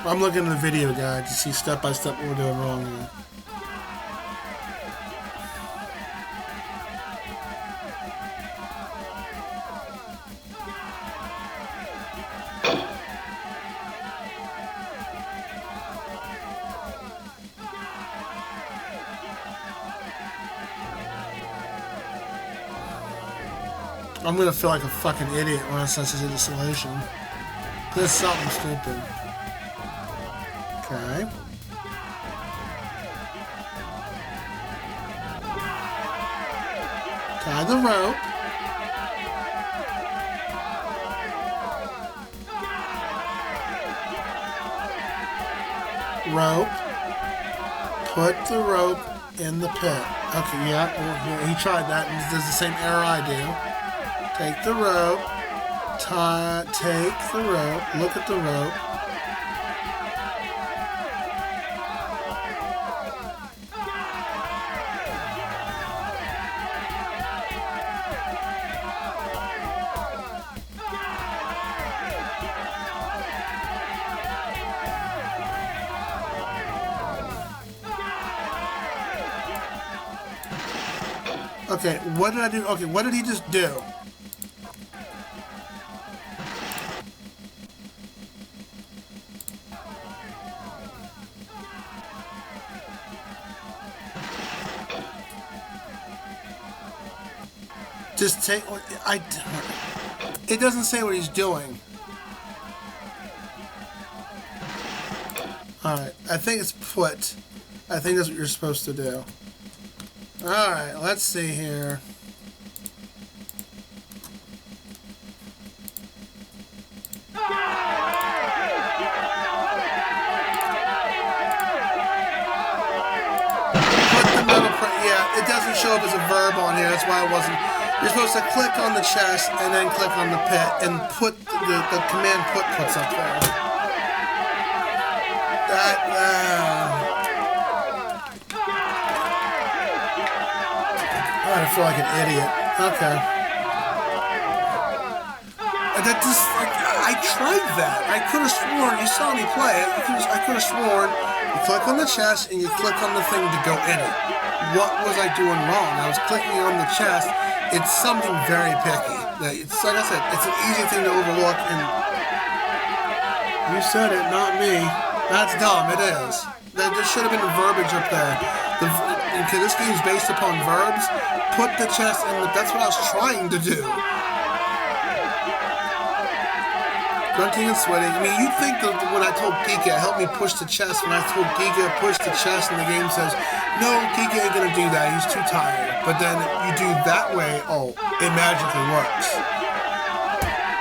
I'm looking at the video guide to see step by step what we're doing wrong here. I'm gonna feel like a fucking idiot when I sense this solution. There's something stupid. Okay. Tie the rope. Rope. Put the rope in the pit. Okay, yeah, well, he tried that and does the same error I do. Take the rope, take the rope, look at the rope. Okay, what did I do? Okay, what did he just do? Just take... It doesn't say what he's doing. Alright, I think it's put. I think that's what you're supposed to do. Alright, let's see here. Yeah, it doesn't show up as a verb on here, that's why I wasn't... You're supposed to click on the chest and then click on the pit and put the command puts up there. I feel like an idiot. Okay. That just, like, I tried that. I could have sworn, you saw me play it, I could have sworn you click on the chest and you click on the thing to go in it. What was I doing wrong? I was clicking on the chest. It's something very picky. It's like I said, it's an easy thing to overlook, and you said it, not me. That's dumb, it is. There should have been a verbiage up there. Okay, this game's based upon verbs. Put the chest in the... That's what I was trying to do. Grunting and sweating. I mean, you'd think that when I told Giga, help me push the chest, when I told Giga, push the chest, and the game says, no, Giga ain't gonna do that, he's too tired. But then you do that way, oh, it magically works.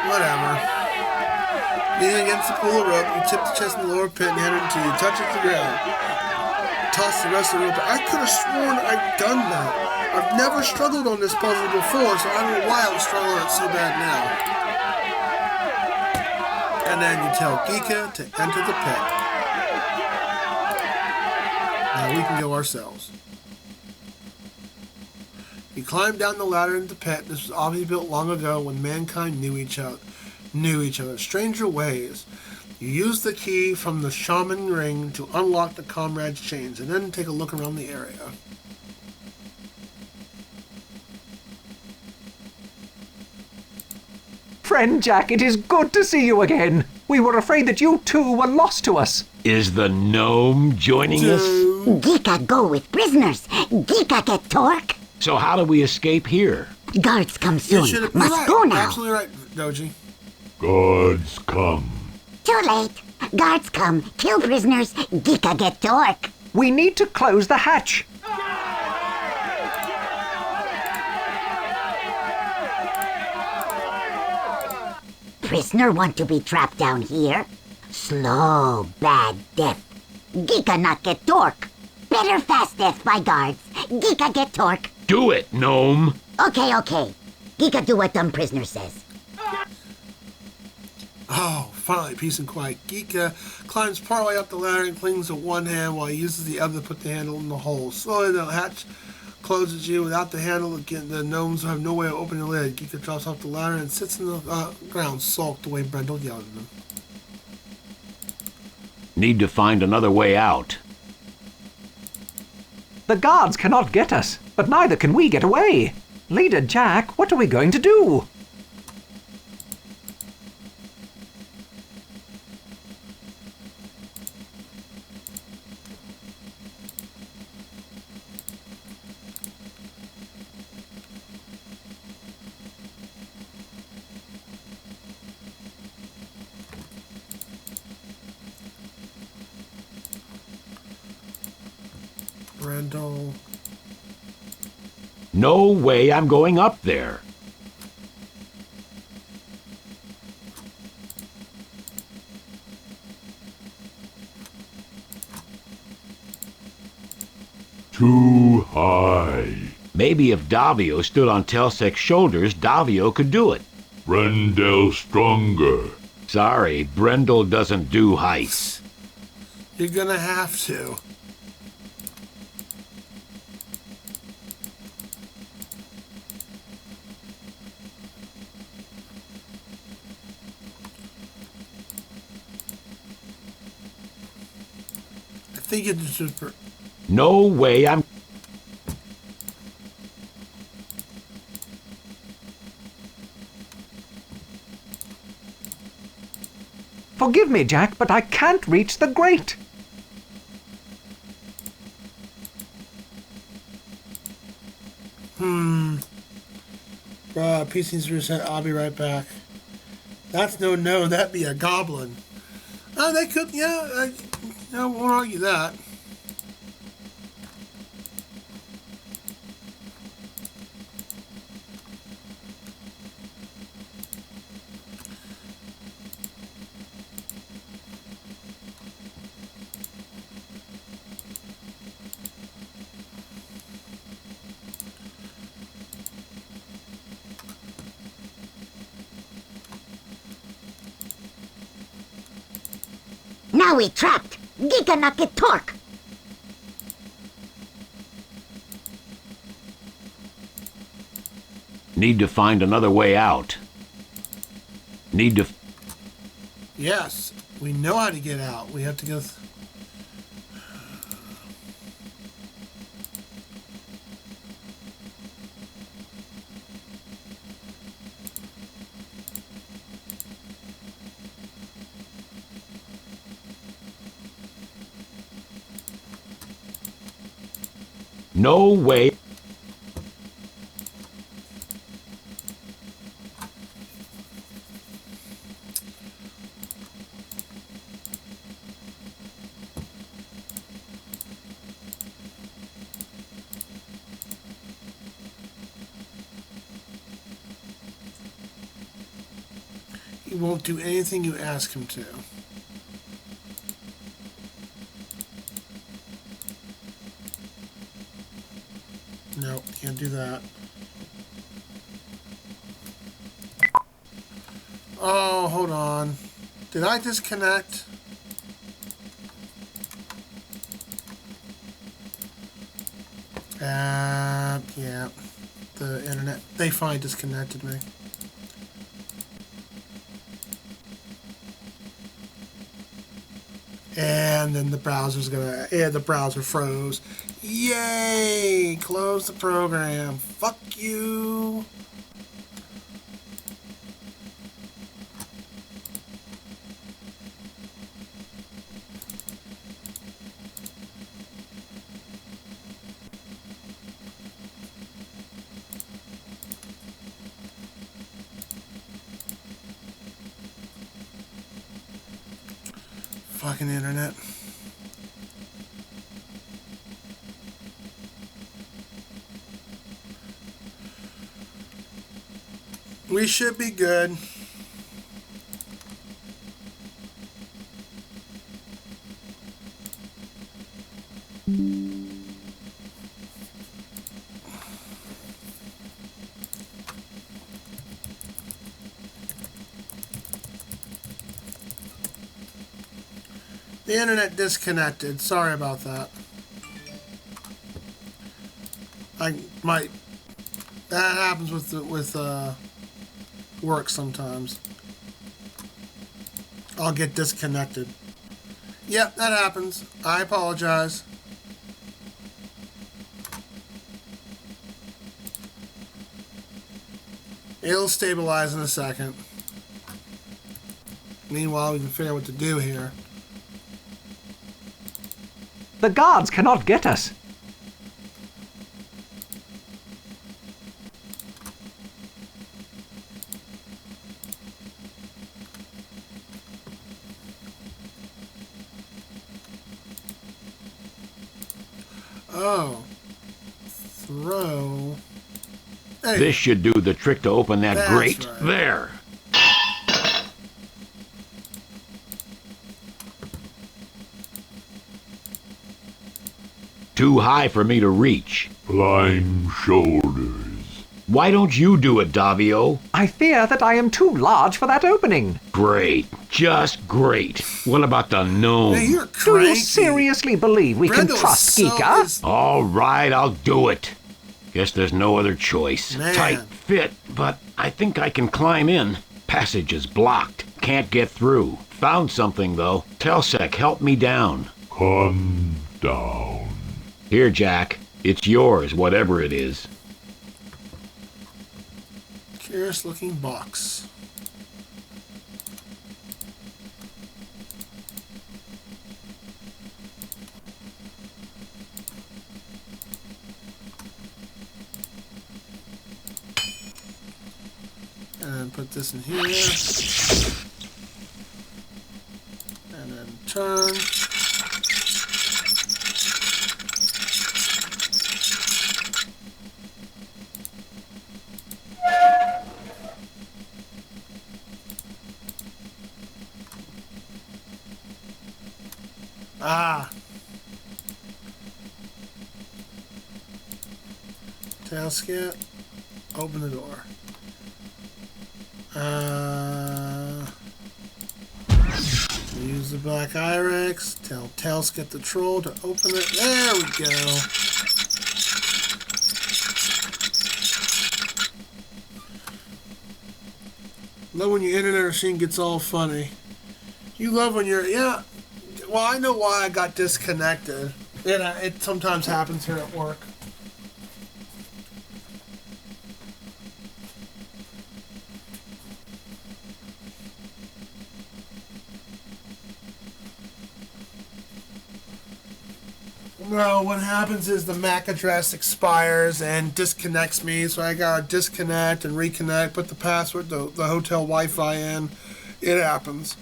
Whatever. Leaning against the pool of rope, you tip the chest in the lower pit and hand it until you touch it to the ground. Toss the rest of the rope. I could have sworn I'd done that. I've never struggled on this puzzle before, so I don't know why I'm struggling it so bad now. And then you tell Geeka to enter the pit. Now we can go ourselves. You climb down the ladder into the pit. This was obviously built long ago when mankind knew each other. Stranger ways. You use the key from the shaman ring to unlock the comrade's chains, and then take a look around the area. Friend Jack, it is good to see you again. We were afraid that you too were lost to us. Is the gnome joining us? Geeka go with prisoners. Geeka get torque. So how do we escape here? Guards come soon. Must go now. Absolutely right, Doji. Guards come. Too late. Guards come. Kill prisoners. Geeka get torque. We need to close the hatch. Prisoner want to be trapped down here? Slow, bad death. Geeka not get torque. Better fast death by guards. Geeka get torque. Do it, gnome. Okay. Geeka do what dumb prisoner says. Oh, finally, peace and quiet. Geeka climbs partway up the ladder and clings to one hand while he uses the other to put the handle in the hole. Slowly, the hatch closes you. Without the handle, again, the gnomes have no way of opening the lid. Geeka drops off the ladder and sits in the ground, sulked the way Brendel yelled at him. Need to find another way out. The guards cannot get us, but neither can we get away. Leader Jack, what are we going to do? Brendel. No way I'm going up there. Too high. Maybe if Davio stood on Telsek's shoulders, Davio could do it. Brendel stronger. Sorry, Brendel doesn't do heights. You're gonna have to. I think it's just... No way I'm... Forgive me, Jack, but I can't reach the grate. Peace needs to reset. I'll be right back. That's no, that'd be a goblin. Oh, they could, yeah, I won't argue that. Now we trapped. Geeka not get torque. Need to find another way out. Need to... Yes, we know how to get out. We have to go... No way. He won't do anything you ask him to. Nope, can't do that. Oh, hold on. Did I disconnect? Yeah. The internet, they finally disconnected me. And then the browser's gonna, the browser froze. Yay! Close the program. Fuck you. Fucking internet. We should be good. The internet disconnected. Sorry about that. That happens with work sometimes. I'll get disconnected. Yep, that happens. I apologize. It'll stabilize in a second. Meanwhile, we can figure out what to do here. The guards cannot get us. Oh. Throw. Hey. This should do the trick to open that That's grate. right. There. Too high for me to reach. Climb shoulders. Why don't you do it, Davio? I fear that I am too large for that opening. Great. Just great. What about the gnome? Hey, you're Do cranky. you seriously believe we Brendel can trust is Geeka? All right, I'll do it. Guess there's no other choice. Man. Tight fit, but I think I can climb in. Passage is blocked. Can't get through. Found something, though. Telsec, help me down. Come down. Here, Jack. It's yours, whatever it is. Curious looking box. And put this in here. And then turn. Ah. Tailskit. Open the door. Use the black Irex. Tell Tailskit the troll to open it. There we go. Love when your internet machine gets all funny. You love when you're, yeah. Well, I know why I got disconnected. It sometimes happens here at work. No, what happens is the MAC address expires and disconnects me, so I gotta disconnect and reconnect, put the password, the hotel Wi-Fi in. It happens.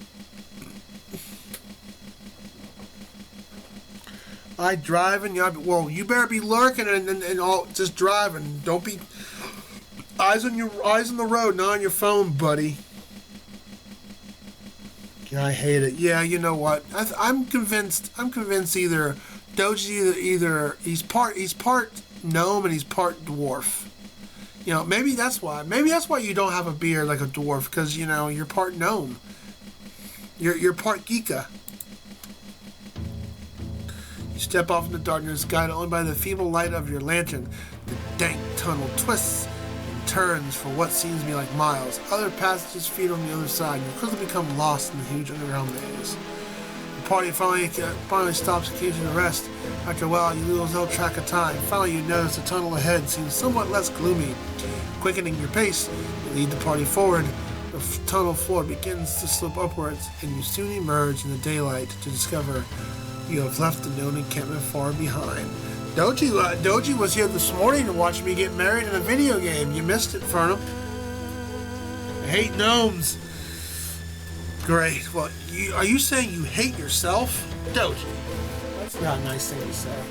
I drive and you better be lurking and all just driving. Don't be eyes on the road, not on your phone, buddy. Yeah, I hate it. Yeah, you know what? I'm convinced either Doji's either he's part gnome and he's part dwarf. You know, maybe that's why. Maybe that's why you don't have a beard like a dwarf, because, you know, you're part gnome. You're part geeka. You step off in the darkness, guided only by the feeble light of your lantern. The dank tunnel twists and turns for what seems to be like miles. Other passages feed on the other side. You quickly become lost in the huge underground maze. The party finally stops occasionally to rest. After a while, you lose no track of time. Finally, you notice the tunnel ahead seems somewhat less gloomy. Quickening your pace, you lead the party forward. The tunnel floor begins to slip upwards, and you soon emerge in the daylight to discover you have left the known encampment far behind. Doji was here this morning to watch me get married in a video game. You missed it, Fernum. I hate gnomes. Great. Well, are you saying you hate yourself? Doji. That's not a nice thing to say.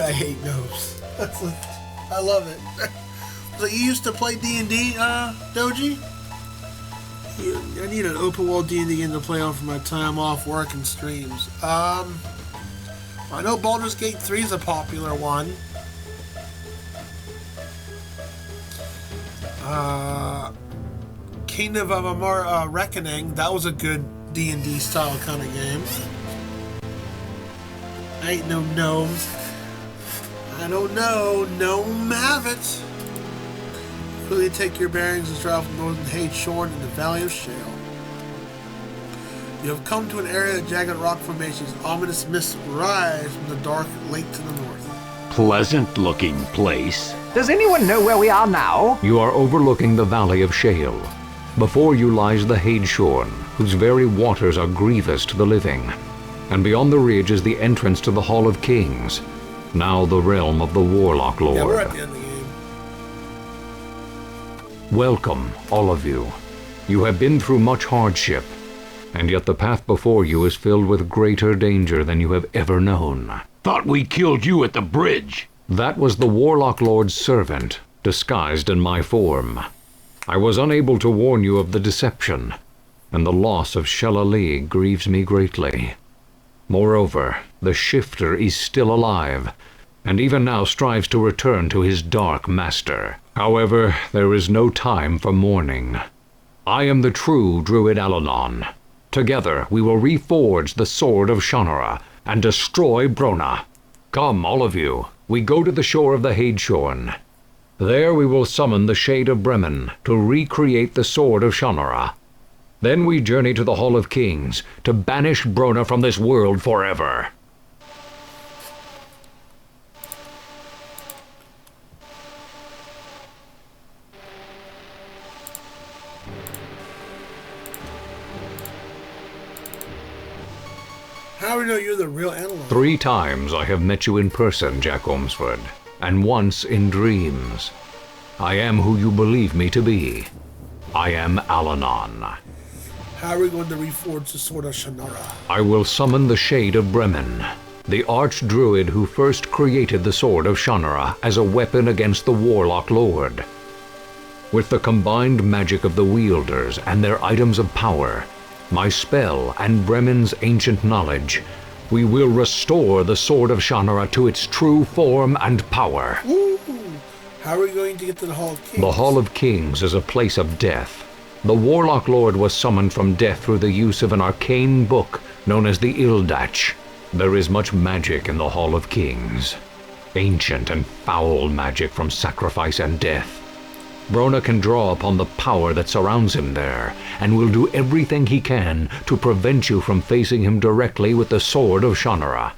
I hate gnomes. I love it. So you used to play D&D, Doji? I need an open world D&D game to play on for my time off work and streams. I know Baldur's Gate 3 is a popular one. Kingdom of Amarr Reckoning, that was a good D&D style kind of game. I ain't no gnomes. I don't know. Gnome have it. Quickly take your bearings and travel from northern Hade Shorn in the Valley of Shale. You have come to an area of jagged rock formations. Ominous mists rise from the dark lake to the north. Pleasant-looking place. Does anyone know where we are now? You are overlooking the Valley of Shale. Before you lies the Hade Shorn, whose very waters are grievous to the living. And beyond the ridge is the entrance to the Hall of Kings, now the realm of the Warlock Lord. Yeah, we're at the end of the game. Welcome, all of you. You have been through much hardship, and yet the path before you is filled with greater danger than you have ever known. Thought we killed you at the bridge. That was the Warlock Lord's servant, disguised in my form. I was unable to warn you of the deception, and the loss of Shellali grieves me greatly. Moreover, the Shifter is still alive, and even now strives to return to his dark master. However, there is no time for mourning. I am the true Druid Alanon. Together we will reforge the Sword of Shannara and destroy Brona. Come, all of you, we go to the shore of the Hade Shorn. There we will summon the Shade of Bremen to recreate the Sword of Shannara. Then we journey to the Hall of Kings to banish Brona from this world forever. How do we know you're the real animal? 3 times I have met you in person, Jack Ormsford, and once in dreams. I am who you believe me to be. I am Alanon. How are we going to reforge the Sword of Shannara? I will summon the Shade of Bremen, the Archdruid who first created the Sword of Shannara as a weapon against the Warlock Lord. With the combined magic of the wielders and their items of power, my spell and Bremen's ancient knowledge, we will restore the Sword of Shannara to its true form and power. Ooh. How are we going to get to the Hall of Kings? The Hall of Kings is a place of death. The Warlock Lord was summoned from death through the use of an arcane book known as the Ildach. There is much magic in the Hall of Kings. Ancient and foul magic from sacrifice and death. Brona can draw upon the power that surrounds him there, and will do everything he can to prevent you from facing him directly with the Sword of Shannara.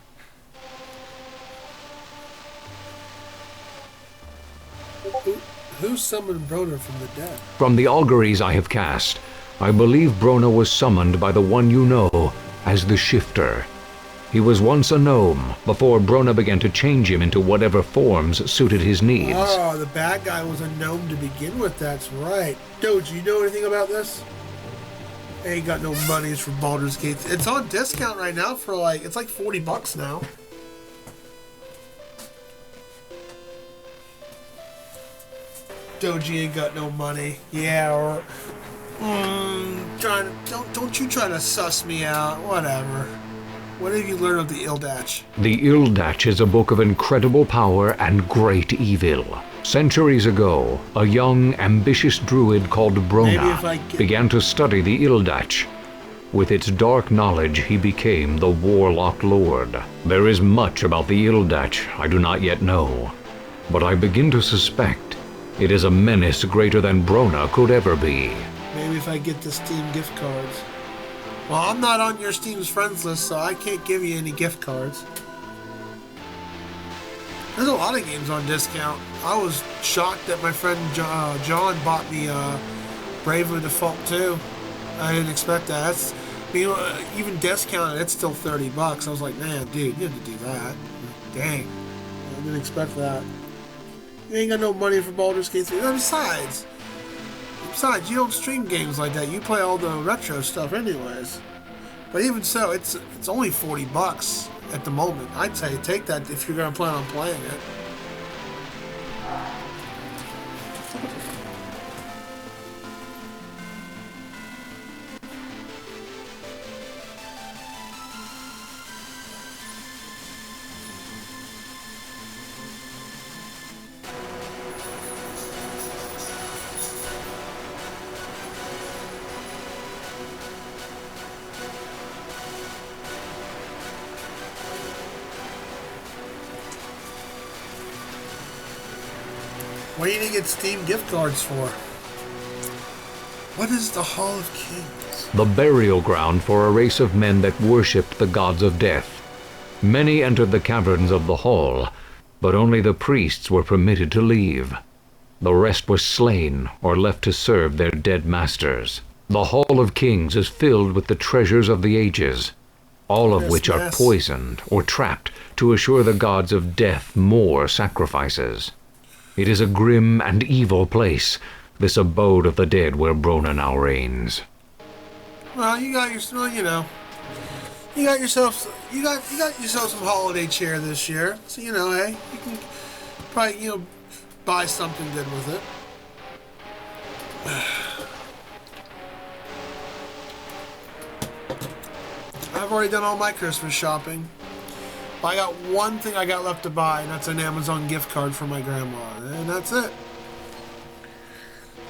Who summoned Brona from the dead? From the auguries I have cast, I believe Brona was summoned by the one you know as the Shifter. He was once a gnome, before Brona began to change him into whatever forms suited his needs. Oh, the bad guy was a gnome to begin with, that's right. Doge, you know anything about this? I ain't got no monies for Baldur's Gate. It's on discount right now for it's like $40 now. Doji ain't got no money. Yeah, or Don't you try to suss me out. Whatever. What have you learned of the Ildach? The Ildach is a book of incredible power and great evil. Centuries ago, a young, ambitious druid called Brona began to study the Ildach. With its dark knowledge, he became the Warlock Lord. There is much about the Ildach I do not yet know, but I begin to suspect it is a menace greater than Brona could ever be. Maybe if I get the Steam gift cards. Well, I'm not on your Steam's friends list, so I can't give you any gift cards. There's a lot of games on discount. I was shocked that my friend John bought me Bravely Default 2. I didn't expect that. That's, even discounted, it's still $30. I was like, man, dude, you had to do that. Dang. I didn't expect that. You ain't got no money for Baldur's Gate 3. Besides, you don't stream games like that. You play all the retro stuff anyways. But even so, it's only $40 at the moment. I'd say take that if you're going to plan on playing it. What do you need to get Steam gift cards for? What is the Hall of Kings? The burial ground for a race of men that worshipped the gods of death. Many entered the caverns of the hall, but only the priests were permitted to leave. The rest were slain or left to serve their dead masters. The Hall of Kings is filled with the treasures of the ages, all of which are poisoned or trapped to assure the gods of death more sacrifices. It is a grim and evil place, this abode of the dead where Brona now reigns. Well, you got yourself some holiday cheer this year. So hey, you can probably buy something good with it. I've already done all my Christmas shopping. I got one thing I got left to buy, and that's an Amazon gift card for my grandma, and that's it.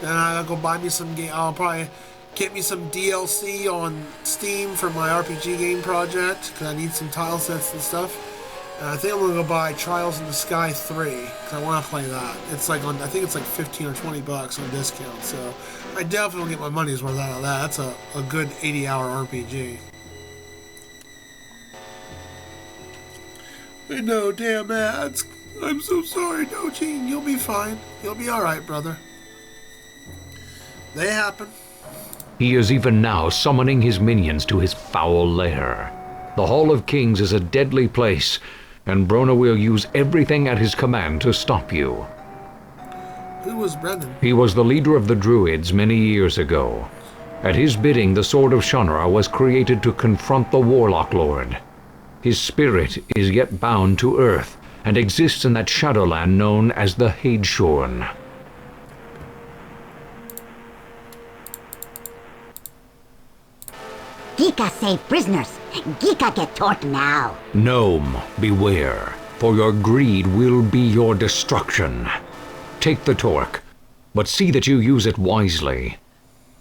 Then I'll go buy me some game. I'll probably get me some DLC on Steam for my RPG game project, because I need some tile sets and stuff. And I think I'm gonna go buy Trials in the Sky 3, because I want to play that. It's like I think it's like $15 or $20 on discount, so I definitely will get my money's worth out of that. That's a good 80-hour RPG. No damn ads. I'm so sorry, Dojin. You'll be fine. You'll be alright, brother. They happen. He is even now summoning his minions to his foul lair. The Hall of Kings is a deadly place, and Brona will use everything at his command to stop you. Who was Brendan? He was the leader of the Druids many years ago. At his bidding, the Sword of Shannara was created to confront the Warlock Lord. His spirit is yet bound to earth, and exists in that shadowland known as the Hadeshorn. Gika save prisoners. Gika get taught now. Gnome, beware, for your greed will be your destruction. Take the torque, but see that you use it wisely.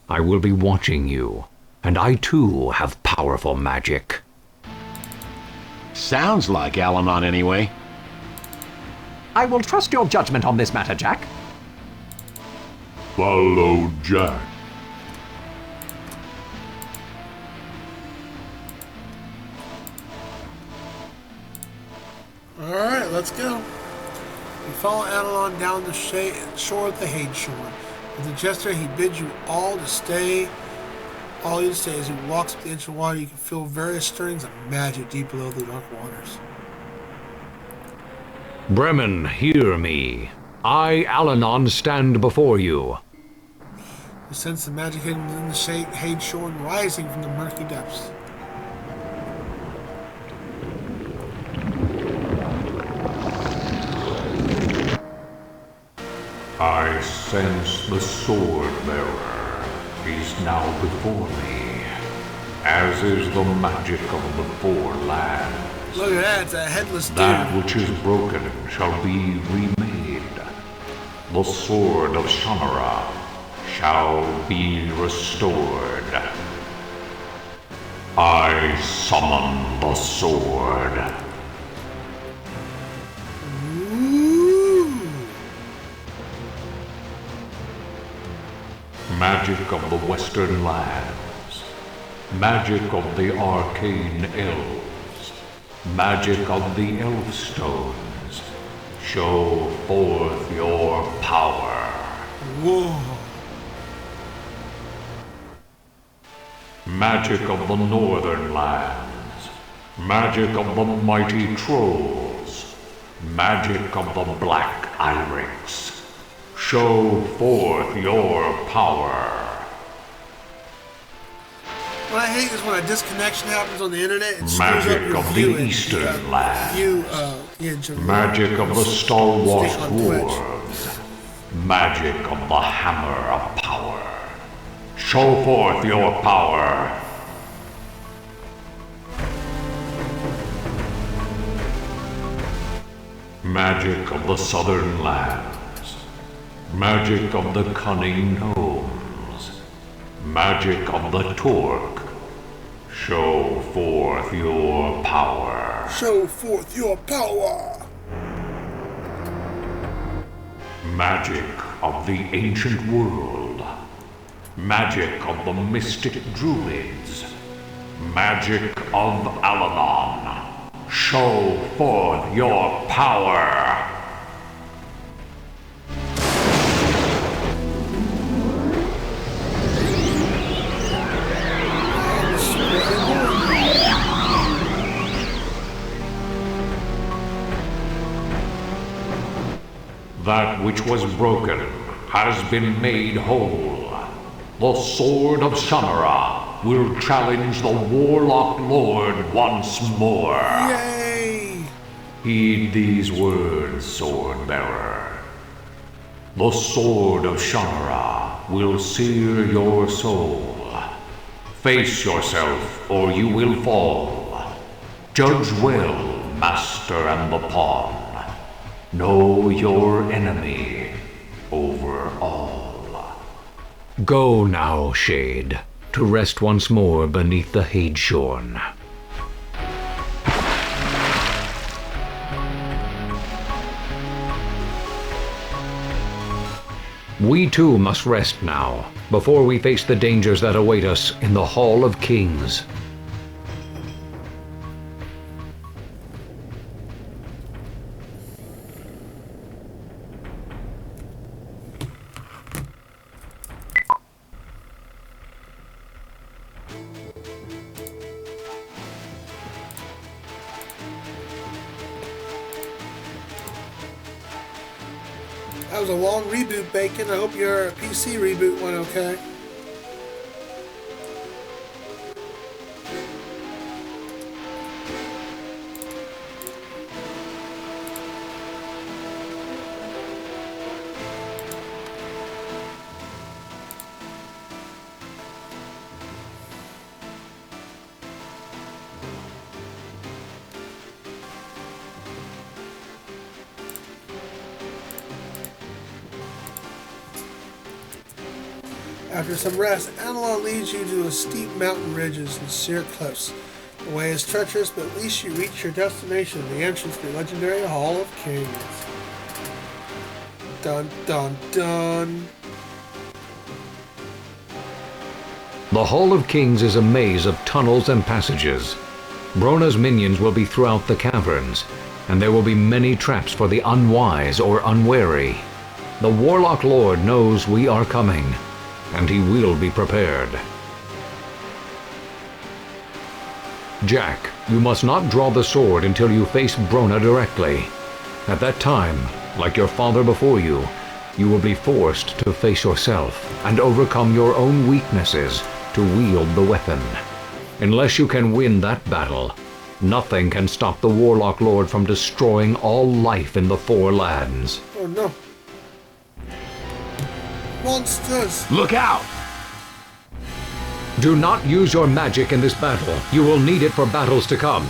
I will be watching you, and I too have powerful magic. Sounds like Al-Anon anyway. I will trust your judgment on this matter, Jack. Follow Jack. Alright, let's go. We follow Adelon down the shore of the Hadeshorn. With the gesture, he bids you all to stay. All you to stay as he walks up the edge of water, you can feel various stirrings of magic deep below the dark waters. Bremen, hear me. I, Al-Anon, stand before you. You sense the magic hidden within the Hadeshorn rising from the murky depths. I sense the sword bearer. is now before me, as is the magic of the four lands. Look at that, it's a headless dude. That which is broken shall be remade. The sword of Shannara shall be restored. I summon the sword. Magic of the Western Lands. Magic of the Arcane Elves. Magic of the Elfstones. Show forth your power. Whoa. Magic of the Northern Lands. Magic of the Mighty Trolls. Magic of the Black Irics. Show forth your power. What I hate is when a disconnection happens on the internet. It Magic your of the Eastern Lands. Magic of the Stalwart Dwarves. Magic of the Hammer of Power. Show forth your power. Magic of the Southern Lands. Magic of the Cunning Gnomes. Magic of the Torque. Show forth your power. Show forth your power. Magic of the Ancient World. Magic of the Mystic Druids. Magic of Alanon. Show forth your power. That which was broken has been made whole. The sword of Shannara will challenge the Warlock Lord once more. Yay! Heed these words, Sword-bearer. The sword of Shannara will sear your soul. Face yourself, or you will fall. Judge well, master and the pawn. Know your enemy over all. Go now, Shade, to rest once more beneath the Hadeshorn. We too must rest now, before we face the dangers that await us in the Hall of Kings. That was a long reboot, Bacon. I hope your PC reboot went okay. After some rest, Analon leads you to the steep mountain ridges and sheer cliffs. The way is treacherous, but at least you reach your destination, the entrance to the legendary Hall of Kings. Dun dun dun. The Hall of Kings is a maze of tunnels and passages. Brona's minions will be throughout the caverns, and there will be many traps for the unwise or unwary. The Warlock Lord knows we are coming, and he will be prepared. Jack, you must not draw the sword until you face Brona directly. At that time, like your father before you, you will be forced to face yourself and overcome your own weaknesses to wield the weapon. Unless you can win that battle, nothing can stop the Warlock Lord from destroying all life in the Four Lands. Oh no. Monsters! Look out! Do not use your magic in this battle. You will need it for battles to come.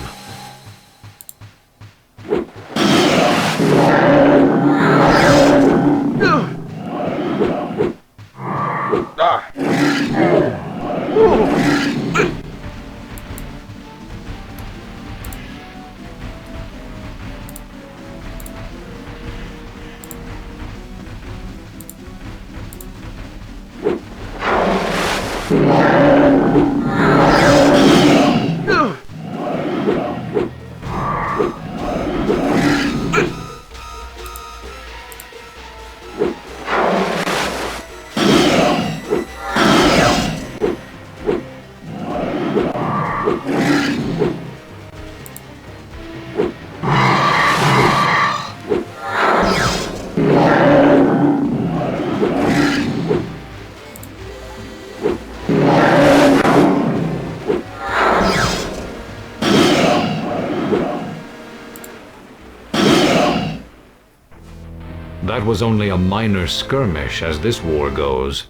That was only a minor skirmish as this war goes.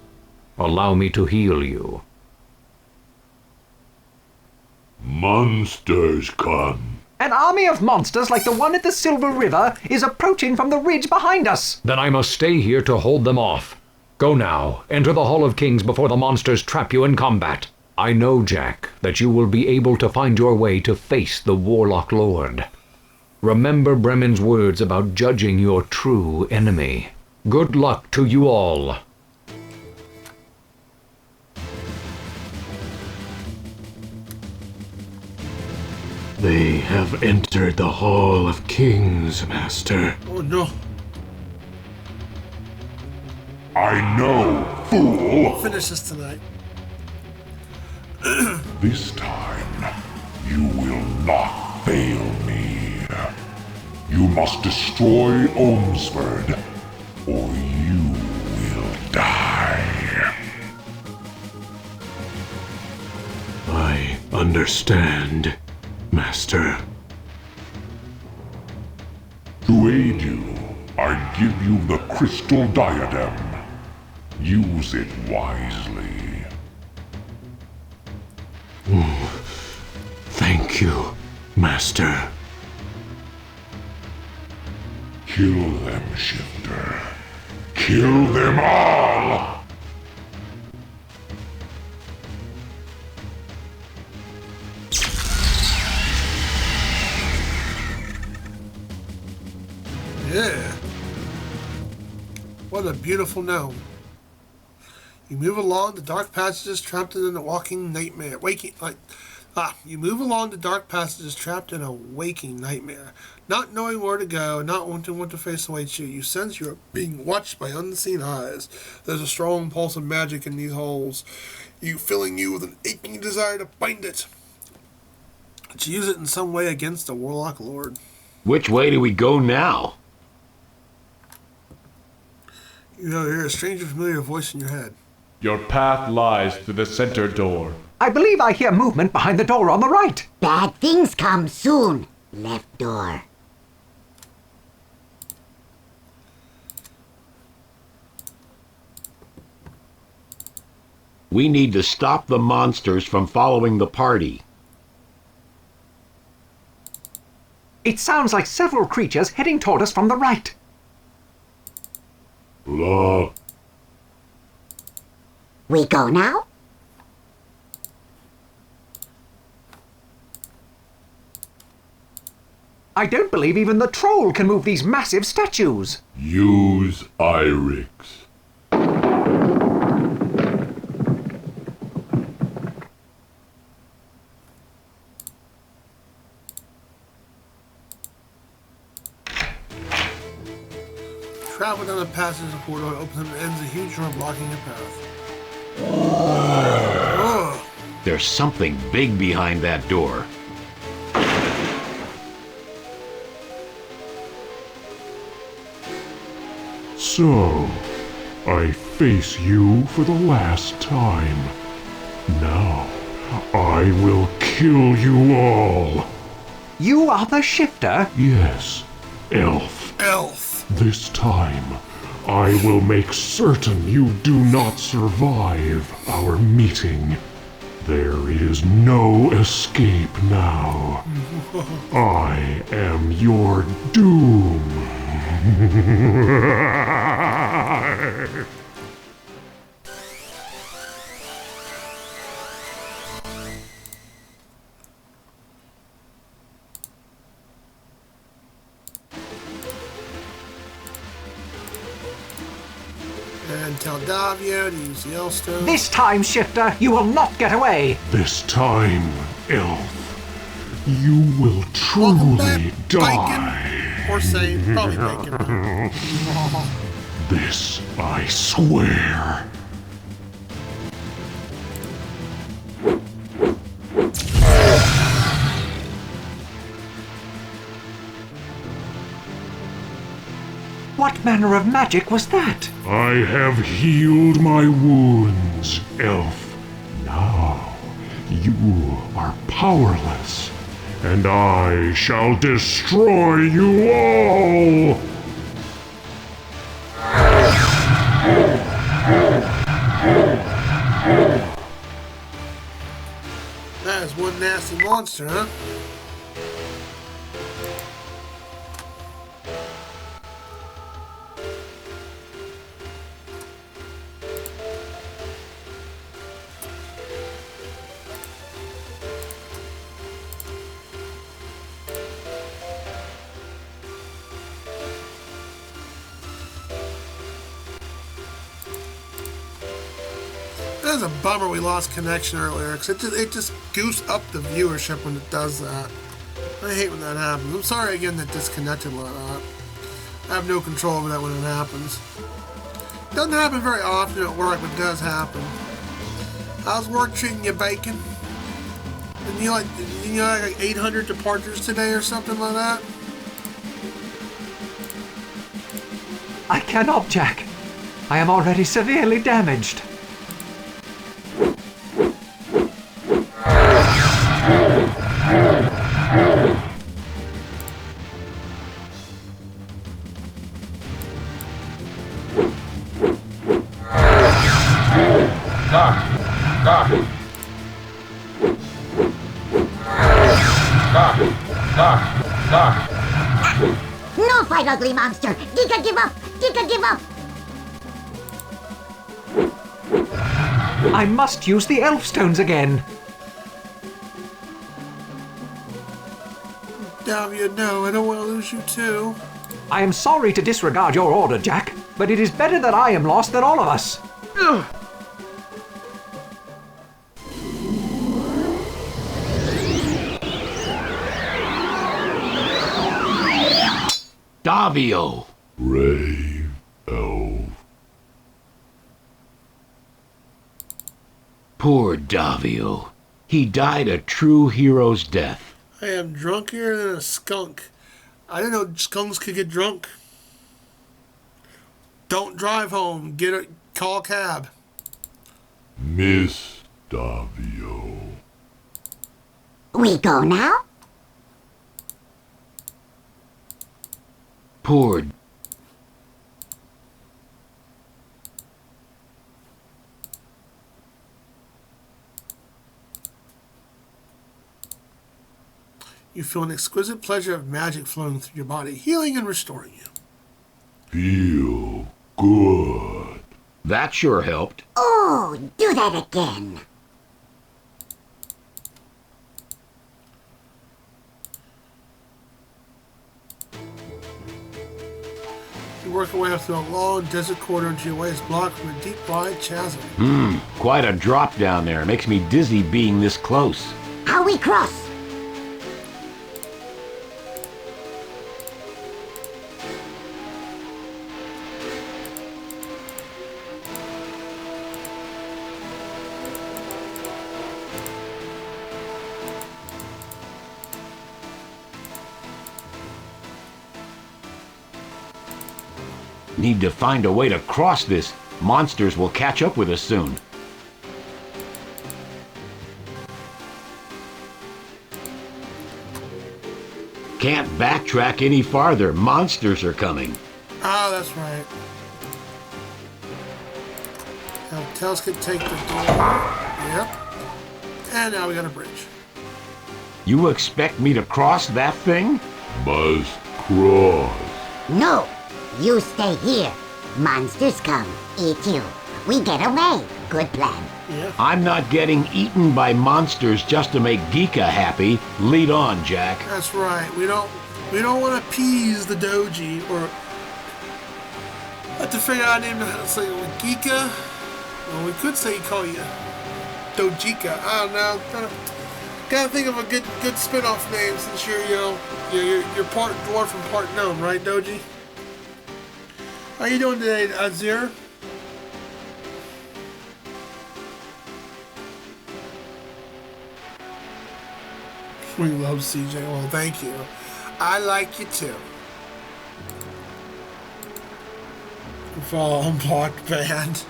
Allow me to heal you. Monsters come. An army of monsters like the one at the Silver River is approaching from the ridge behind us. Then I must stay here to hold them off. Go now, enter the Hall of Kings before the monsters trap you in combat. I know, Jack, that you will be able to find your way to face the Warlock Lord. Remember Bremen's words about judging your true enemy. Good luck to you all. They have entered the Hall of Kings, Master. Oh no. I know, fool! Finish this tonight. This time, you will not fail me. You must destroy Olmsford, or you will die. I understand, Master. To aid you, I give you the crystal diadem. Use it wisely. Thank you, Master. Kill them, Shifter. Kill them all! Yeah. What a beautiful gnome. You move along the dark passages trapped in a waking nightmare. You move along the dark passages trapped in a waking nightmare. Not knowing where to go, not wanting what to face awaits you. You sense you are being watched by unseen eyes. There's a strong pulse of magic in these holes. Filling you with an aching desire to bind it. To use it in some way against the Warlock Lord. Which way do we go now? You hear a strange and familiar voice in your head. Your path lies through the center door. I believe I hear movement behind the door on the right. Bad things come soon. Left door. We need to stop the monsters from following the party. It sounds like several creatures heading toward us from the right. Look. We go now? I don't believe even the troll can move these massive statues. Use Irix. Travel down the passage of the corridor opens and ends a huge door blocking your path. There's something big behind that door. So, I face you for the last time. Now, I will kill you all. You are the Shifter? Yes, Elf. Elf. This time, I will make certain you do not survive our meeting. There is no escape now. I am your doom. And tell Davio to use the Elstone. This time, Shifter, you will not get away. This time, Elf, you will truly die. Or say, probably bacon. This I swear. What manner of magic was that? I have healed my wounds, Elf. Now you are powerless, and I shall destroy you all! That is one nasty monster, huh? It was a bummer we lost connection earlier, because it just goosed up the viewership when it does that. I hate when that happens. I'm sorry again that disconnected like that. I have no control over that when it happens. It doesn't happen very often at work, but it does happen. How's work treating you, Bacon? And you like 800 departures today or something like that? I cannot, Jack. I am already severely damaged. No fight, ugly monster! Giga, give up! Giga, give up! I must use the elf stones again. Davia, no, I don't want to lose you too. I am sorry to disregard your order, Jack, but it is better that I am lost than all of us. Davio! Brave elf. Poor Davio. He died a true hero's death. I am drunkier than a skunk. I didn't know skunks could get drunk. Don't drive home. Call a cab. Miss Davio. We go now? Poor... You feel an exquisite pleasure of magic flowing through your body, healing and restoring you. Feel good. That sure helped. Oh, do that again. You work your way up through a long desert corridor until your way is blocked from a deep, wide chasm. Quite a drop down there. Makes me dizzy being this close. How we cross? Need to find a way to cross this. Monsters will catch up with us soon. Can't backtrack any farther. Monsters are coming. Ah, that's right. Now, Tails could take the door. Yep. And now we got a bridge. You expect me to cross that thing? Must cross. No, you stay here. Monsters come, eat you. We get away. Good plan. Yeah. I'm not getting eaten by monsters just to make Geeka happy. Lead on, Jack. That's right. We don't want to appease the doji or have to figure out a name to say Geeka. Well, we could say call you Dojika. I don't know. Gotta think of a good spin-off name since you're part dwarf and part gnome, right, Doji? How you doing today, Azir? We love CJ. Well, thank you. I like you too. Follow Unblocked Band.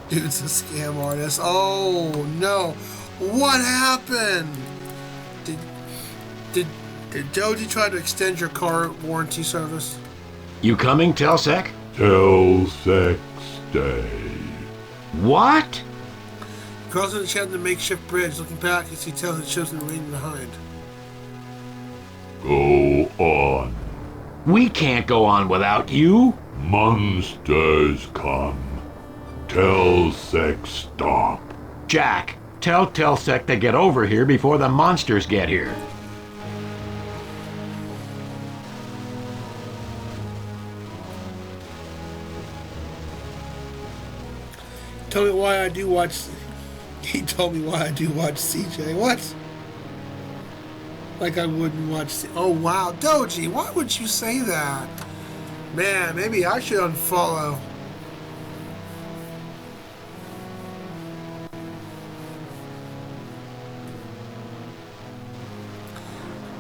Dude's a scam artist. Oh no. What happened? Did Doji try to extend your car warranty service? You coming, Telsec? Telsec, stay. What? Crossing the channel the makeshift bridge. Looking back, you see Tails and Chips remaining behind. Go on. We can't go on without you. Monsters come. Telsec, stop. Jack, tell Telsec to get over here before the monsters get here. Tell me why I do watch. He told me why I do watch CJ. What? Like I wouldn't watch. Oh wow, Doji, why would you say that? Man, maybe I should unfollow.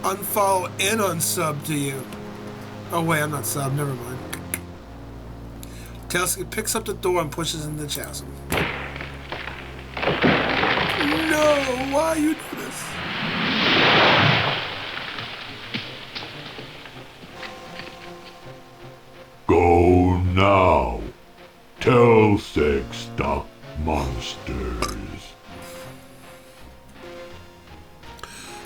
Unfollow and unsub to you. Oh wait, I'm not sub. Never mind. Telsky picks up the door and pushes in the chasm. No, why you do this? Go now. Telsec, stop monsters.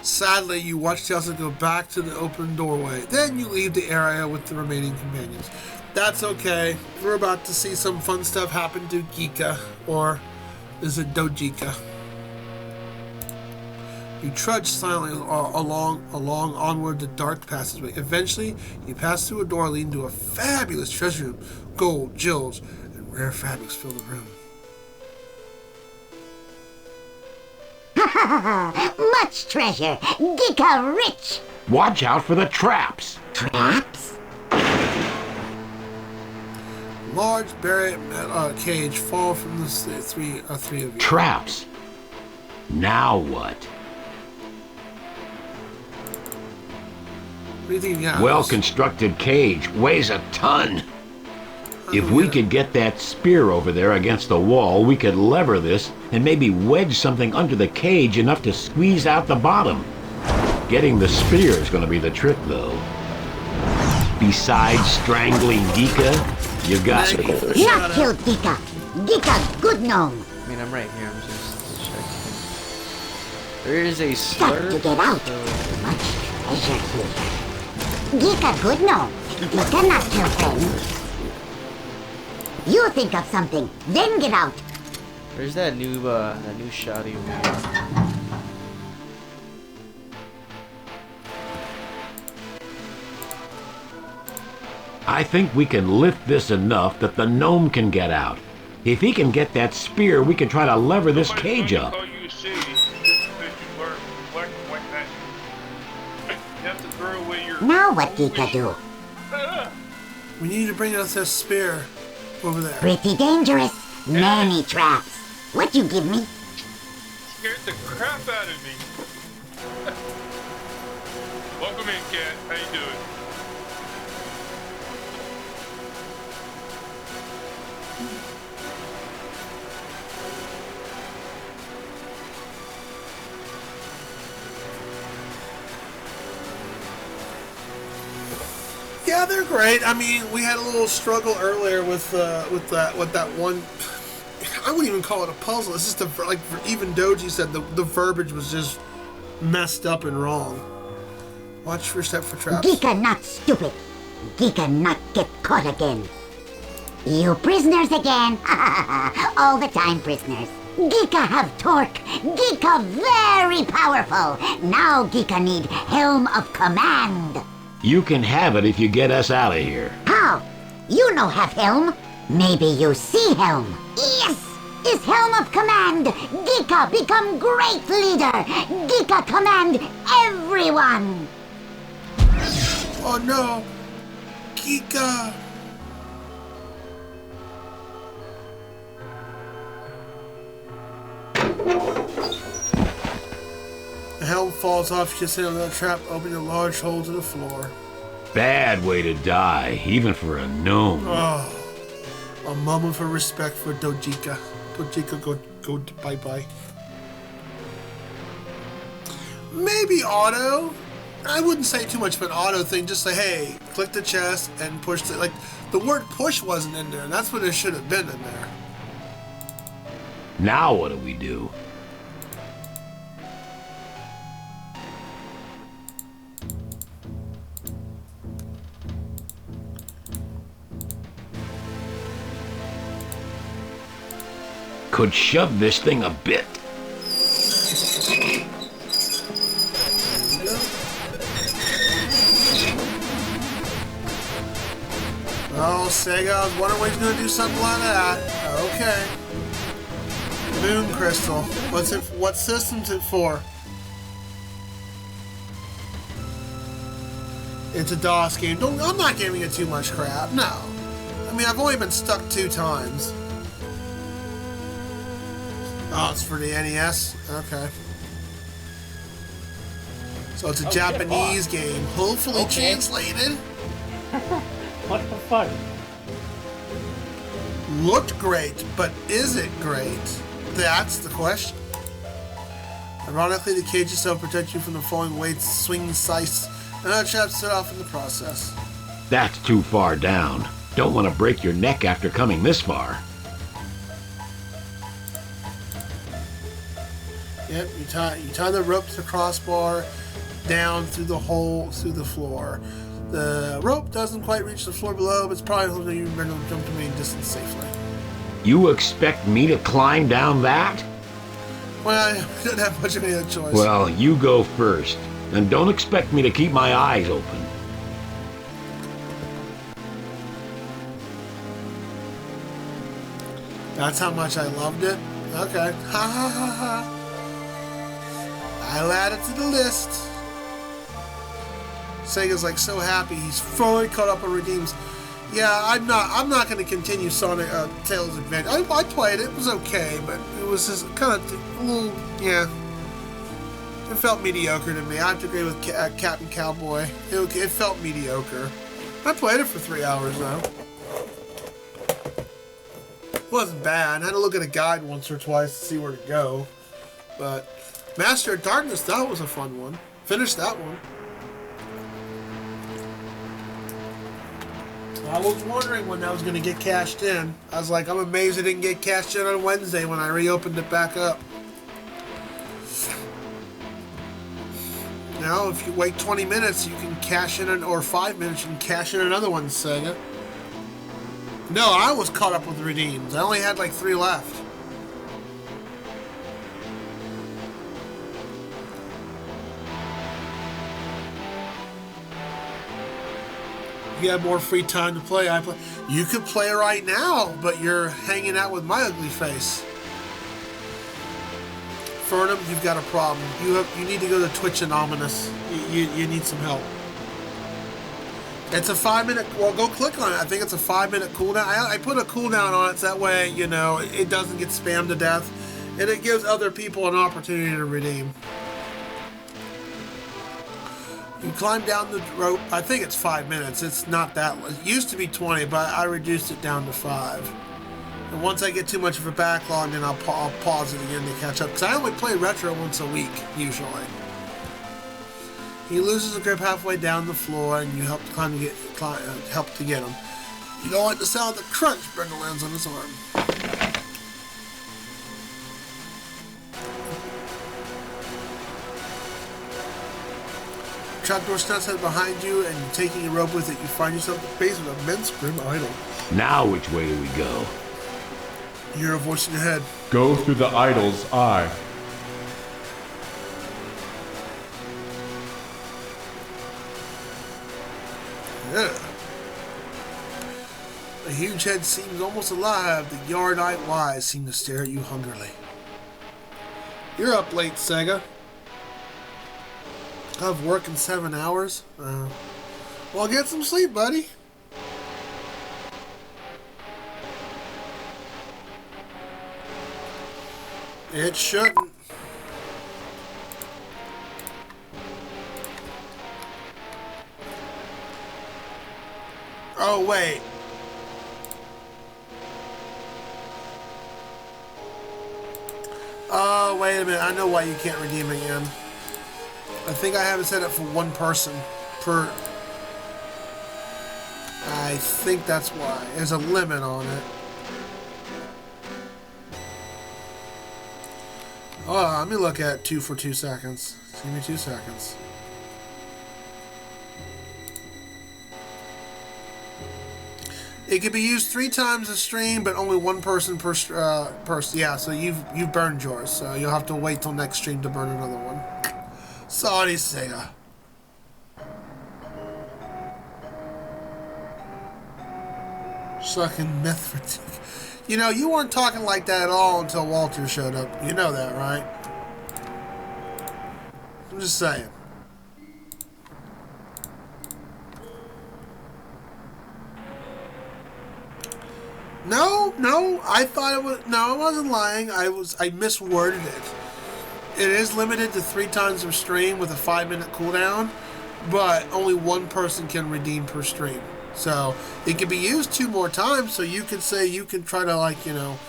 Sadly, you watch Telsec go back to the open doorway. Then you leave the area with the remaining companions. That's okay. We're about to see some fun stuff happen to Geeka, or is it Dojika? You trudge silently along onward the dark passageway. Eventually, you pass through a door leading to a fabulous treasure room. Gold, jewels, and rare fabrics fill the room. Much treasure. Geeka rich. Watch out for the traps. Traps? Large buried cage fall from the three of you. Traps. Now what? What do you think? Yeah. Well-constructed cage weighs a ton. If we could get that spear over there against the wall, we could lever this and maybe wedge something under the cage enough to squeeze out the bottom. Getting the spear is going to be the trick, though. Besides strangling Geeka, you got it. Not kill Geeka. Geeka, good gnome. I mean, I'm right here. I'm just checking. There is a Stop slurp. to get out. Much treasure here. Geeka, good gnome. Geeka, not kill friends. You think of something, then get out. Where's that new shoddy over here? I think we can lift this enough that the gnome can get out. If he can get that spear, we can try to lever this cage up. Now what Geeka do? We need to bring us a spear over there. Pretty dangerous. Many traps. What you give me? Scared the crap out of me. Welcome in, Cat. How you doing? they're great. I mean, we had a little struggle earlier with that one. I wouldn't even call it a puzzle. It's just like even Doji said the verbiage was just messed up and wrong. Watch your step for traps. Geeka not stupid. Geeka not get caught again. You prisoners again. All the time prisoners. Geeka have torque. Geeka very powerful. Now Geeka need Helm of Command. You can have it if you get us out of here. How? You know have Helm. Maybe you see Helm. Yes! Is Helm of Command. Geeka become great leader. Geeka command everyone. Oh no. Geeka. The helm falls off, just hit another trap, opening a large hole to the floor. Bad way to die, even for a gnome. Oh, a moment for respect for Dojika. Dojika, go bye-bye. Maybe auto? I wouldn't say too much of an auto thing, just say, hey, click the chest and push the, like, the word push wasn't in there, and that's what it should have been in there. Now what do we do? Could shove this thing a bit. Oh, Sega, I was wondering when he's going to do something like that. Okay. Moon Crystal. What's it? What system's it for? It's a DOS game. I'm not giving it too much crap. No. I mean, I've only been stuck 2 times. Oh, it's for the NES? Okay. So it's a Japanese game. Hopefully translated. What the fuck? Looked great, but is it great? That's the question. Ironically, the cage itself protects you from the falling weights, swing sights, and other traps set off in the process. That's too far down. Don't want to break your neck after coming this far. Yep, you tie the rope to the crossbar down through the hole through the floor. The rope doesn't quite reach the floor below, but it's probably something you've been able to jump to main distance safely. You expect me to climb down that? Well, I didn't have much of any other choice. Well, you go first, and don't expect me to keep my eyes open. That's how much I loved it? Okay. Ha ha ha ha. I'll add it to the list. Sega's like so happy he's fully caught up on redeems. Yeah, I'm not going to continue Sonic Tails Adventure. I played it. It was okay, but it was just kind of a little, yeah. It felt mediocre to me. I have to agree with Captain Cowboy. It felt mediocre. I played it for 3 hours though. It wasn't bad. I had to look at a guide once or twice to see where to go. But Master of Darkness, that was a fun one. Finished that one. I was wondering when that was going to get cashed in. I was like, I'm amazed it didn't get cashed in on Wednesday when I reopened it back up. Now, if you wait 20 minutes, you can cash in, or 5 minutes, you can cash in another one, Sega. No, I was caught up with redeems. I only had like 3 left. You have more free time to play. You could play right now, but you're hanging out with my ugly face. Fernum, you've got a problem. You need to go to Twitch Anonymous. You need some help. It's a 5-minute. Well, go click on it. I think it's a 5-minute cooldown. I put a cooldown on it so that way it doesn't get spammed to death, and it gives other people an opportunity to redeem. You climb down the rope. I think it's 5 minutes. It's not that long. It used to be 20, but I reduced it down to 5. And once I get too much of a backlog, then I'll pause it again to catch up. Because I only play retro once a week, usually. He loses a grip halfway down the floor, and you help to help to get him. You don't like the sound of the crunch Brenda lands on his arm. Trapdoor stunts head behind you, and you're taking a rope with it. You find yourself at the base of an immense grim idol. Now which way do we go? You hear a voice in your head. Go through the idol's eye. Yeah. The huge head seems almost alive. The yard-eyed eyes seem to stare at you hungrily. You're up late, Sega. I have work in 7 hours. Well, get some sleep, buddy. It shouldn't. Oh, wait. Oh, wait a minute. I know why you can't redeem again. I think I have it set up for one person per... I think that's why. There's a limit on it. Hold on, let me look at 2 for 2 seconds. Give me 2 seconds. It can be used 3 times a stream, but only one person per person. Yeah, so you've burned yours, so you'll have to wait till next stream to burn another one. Sorry, Sega. Sucking meth fatigue. You know, you weren't talking like that at all until Walter showed up. You know that, right? I'm just saying. No, I thought it was... No, I wasn't lying. I misworded it. It is limited to 3 times per stream with a 5-minute cooldown, but only one person can redeem per stream. So it can be used 2 more times. So you could say you can try to, like, you know,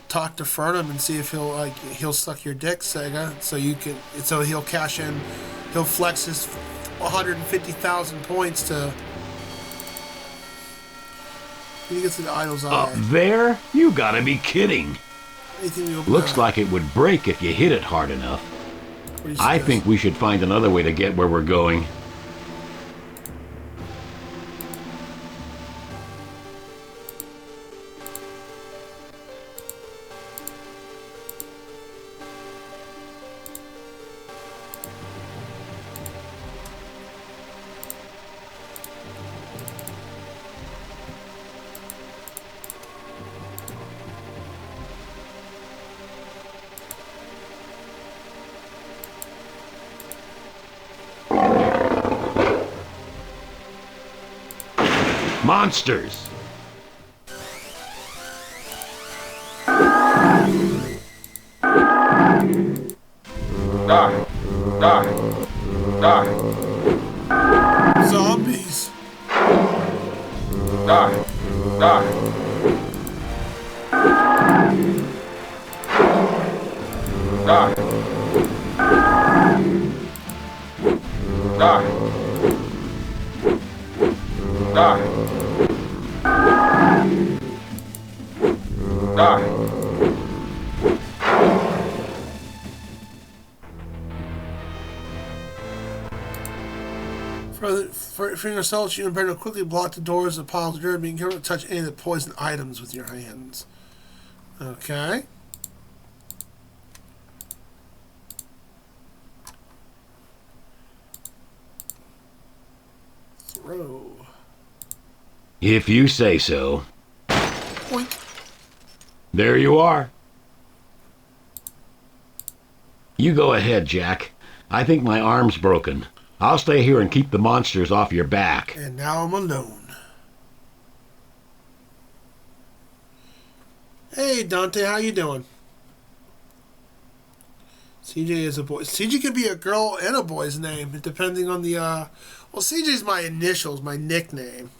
talk to Fernum and see if he'll suck your dick, Sega. So he'll cash in, he'll flex his 150,000 points to. He gets to the idol's eye. Up there? You gotta be kidding. Looks like it would break if you hit it hard enough. I think we should find another way to get where we're going. Monsters! Die! Die! Die! Zombies! Die! Die! Die! Die! Die! Die! For yourselves, you better quickly block the doors of piles of dirt, being careful to touch any of the poison items with your hands. Okay. Throw. If you say so. Oink. There you are. You go ahead, Jack. I think my arm's broken. I'll stay here and keep the monsters off your back. And now I'm alone. Hey, Dante, how you doing? CJ is a boy. CJ could be a girl and a boy's name, depending on the, well, CJ's my initials, my nickname.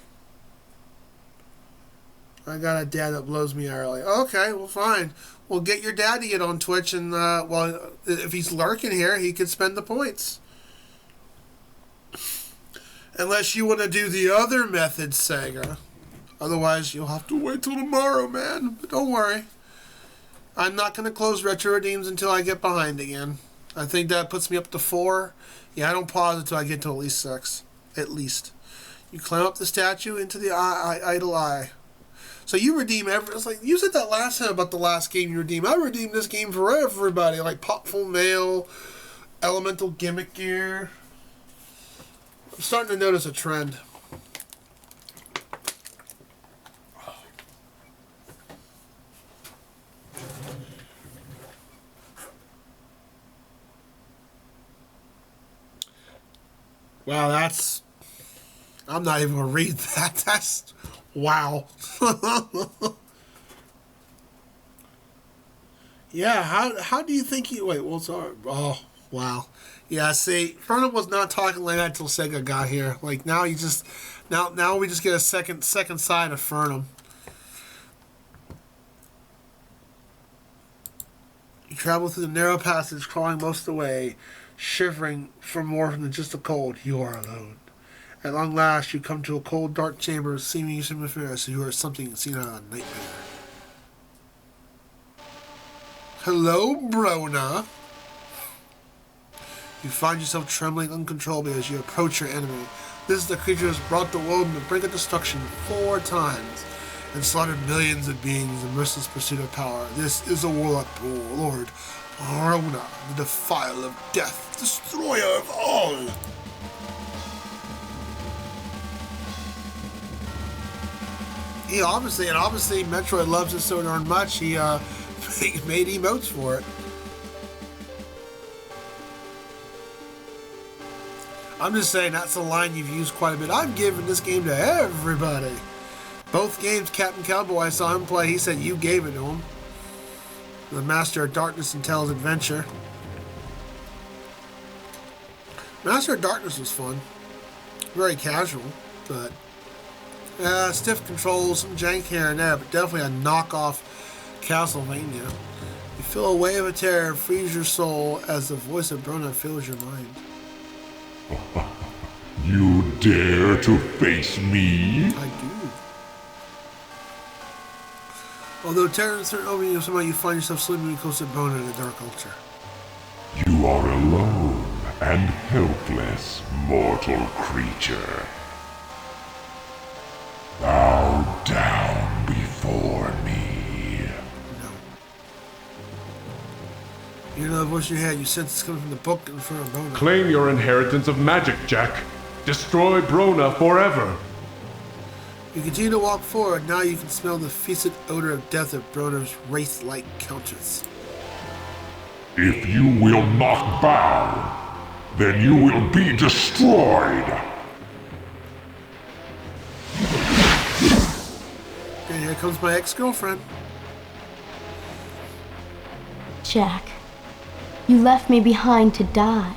I got a dad that blows me early. Okay, well, fine. We'll get your dad to get on Twitch, and, well, if he's lurking here, he could spend the points. Unless you want to do the other method, Sega. Otherwise, you'll have to wait till tomorrow, man. But don't worry. I'm not going to close Retro Redeems until I get behind again. I think that puts me up to 4. Yeah, I don't pause until I get to at least 6. At least. You climb up the statue into the idle eye. So you redeem it's like, you said that last time about the last game you redeemed. I redeemed this game for everybody. Like Popful Mail, Elemental Gimmick Gear. I'm starting to notice a trend. Wow, that's... I'm not even going to read that. That's... Wow. Yeah, how do you think you... Wait, what's our... Oh, wow. Yeah, see, Fernum was not talking like that until Sega got here. Like, now you just... Now we just get a second side of Fernum. You travel through the narrow passage, crawling most of the way, shivering for more than just the cold. You are alone. At long last, you come to a cold, dark chamber, seeming familiar, so you are something seen on a nightmare. Hello, Brona. You find yourself trembling uncontrollably as you approach your enemy. This is the creature who has brought the world to the brink of destruction 4 times and slaughtered millions of beings in merciless pursuit of power. This is the warlock lord, Brona, the defiler of death, destroyer of all. He obviously Metroid loves it so darn much, he made emotes for it. I'm just saying, that's a line you've used quite a bit. I've given this game to everybody. Both games, Captain Cowboy, I saw him play, he said you gave it to him. The Master of Darkness and Tales Adventure. Master of Darkness was fun. Very casual, but... stiff controls, some jank here and there, but definitely a knockoff Castlevania. You feel a wave of terror frees your soul as the voice of Brona fills your mind. You dare to face me? I do. Although terror is certain over you, somehow you find yourself slipping close to Brona in the dark ultra. You are alone and helpless, mortal creature. Bow down before me. No. You know the voice in your head, you sense it's coming from the book in front of Brona. Claim your inheritance of magic, Jack. Destroy Brona forever. You continue to walk forward. Now you can smell the fetid odor of death of Brona's wraith-like countenance. If you will not bow, then you will be destroyed. And here comes my ex-girlfriend. Jack, you left me behind to die.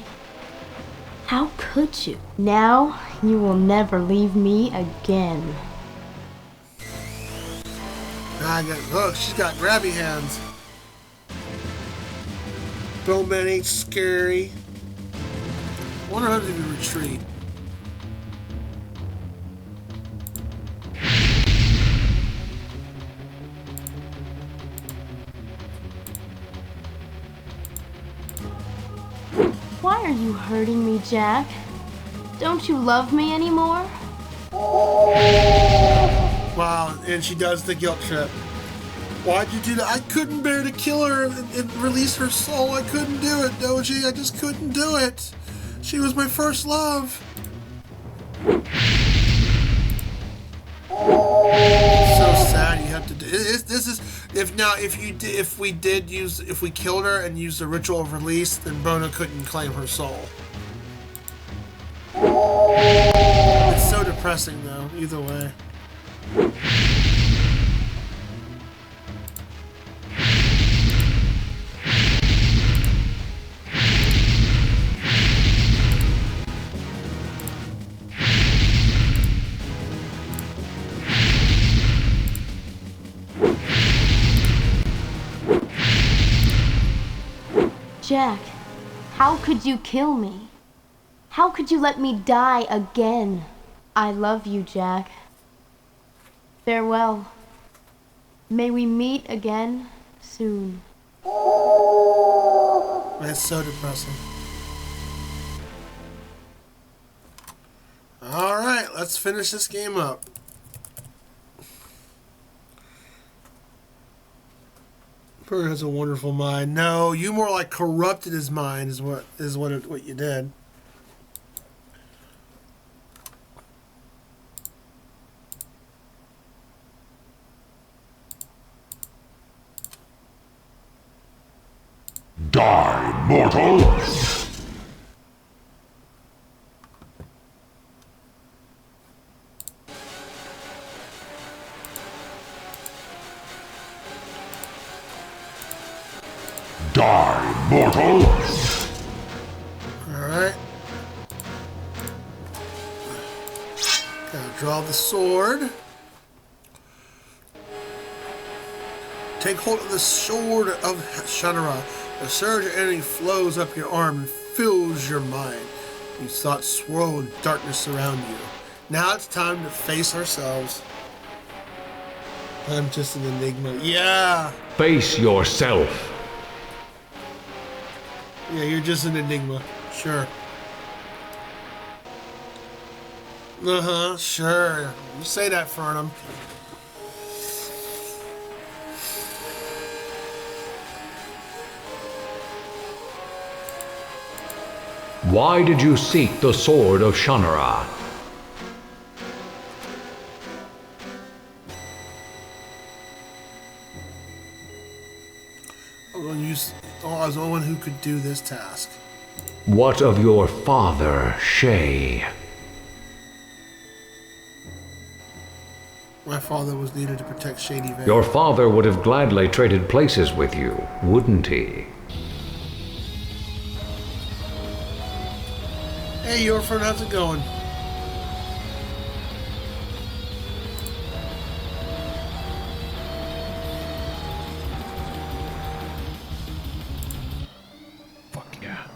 How could you? Now you will never leave me again. Look, she's got grabby hands. Bowman ain't scary. I wonder how to do retreat. Why are you hurting me, Jack? Don't you love me anymore? Wow, and she does the guilt trip. Why'd you do that? I couldn't bear to kill her and release her soul. I couldn't do it, Doji. I just couldn't do it. She was my first love. So sad you have to do this. Is if we killed her and used the ritual of release, then Brona couldn't claim her soul. It's so depressing though, either way. Jack, how could you kill me? How could you let me die again? I love you, Jack. Farewell. May we meet again soon. That's so depressing. Alright, let's finish this game up. Bird has a wonderful mind. No, you more like corrupted his mind is what you did. Die, mortal! Die, mortal! Alright. Gotta draw the sword. Take hold of the sword of Shannara. The surge of energy flows up your arm and fills your mind. These thoughts swirl in darkness around you. Now it's time to face ourselves. I'm just an enigma. Yeah! Face yourself. Yeah, you're just an enigma. Sure. Uh-huh, sure. You say that, Fernum. Why did you seek the sword of Shannara? I was the only one who could do this task. What of your father, Shay? My father was needed to protect Shady Vale. Your father would have gladly traded places with you, wouldn't he? Hey, Yorford, how's it going? Fuck yeah.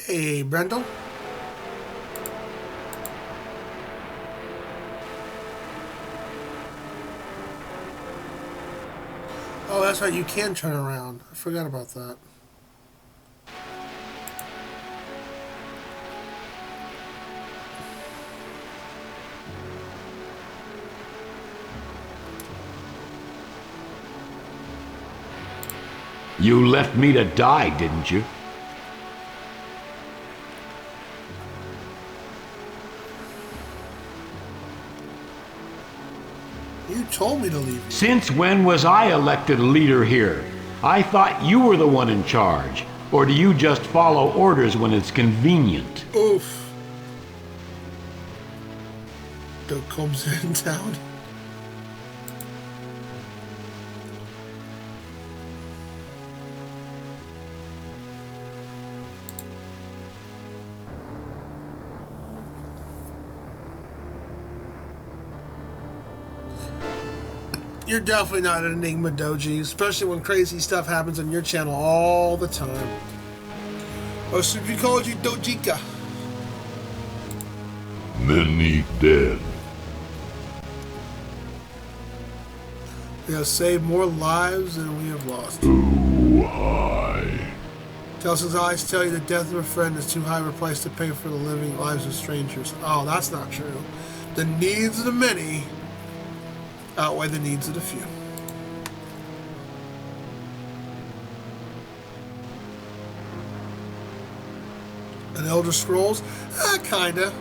Hey, Brendel. Oh, that's right, you can turn around. I forgot about that. You left me to die, didn't you? You told me to leave. Since when was I elected leader here? I thought you were the one in charge. Or do you just follow orders when it's convenient? Oof. Doug comes in town. You're definitely not an Enigma Doji, especially when crazy stuff happens on your channel all the time. Or should we call you Dojika? Many dead. We have saved more lives than we have lost. Too high. Telson's eyes tell you the death of a friend is too high of a price to pay for the living lives of strangers. Oh, that's not true. The needs of the many outweigh the needs of the few. An Elder Scrolls? Kinda.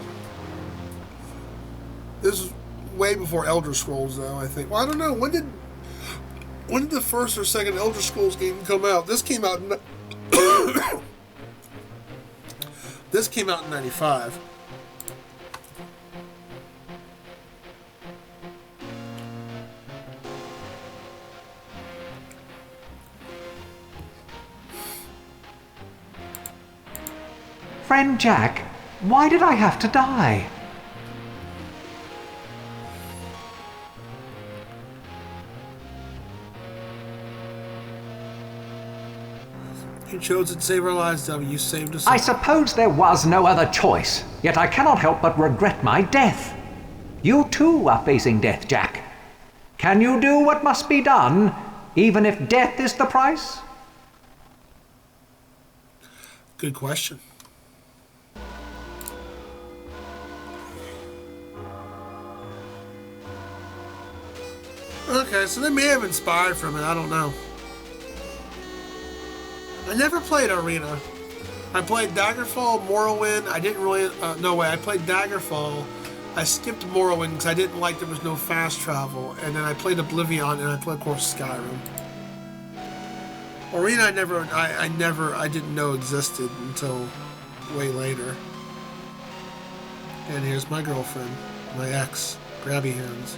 This is way before Elder Scrolls, though, I think. Well, I don't know. When did the first or second Elder Scrolls game come out? This came out in... This came out in 95. Friend Jack, why did I have to die? You chose to save our lives, W. You saved us. I suppose there was no other choice, yet I cannot help but regret my death. You too are facing death, Jack. Can you do what must be done, even if death is the price? Good question. Okay, so they may have inspired from it, I don't know. I never played Arena. I played Daggerfall, Morrowind. I didn't really, no way, I played Daggerfall. I skipped Morrowind because I didn't like there was no fast travel. And then I played Oblivion and I played, of course, Skyrim. Arena I didn't know existed until way later. And here's my girlfriend, my ex, Grabby Hands.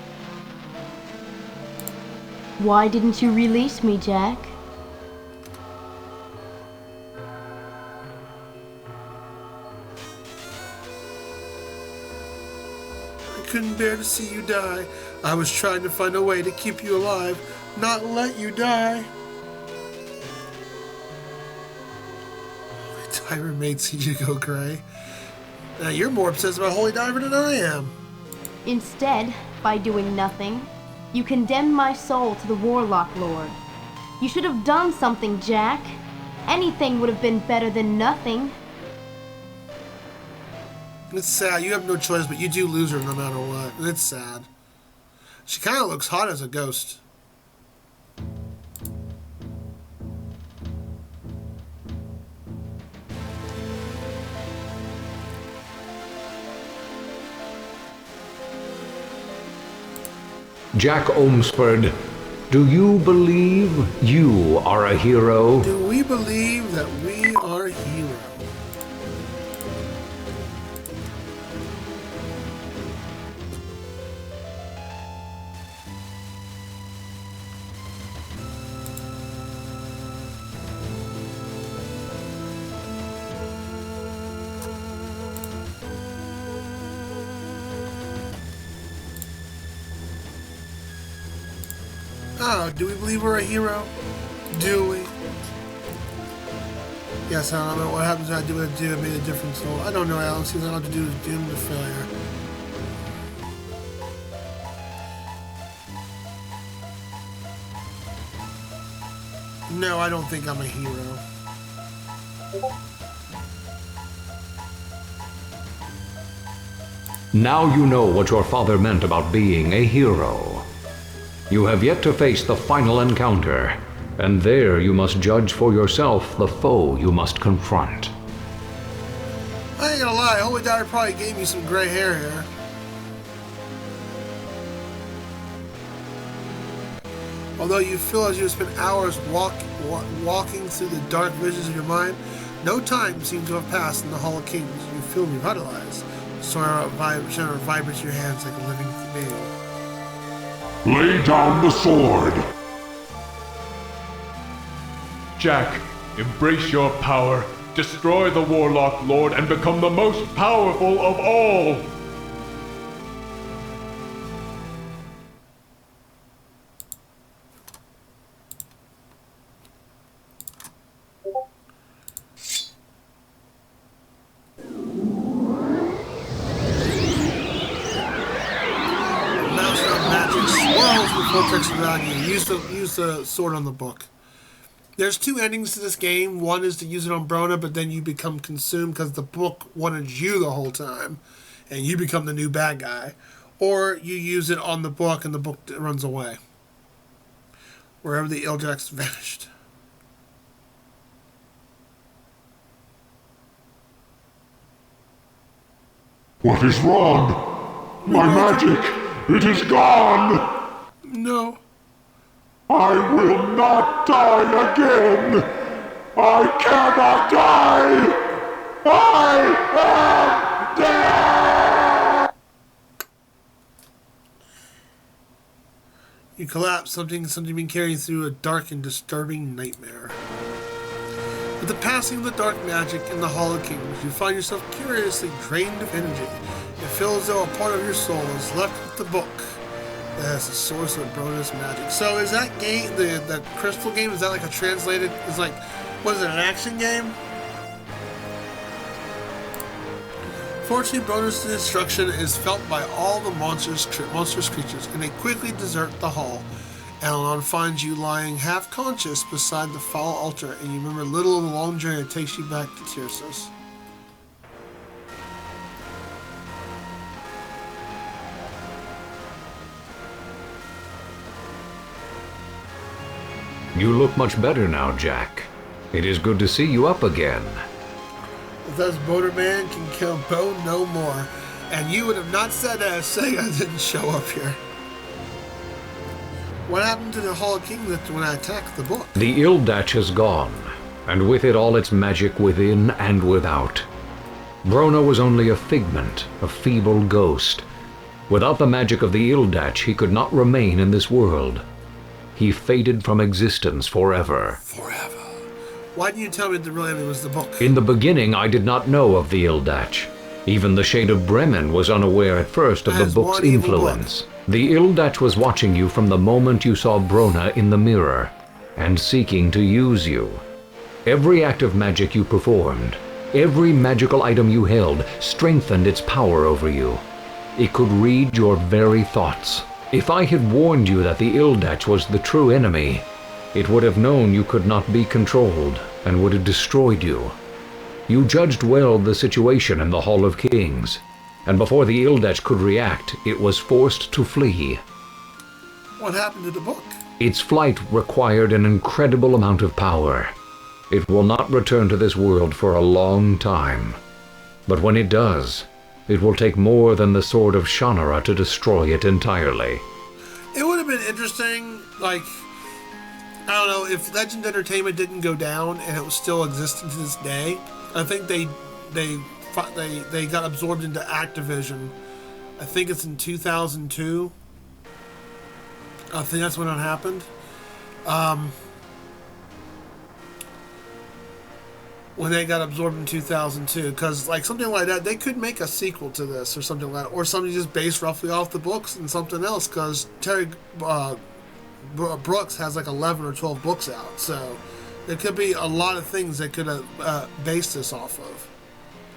Why didn't you release me, Jack? I couldn't bear to see you die. I was trying to find a way to keep you alive, not let you die. My diver made you go gray. Now you're more obsessed about Holy Diver than I am. Instead, by doing nothing, you condemned my soul to the Warlock Lord. You should have done something, Jack. Anything would have been better than nothing. It's sad. You have no choice, but you do lose her no matter what. And it's sad. She kind of looks hot as a ghost. Jack Olmsford, do you believe you are a hero? Do we believe that we are heroes? Oh, do we believe we're a hero? Do we? Yes, I don't know what happens when I do what I do. It made a difference. So I don't know, Alan. Seems like all I have to do is doom to failure. No, I don't think I'm a hero. Now you know what your father meant about being a hero. You have yet to face the final encounter, and there you must judge for yourself the foe you must confront. I ain't gonna lie, Holy Diver probably gave me some gray hair here. Although you feel as you spend hours walking through the dark visions of your mind, no time seems to have passed in the Hall of Kings. You feel revitalized. Shannara vibrates your hands like a living being. Lay down the sword! Jack, embrace your power, destroy the Warlock Lord, and become the most powerful of all! Use the sword on the book. There's two endings to this game. One is to use it on Brona, but then you become consumed because the book wanted you the whole time, and you become the new bad guy. Or you use it on the book, and the book runs away. Wherever the Iljaks vanished. What is wrong? My magic! It is gone! No. I will not die again! I cannot die! I am dead! You collapse, something been carrying through a dark and disturbing nightmare. With the passing of the dark magic in the Hall of Kings, you find yourself curiously drained of energy. It feels as though a part of your soul is left with the book that has the source of Brona's magic. So is that game, the crystal game, is that like a translated, is like Was it an action game? Fortunately, Brona's destruction is felt by all the monstrous creatures, and they quickly desert the hall. Alanon finds you lying half-conscious beside the foul altar, and you remember little of the long journey that takes you back to Tirsus. You look much better now, Jack. It is good to see you up again. Thus, Boaterman can kill Bo no more. And you would have not said that if Sega didn't show up here. What happened to the Hall of Kings when I attacked the book? The Ildach is gone, and with it all its magic within and without. Brona was only a figment, a feeble ghost. Without the magic of the Ildach, he could not remain in this world. He faded from existence forever. Forever. Why didn't you tell me the real enemy was the book? In the beginning, I did not know of the Ildach. Even the Shade of Bremen was unaware at first of the book's influence. The Ildach was watching you from the moment you saw Brona in the mirror, and seeking to use you. Every act of magic you performed, every magical item you held, strengthened its power over you. It could read your very thoughts. If I had warned you that the Ildach was the true enemy, it would have known you could not be controlled, and would have destroyed you. You judged well the situation in the Hall of Kings, and before the Ildach could react, it was forced to flee. What happened to the book? Its flight required an incredible amount of power. It will not return to this world for a long time. But when it does, it will take more than the sword of Shannara to destroy it entirely. It would have been interesting, like, I don't know, if Legend Entertainment didn't go down and it was still existing to this day. I think they got absorbed into Activision. I think it's in 2002. I think that's when it happened. When they got absorbed in 2002, because like something like that, they could make a sequel to this or something like that, or something just based roughly off the books and something else, because Terry Brooks has like 11 or 12 books out, so there could be a lot of things they could have based this off of,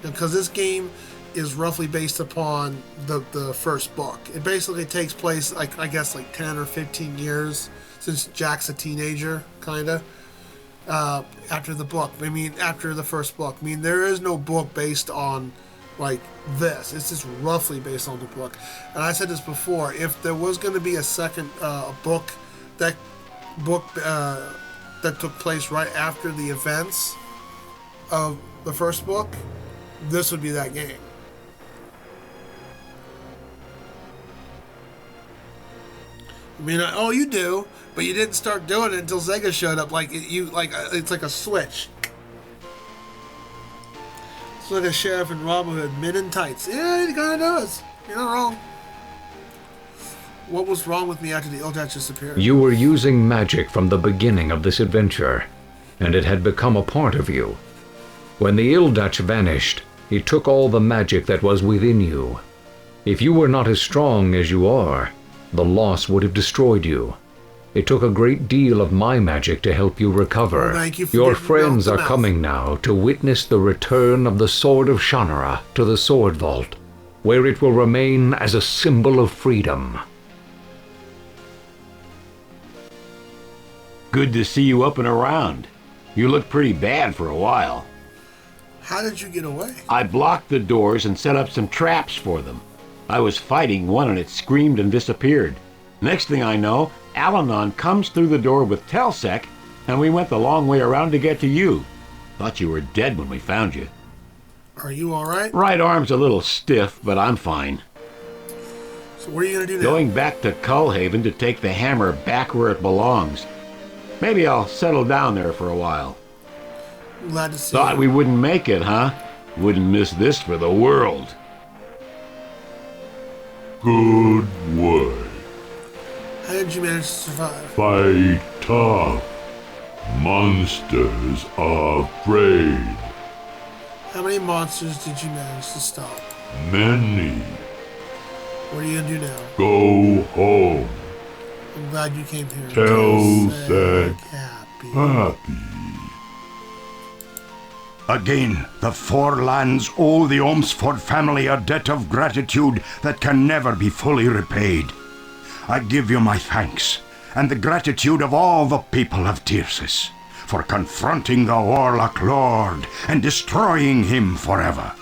because this game is roughly based upon the first book. It basically takes place, like, I guess, like 10 or 15 years since Jack's a teenager, kind of, after the book. I mean, after the first book. I mean, there is no book based on, like, this. It's just roughly based on the book. And I said this before, if there was going to be a second book that took place right after the events of the first book, this would be that game. I mean, oh, you do, but you didn't start doing it until Sega showed up. Like it's like a switch. It's like a sheriff in Robin Hood, men in tights. Yeah, it kind of does. You're not wrong. What was wrong with me after the Ildach disappeared? You were using magic from the beginning of this adventure, and it had become a part of you. When the Ildach vanished, it took all the magic that was within you. If you were not as strong as you are, the loss would have destroyed you. It took a great deal of my magic to help you recover. Thank you for Your getting friends me off are the coming now to witness the return of the Sword of Shannara to the Sword Vault, where it will remain as a symbol of freedom. Good to see you up and around. You looked pretty bad for a while. How did you get away? I blocked the doors and set up some traps for them. I was fighting one and it screamed and disappeared. Next thing I know, Alanon comes through the door with Telsec, and we went the long way around to get to you. Thought you were dead when we found you. Are you alright? Right arm's a little stiff, but I'm fine. So what are you going to do now? Going back to Cullhaven to take the hammer back where it belongs. Maybe I'll settle down there for a while. I'm glad to see Thought you. we wouldn't make it, huh? Wouldn't miss this for the world. Good work. How did you manage to survive? Fight tough. Monsters are afraid. How many monsters did you manage to stop? Many. What are you going to do now? Go home. I'm glad you came here. Telsec happy. Happy. Again, the four lands owe the Ormsford family a debt of gratitude that can never be fully repaid. I give you my thanks, and the gratitude of all the people of Tyrsis, for confronting the Warlock Lord and destroying him forever.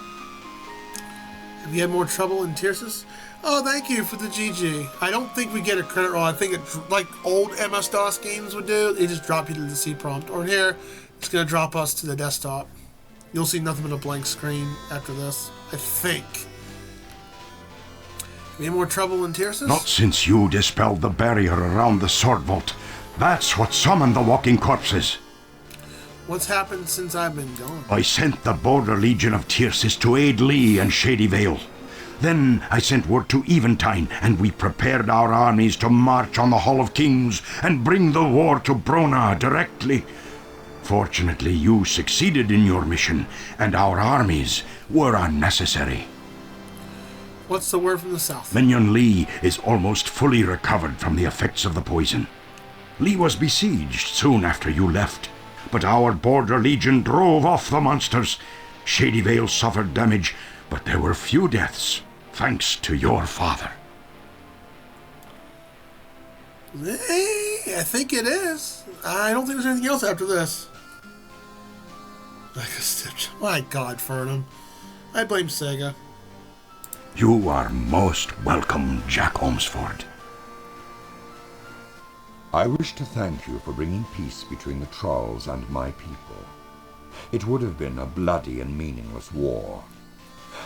Have you had more trouble in Tyrsis? Oh, thank you for the GG. I don't think we get a credit roll. I think it's like old MS-DOS games would do. They just drop you to the C prompt. Or here, it's going to drop us to the desktop. You'll see nothing but a blank screen after this, I think. Any more trouble in Tyrsis? Not since you dispelled the barrier around the sword vault. That's what summoned the walking corpses. What's happened since I've been gone? I sent the Border Legion of Tyrsis to aid Lee and Shady Vale. Then I sent word to Eventide, and we prepared our armies to march on the Hall of Kings and bring the war to Brona directly. Fortunately, you succeeded in your mission, and our armies were unnecessary. What's the word from the south? Minion Lee is almost fully recovered from the effects of the poison. Lee was besieged soon after you left, but our Border Legion drove off the monsters. Shady Vale suffered damage, but there were few deaths, thanks to your father. I think it is. I don't think there's anything else after this. Like a stitch. My God, Fernum. I blame Sega. You are most welcome, Jack Ormsford. I wish to thank you for bringing peace between the Trolls and my people. It would have been a bloody and meaningless war.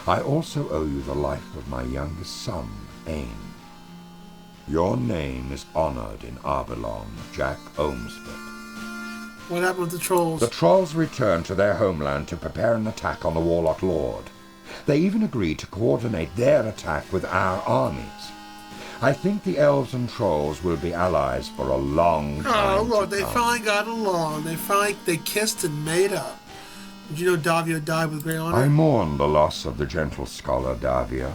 I also owe you the life of my youngest son, Ain. Your name is honored in Arbelon, Jack Ormsford. What happened with the Trolls? The Trolls returned to their homeland to prepare an attack on the Warlock Lord. They even agreed to coordinate their attack with our armies. I think the Elves and Trolls will be allies for a long time. Oh, Lord, they finally got along. They kissed and made up. Did you know Davio died with great honor? I mourn the loss of the gentle scholar Davio.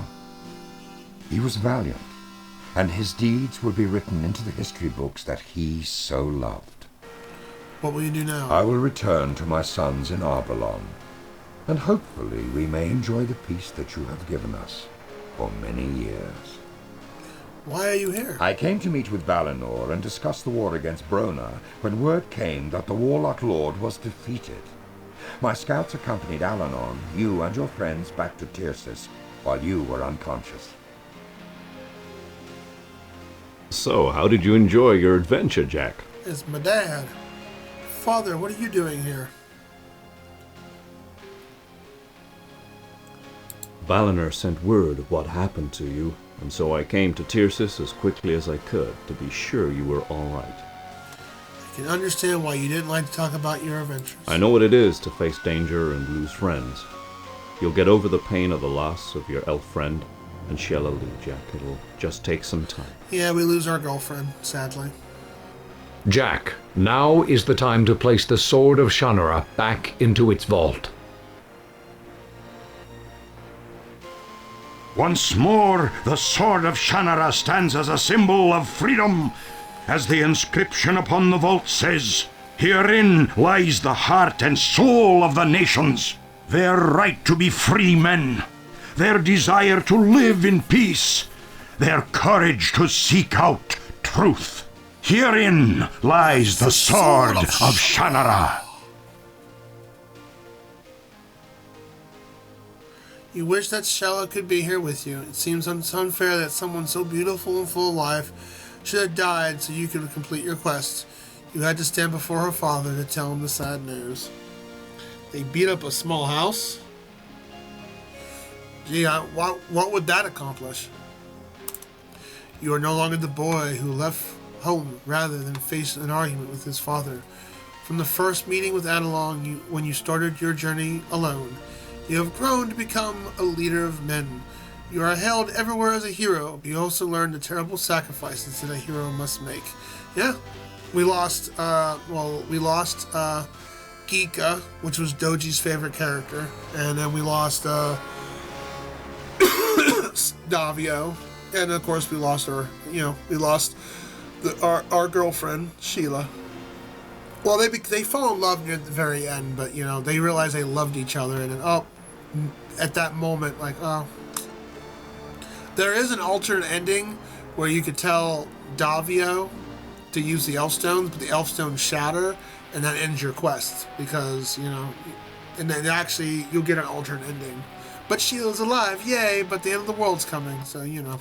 He was valiant, and his deeds will be written into the history books that he so loved. What will you do now? I will return to my sons in Arbelon, and hopefully we may enjoy the peace that you have given us for many years. Why are you here? I came to meet with Valinor and discuss the war against Brona when word came that the Warlock Lord was defeated. My scouts accompanied Alanon, you and your friends, back to Tyrsis while you were unconscious. So, how did you enjoy your adventure, Jack? It's my dad. Father, what are you doing here? Valinor sent word of what happened to you, and so I came to Tyrsis as quickly as I could to be sure you were all right. I can understand why you didn't like to talk about your adventures. I know what it is to face danger and lose friends. You'll get over the pain of the loss of your elf friend and Shella Lee, Jack. It'll just take some time. Yeah, we lose our girlfriend, sadly. Jack, now is the time to place the Sword of Shannara back into its vault. Once more, the Sword of Shannara stands as a symbol of freedom. As the inscription upon the vault says, herein lies the heart and soul of the nations. Their right to be free men. Their desire to live in peace. Their courage to seek out truth. Herein lies the Sword of Shannara. You wish that Shella could be here with you. It seems unfair that someone so beautiful and full of life should have died so you could complete your quest. You had to stand before her father to tell him the sad news. They beat up a small house? Gee, what would that accomplish? You are no longer the boy who left home rather than face an argument with his father. From the first meeting with Adelong, when you started your journey alone, you have grown to become a leader of men. You are hailed everywhere as a hero, but you also learned the terrible sacrifices that a hero must make. Yeah, we lost Geeka, which was Doji's favorite character, and then we lost Davio, and of course we lost our girlfriend, Sheila. Well, they fall in love near the very end, but you know they realize they loved each other, and then at that moment, like there is an alternate ending where you could tell Davio to use the elf stones, but the elf stones shatter, and that ends your quest because you know, and then actually you'll get an alternate ending. But Sheila's alive, yay! But the end of the world's coming, so you know.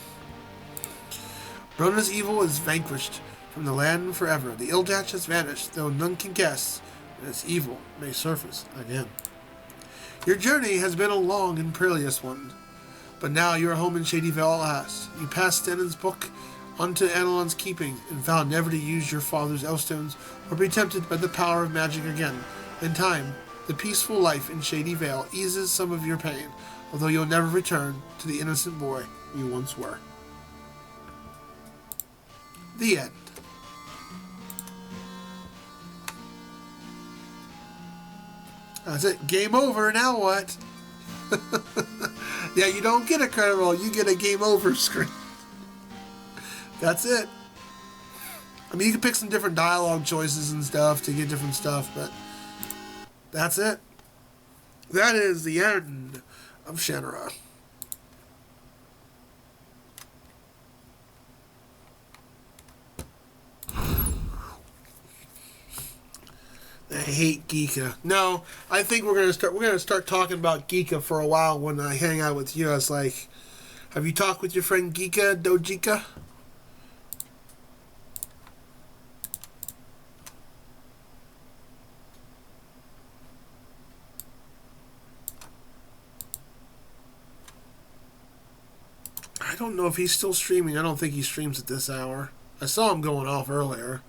Brona's evil is vanquished from the land forever. The Ildach has vanished, though none can guess that its evil may surface again. Your journey has been a long and perilous one, but now you are home in Shady Vale at last. You passed Stenon's book onto Anilon's keeping and vowed never to use your father's Elfstones or be tempted by the power of magic again. In time, the peaceful life in Shady Vale eases some of your pain, although you'll never return to the innocent boy you once were. The end. That's it. Game over. Now what? Yeah, you don't get a credit roll. You get a game over screen. That's it. I mean, you can pick some different dialogue choices and stuff to get different stuff, but that's it. That is the end of Shannara. I hate Geeka. No, I think we're gonna start talking about Geeka for a while when I hang out with you. I was like, have you talked with your friend Geeka, Dojika? I don't know if he's still streaming. I don't think he streams at this hour. I saw him going off earlier.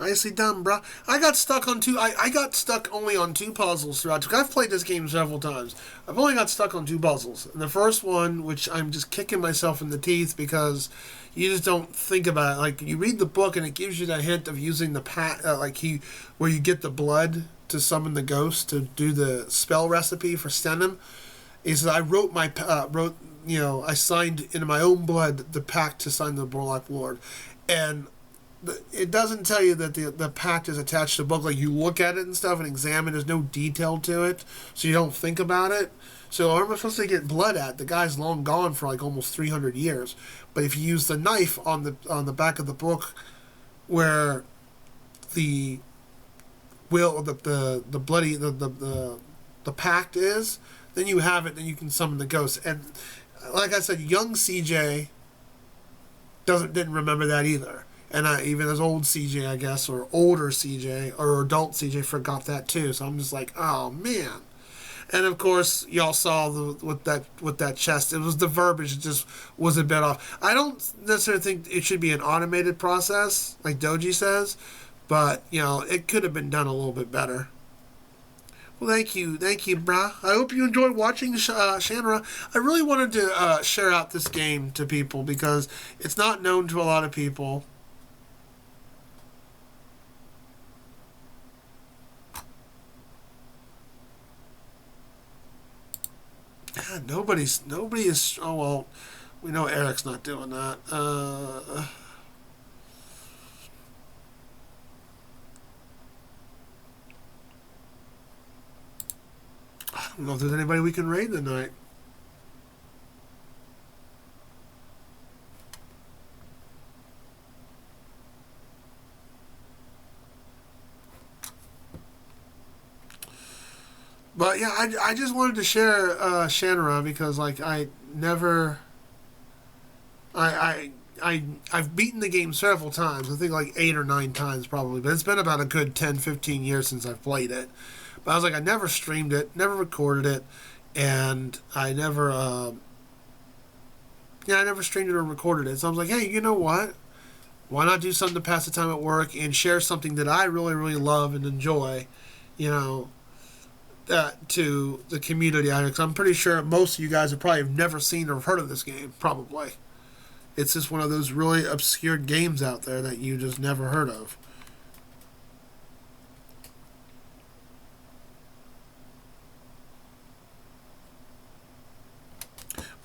Nicely done, bro. I got stuck on two. I got stuck only on two puzzles throughout. I've played this game several times. I've only got stuck on two puzzles. And the first one, which I'm just kicking myself in the teeth because you just don't think about it. Like, you read the book and it gives you that hint of using the where you get the blood to summon the ghost to do the spell recipe for Stenham. He says, I wrote I signed in my own blood the pact to sign the Warlock Lord. And it doesn't tell you that the pact is attached to the book. Like, you look at it and stuff and examine, there's no detail to it, so you don't think about it. So where am I supposed to get blood at? The guy's long gone for like almost 300 years. But if you use the knife on the back of the book where the pact is, then you have it, then you can summon the ghost. And like I said, young CJ didn't remember that either. And even as old CJ, I guess, or older CJ, or adult CJ forgot that too. So I'm just like, oh man. And of course, y'all saw with that chest, it was the verbiage, it just was a bit off. I don't necessarily think it should be an automated process, like Doji says, but you know, it could have been done a little bit better. Well, thank you, brah. I hope you enjoyed watching Shannara. I really wanted to share out this game to people because it's not known to a lot of people. Yeah, nobody is. Oh well, we know Eric's not doing that. I don't know if there's anybody we can raid tonight. But yeah, I just wanted to share Shannara because like I've beaten the game several times. I think like 8 or 9 times probably, but it's been about a good 10-15 years since I've played it. But I was like, I never streamed it, never recorded it, and I never streamed it or recorded it. So I was like, hey, you know what? Why not do something to pass the time at work and share something that I really, really love and enjoy, you know, to the community out here, because I'm pretty sure most of you guys have probably never seen or heard of this game, probably. It's just one of those really obscure games out there that you just never heard of.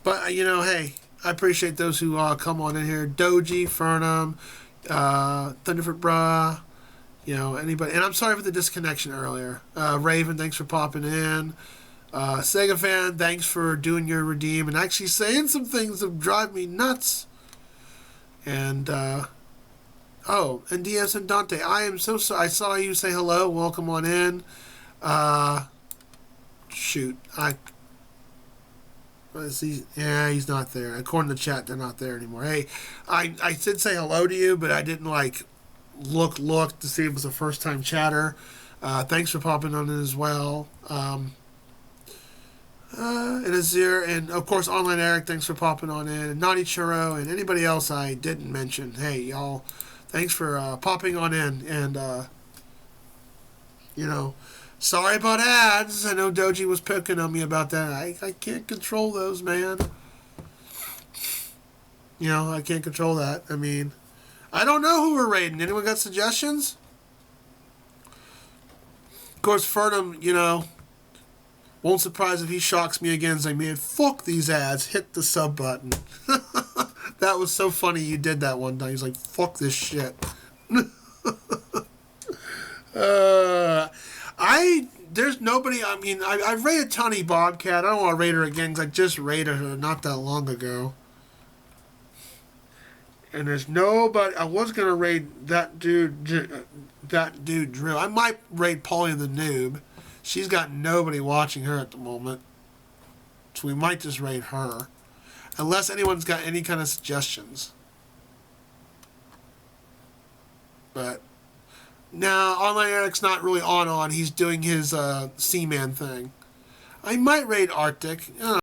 But, you know, hey, I appreciate those who come on in here. Doji, Fernum, Thunderfoot Bra, you know, anybody. And I'm sorry for the disconnection earlier. Raven, thanks for popping in. Sega Fan, thanks for doing your redeem and actually saying some things that drive me nuts. And, and DS and Dante, I am so sorry. I saw you say hello. Welcome on in. Shoot. He's not there. According to the chat, they're not there anymore. Hey, I did say hello to you, but I didn't, like, look to see if it was a first-time chatter. Thanks for popping on in as well. And Azir, and of course Online Eric, thanks for popping on in, and Naughty Churro, and anybody else I didn't mention. Hey y'all, thanks for popping on in, and you know, sorry about ads. I know Doji was picking on me about that. I can't control those, man. You know, I can't control that. I mean, I don't know who we're raiding. Anyone got suggestions? Of course, Ferdum, you know, won't surprise if he shocks me again and say, man, fuck these ads, hit the sub button. That was so funny you did that one time. He's like, fuck this shit. There's nobody, I mean, I rated Tony Bobcat. I don't want to rate her again because I just rated her not that long ago. And there's nobody, I was going to rate that dude Drew. I might rate Polly the Noob. She's got nobody watching her at the moment. So we might just rate her. Unless anyone's got any kind of suggestions. But now Online Eric's not really on. He's doing his Seaman thing. I might rate Arctic.